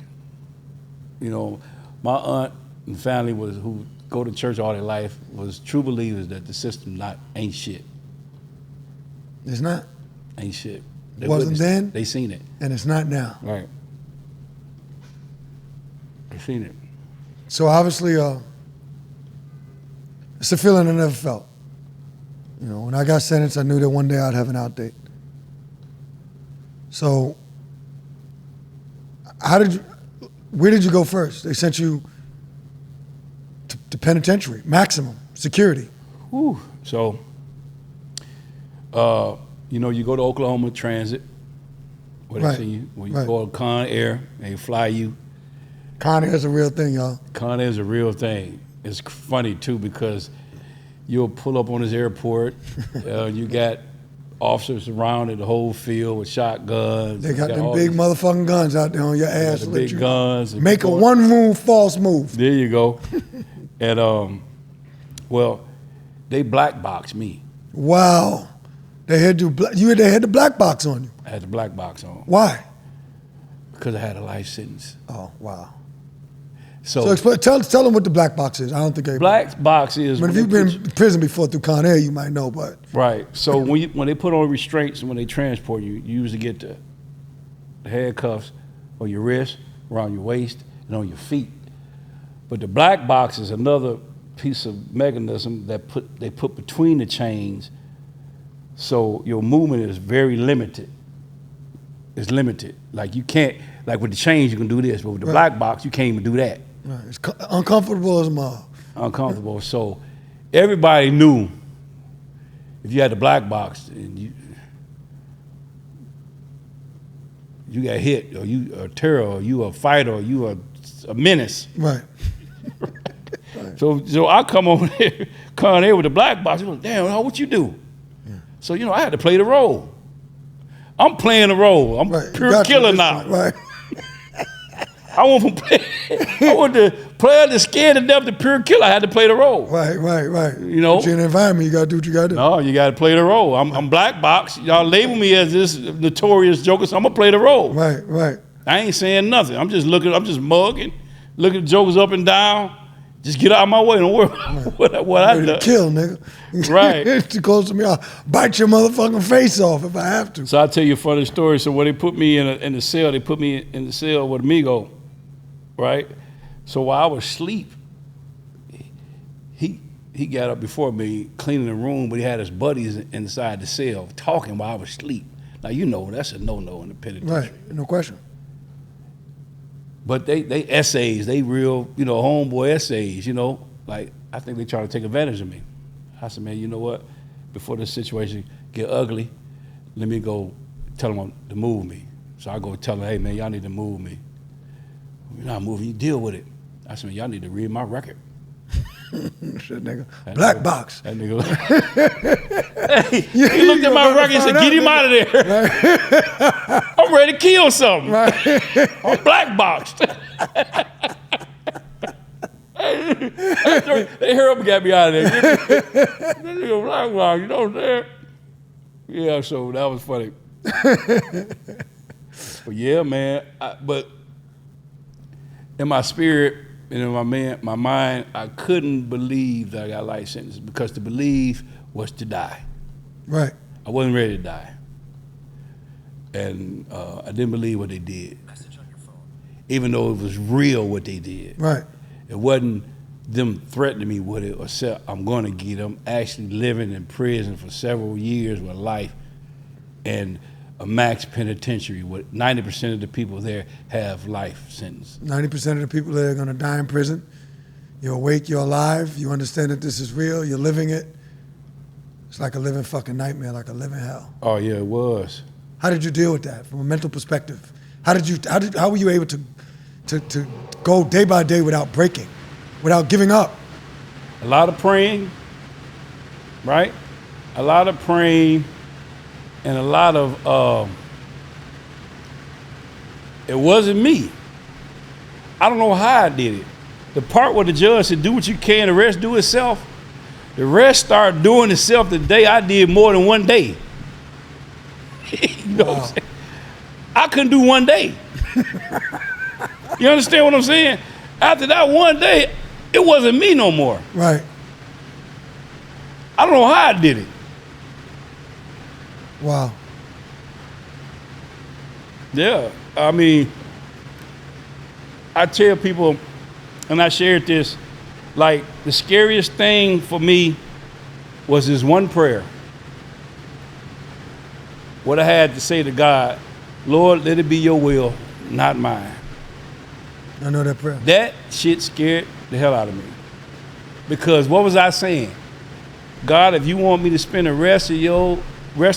You know, my aunt and family who go to church all their life was true believers that the system ain't shit. It's not. Ain't shit. They Wasn't then. They seen it. And it's not now. Right. They seen it. So obviously, it's a feeling I never felt. You know, when I got sentenced, I knew that one day I'd have an out date. So, where did you go first? They sent you to penitentiary, maximum security. Whew. So, you know, you go to Oklahoma Transit, where they Right. see you. When you Right. go to Con Air, they fly you. Con Air is a real thing, y'all. Con Air is a real thing. It's funny too because you'll pull up on this airport. You got officers surrounded the whole field with shotguns. They got them all big these- motherfucking guns out there on your they got ass. the to let big you guns. and make a people- one move, false move. There you go. And well, they black boxed me. Wow. They had the black box on you. I had the black box on Why? because I had a life sentence. Oh, wow. So, So explain, tell them what the black box is. I don't think everybody. black box is. I mean, if when you've they been put in prison before through Con Air, you might know, but right. So when they put on restraints and when they transport you, you usually get the handcuffs on your wrist, around your waist, and on your feet. But the black box is another piece of mechanism that they put between the chains, so your movement is very limited. It's limited. Like you can't, like with the chains you can do this, but with the Right. black box you can't even do that. right, it's uncomfortable as a mob. Uncomfortable. So everybody knew if you had the black box and you got hit, or you a terror, or you a fighter, or you a menace. Right. So I come on there, Con Air with the black box. You go, damn, what you do? So I had to play the role. I'm playing the role. I'm Right. pure Got you killer at this now. point, Right. I went to player to scared to death to pure killer. I had to play the role. Right. You know? But you're in an environment, you got to do what you got to do. No, you got to play the role. I'm black box. Y'all label me as this notorious joker, so I'm gonna play the role. Right. I ain't saying nothing. I'm just mugging, looking at jokers up and down. Just get out of my way. Don't worry what I Ready to done. kill, nigga. Right. Too close to me, I'll bite your motherfucking face off if I have to. So I'll tell you a funny story. So when they put me in the cell, they put me in the cell with Amigo, right? So while I was asleep, he got up before me cleaning the room, but he had his buddies inside the cell talking while I was asleep. Now that's a no-no in the penitentiary. Right, no question. But they essays, they real, homeboy essays, like I think they try to take advantage of me. I said, man, you know what? Before this situation get ugly, let me go tell them to move me. So I go tell them, hey man, y'all need to move me. You're not moving, you deal with it. I said, man, y'all need to read my record. Shit, nigga. Black box. That nigga. Hey, he looked at my record and said, get him out of there. I'm ready to kill something. I'm black boxed. They hurry up and got me out of there. That nigga black box, you know what I'm saying? Yeah, so that was funny. But yeah, man. But in my spirit and in my mind, I couldn't believe that I got life sentence because to believe was to die. Right. I wasn't ready to die. And I didn't believe what they did. Even though it was real what they did. Right. It wasn't them threatening me with it or say, I'm going to get them. Actually living in prison for several years with life and a max penitentiary with 90% of the people there have life sentence. 90% of the people that are going to die in prison, you're awake, you're alive, you understand that this is real, you're living it. It's like a living fucking nightmare, like a living hell. Oh yeah, it was. How did you deal with that from a mental perspective? How were you able to go day by day without breaking, without giving up? A lot of praying, right? A lot of praying and a lot of, it wasn't me. I don't know how I did it. The part where the judge said, do what you can, the rest do itself. The rest started doing itself the day I did more than one day. You know what I'm saying? I couldn't do one day. You understand what I'm saying? After that one day, it wasn't me no more. Right. I don't know how I did it. Wow. Yeah, I mean, I tell people, and I shared this, like the scariest thing for me was this one prayer. What I had to say to God, Lord, let it be your will, not mine. I know that prayer. That shit scared the hell out of me. Because what was I saying? God, if you want me to spend the rest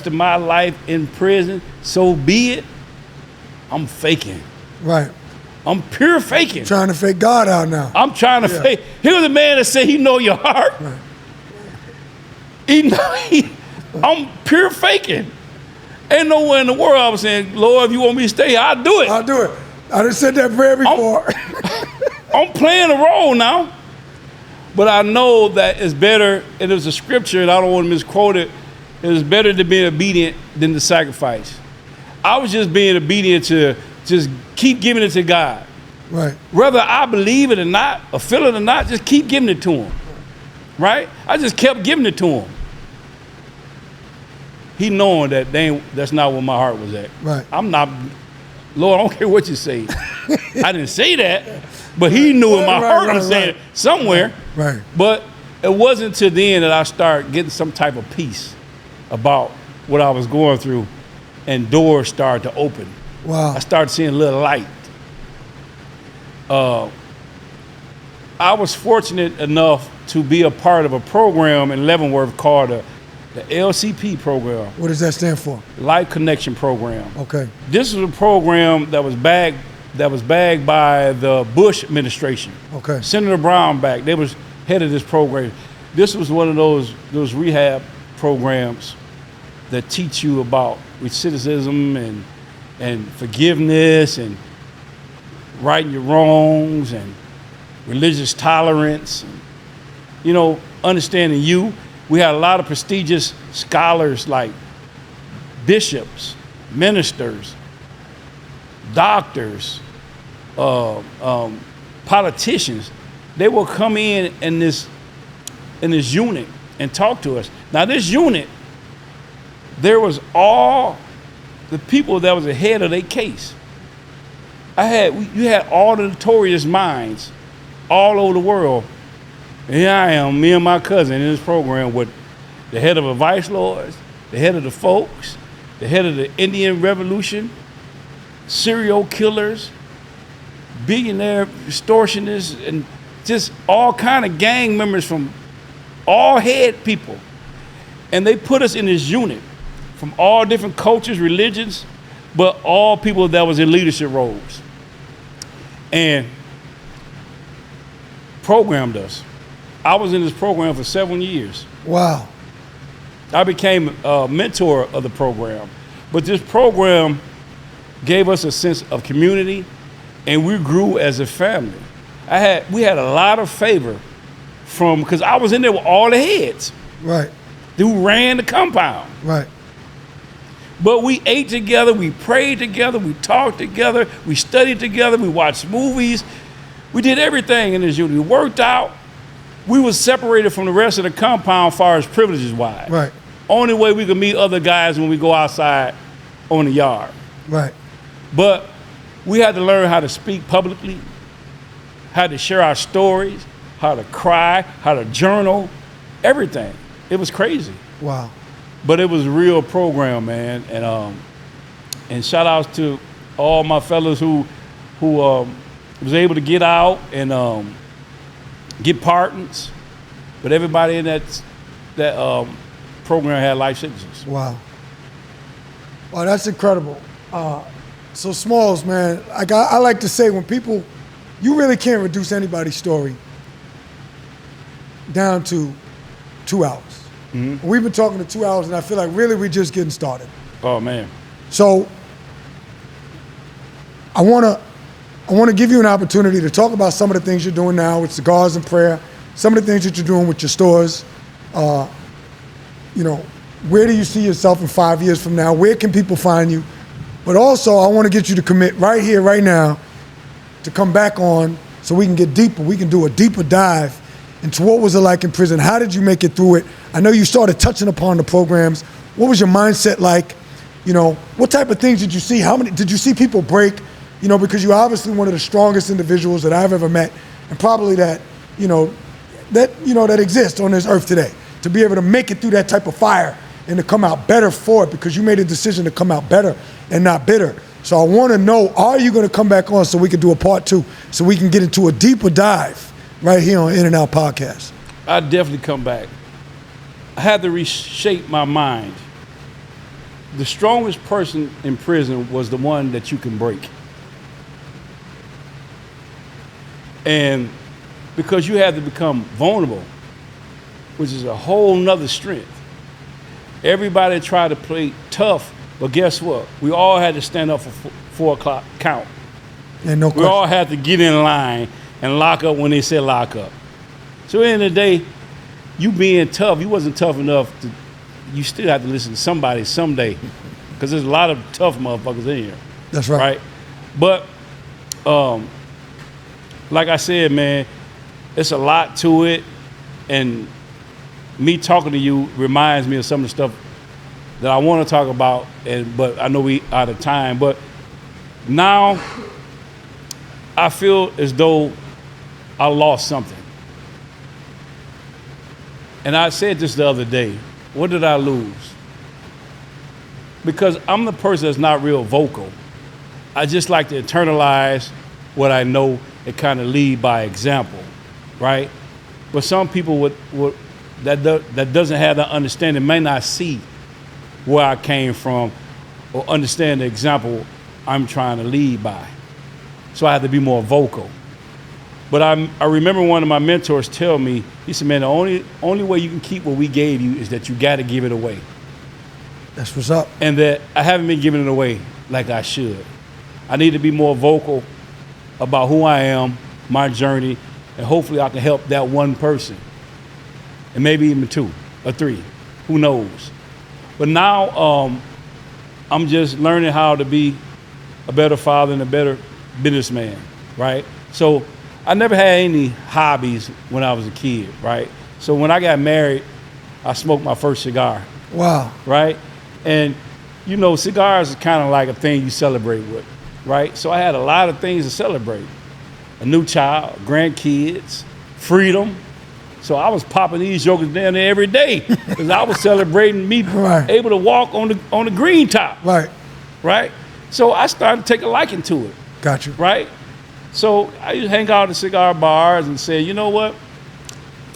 of my life in prison, so be it. I'm faking. Right. I'm pure faking. Trying to fake God out now. I'm trying to fake. He was a man that said he know your heart. Right. I'm pure faking. Ain't nowhere in the world I was saying, Lord, if you want me to stay here, I'll do it. I'll do it. I done said that prayer before. I'm playing a role now. But I know that it's better, and there's a scripture, and I don't want to misquote it, it's better to be obedient than to sacrifice. I was just being obedient to just keep giving it to God. Right. Whether I believe it or not, or feel it or not, just keep giving it to him. Right? I just kept giving it to him. He knowing that that's not where my heart was at. Right. I'm not, Lord, I don't care what you say. I didn't say that, but he knew in my heart was saying it somewhere. Right. But it wasn't until then that I started getting some type of peace about what I was going through, and doors started to open. Wow. I started seeing a little light. I was fortunate enough to be a part of a program in Leavenworth called the LCP program. What does that stand for? Life Connection Program. Okay. This was a program that was bagged by the Bush administration. Okay. Senator Brown back. They was head of this program. This was one of those rehab programs that teach you about recidivism and forgiveness and righting your wrongs and religious tolerance. And, you know, understanding you. We had a lot of prestigious scholars like bishops, ministers, doctors, politicians. They will come in this unit and talk to us. Now this unit, there was all the people that was ahead of their case. You had all the notorious minds all over the world. And here I am, me and my cousin in this program with the head of the vice lords, the head of the folks, the head of the Indian Revolution, serial killers, billionaire extortionists, and just all kind of gang members from all head people. And they put us in this unit from all different cultures, religions, but all people that was in leadership roles. And programmed us. I was in this program for 7 years. Wow. I became a mentor of the program. But this program gave us a sense of community, and we grew as a family. We had a lot of favor because I was in there with all the heads. Right. Who ran the compound. Right. But we ate together, we prayed together, we talked together, we studied together, we watched movies. We did everything in this unit. We worked out. We was separated from the rest of the compound as far as privileges wise. Right. Only way we could meet other guys when we go outside on the yard. Right. But we had to learn how to speak publicly, how to share our stories, how to cry, how to journal, everything. It was crazy. Wow. But it was a real program, man. And shout outs to all my fellas who was able to get out and get pardons. But everybody in that program had life sentences. Wow. Wow, that's incredible. So Smalls, man, I like to say when people, you really can't reduce anybody's story down to 2 hours. Mm-hmm. We've been talking to 2 hours, and I feel like really we're just getting started. Oh, man. So I want I want to give you an opportunity to talk about some of the things you're doing now with Cigars and Prayer, some of the things that you're doing with your stores. You know, where do you see yourself in 5 years from now? Where can people find you? But also, I want to get you to commit right here, right now, to come back on so we can get deeper. We can do a deeper dive into what was it like in prison. How did you make it through it? I know you started touching upon the programs. What was your mindset like? You know, what type of things did you see? How many did you see people break? You know, because you're obviously one of the strongest individuals that I've ever met, and probably that exists on this earth today. To be able to make it through that type of fire and to come out better for it, because you made a decision to come out better and not bitter. So I want to know, are you going to come back on so we can do a part 2, so we can get into a deeper dive right here on In and Out Podcast? I'd definitely come back. I had to reshape my mind. The strongest person in prison was the one that you can break. And because you had to become vulnerable, which is a whole nother strength. Everybody tried to play tough, but guess what? We all had to stand up for 4 o'clock count. And no question. We all had to get in line and lock up when they said lock up. So at the end of the day, you being tough, you wasn't tough enough to, you still have to listen to somebody someday, because there's a lot of tough motherfuckers in here. That's right. Right? But like I said, man, it's a lot to it, and me talking to you reminds me of some of the stuff that I want to talk about, but I know we out of time. But now I feel as though I lost something. And I said this the other day. What did I lose? Because I'm the person that's not real vocal. I just like to internalize what I know and kind of lead by example, right? But some people that doesn't have that understanding may not see where I came from or understand the example I'm trying to lead by. So I have to be more vocal. But I remember one of my mentors tell me, he said, man, the only way you can keep what we gave you is that you got to give it away. That's what's up. And that I haven't been giving it away like I should. I need to be more vocal about who I am, my journey, and hopefully I can help that one person. And maybe even 2 or 3, who knows. But now I'm just learning how to be a better father and a better businessman, right? So I never had any hobbies when I was a kid, right? So when I got married, I smoked my first cigar. Wow. Right? And you know, cigars is kind of like a thing you celebrate with, right? So I had a lot of things to celebrate. A new child, grandkids, freedom. So I was popping these jokers down there every day because I was celebrating me able to walk on the green top. Right? So I started to take a liking to it. Gotcha. Right? So I used to hang out at cigar bars and say, you know what?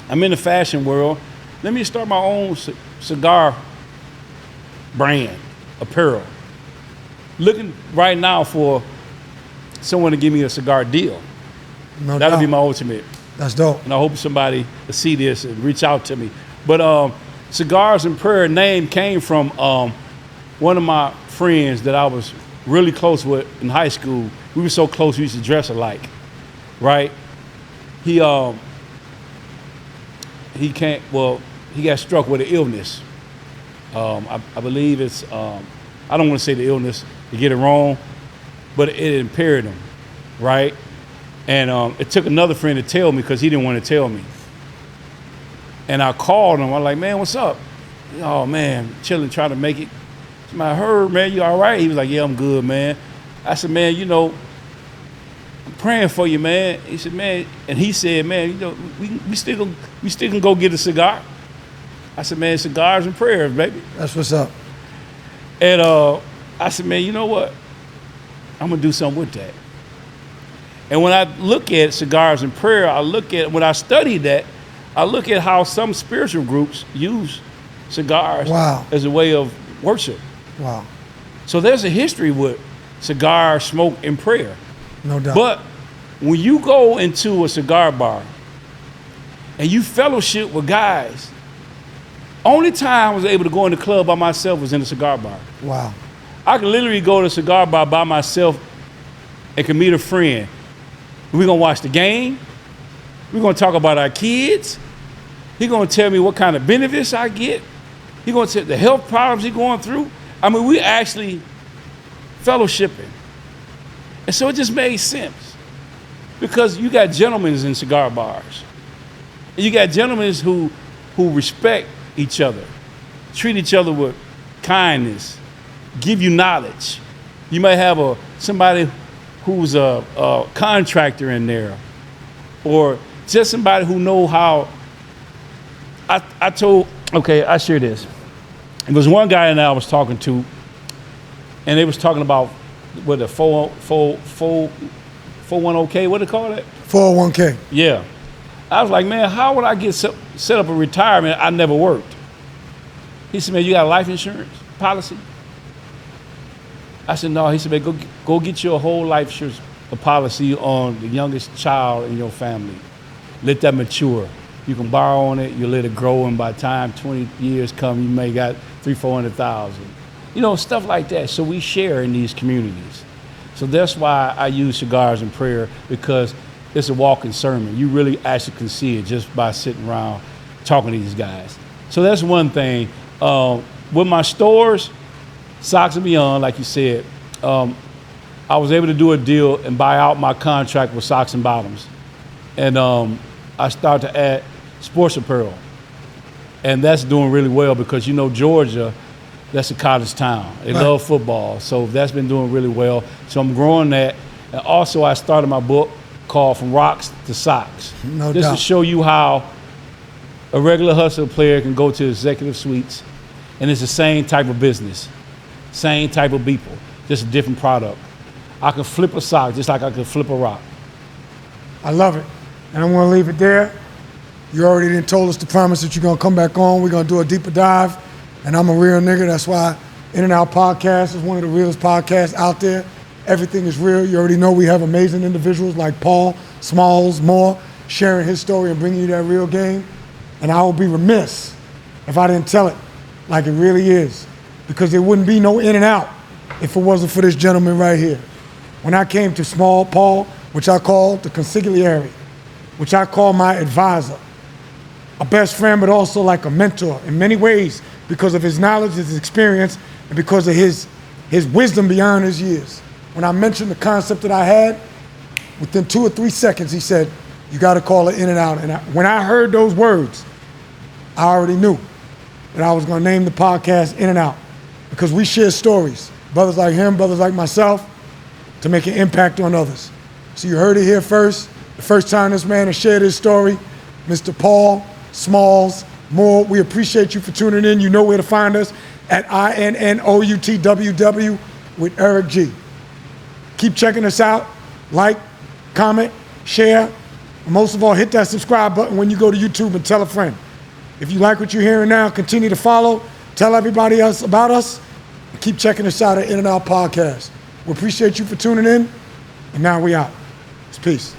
I'm in the fashion world. Let me start my own cigar brand, apparel. Looking right now for someone to give me a cigar deal. No That'll doubt. be my ultimate. That's dope. And I hope somebody will see this and reach out to me. But Cigars and Prayer name came from one of my friends that I was really close with in high school. We were so close, we used to dress alike, right? He got struck with an illness. I believe it's, I don't want to say the illness to get it wrong, but it impaired him, right? And it took another friend to tell me because he didn't want to tell me. And I called him. I'm like, man, what's up? Oh, man, chilling, trying to make it. I heard, man, you all right? He was like, yeah, I'm good, man. I said, man, you know, I'm praying for you, man. He said, man, and he said, man, you know, we still can go get a cigar. I said, man, cigars and prayers, baby. That's what's up. And I said, man, you know what? I'm gonna do something with that. And when I look at cigars and prayer, when I study that, I look at how some spiritual groups use cigars as a way of worship. Wow. So there's a history with cigar, smoke, and prayer. No doubt. But when you go into a cigar bar and you fellowship with guys, only time I was able to go in the club by myself was in a cigar bar. Wow. I could literally go to a cigar bar by myself and could meet a friend. We're gonna watch the game. We're gonna talk about our kids. He's gonna tell me what kind of benefits I get. He's gonna tell the health problems he's going through. I mean, we actually fellowshipping. And so it just made sense. Because you got gentlemen in cigar bars. And you got gentlemen who respect each other, treat each other with kindness, give you knowledge. You may have somebody who's a contractor in there, or just somebody who know how. I share this. There was one guy I was talking to, and they was talking about what the 401k, what do they call it? 401k. Yeah. I was like, man, how would I get set up a retirement? I never worked. He said, man, you got a life insurance policy? I said, no. He said, man, go get you a whole life insurance policy on the youngest child in your family. Let that mature. You can borrow on it, you let it grow, and by the time 20 years come, you may got $300,000-400,000. You know, stuff like that. So we share in these communities. So that's why I use Cigars and Prayer, because it's a walking sermon. You really actually can see it just by sitting around talking to these guys. So that's one thing. With my stores, Socks and Beyond, like you said, I was able to do a deal and buy out my contract with Socks and Bottoms. And I started to add sports apparel. And that's doing really well because, you know, Georgia, that's a college town. They love football. So that's been doing really well. So I'm growing that. And also I started my book called From Rocks to Socks. No Just doubt. to show you how a regular hustle player can go to executive suites, and it's the same type of business, same type of people, just a different product. I can flip a sock just like I can flip a rock. I love it. And I'm going to leave it there. You already done told us the promise that you're going to come back on. We're going to do a deeper dive. And I'm a real nigga. That's why In and Out Podcast is one of the realest podcasts out there. Everything is real. You already know we have amazing individuals like Paul, Smalls, Moore, sharing his story and bringing you that real game. And I would be remiss if I didn't tell it like it really is, because there wouldn't be no In and Out if it wasn't for this gentleman right here. When I came to Small Paul, which I call the consigliere, which I call my advisor, a best friend, but also like a mentor in many ways because of his knowledge, his experience, and because of his wisdom beyond his years. When I mentioned the concept that I had, within 2 or 3 seconds, he said, you got to call it In and Out. And when I heard those words, I already knew that I was going to name the podcast In and Out, because we share stories, brothers like him, brothers like myself, to make an impact on others. So you heard it here first. The first time this man has shared his story, Mr. Paul Smalls Moore. We appreciate you for tuning in. You know where to find us at INNOUTWW with Eric G. Keep checking us out. Like, comment, share, and most of all, hit that subscribe button when you go to YouTube and tell a friend. If you like what you're hearing now, continue to follow, tell everybody else about us, and keep checking us out at In and Out Podcast. We appreciate you for tuning in, and now we out. It's peace.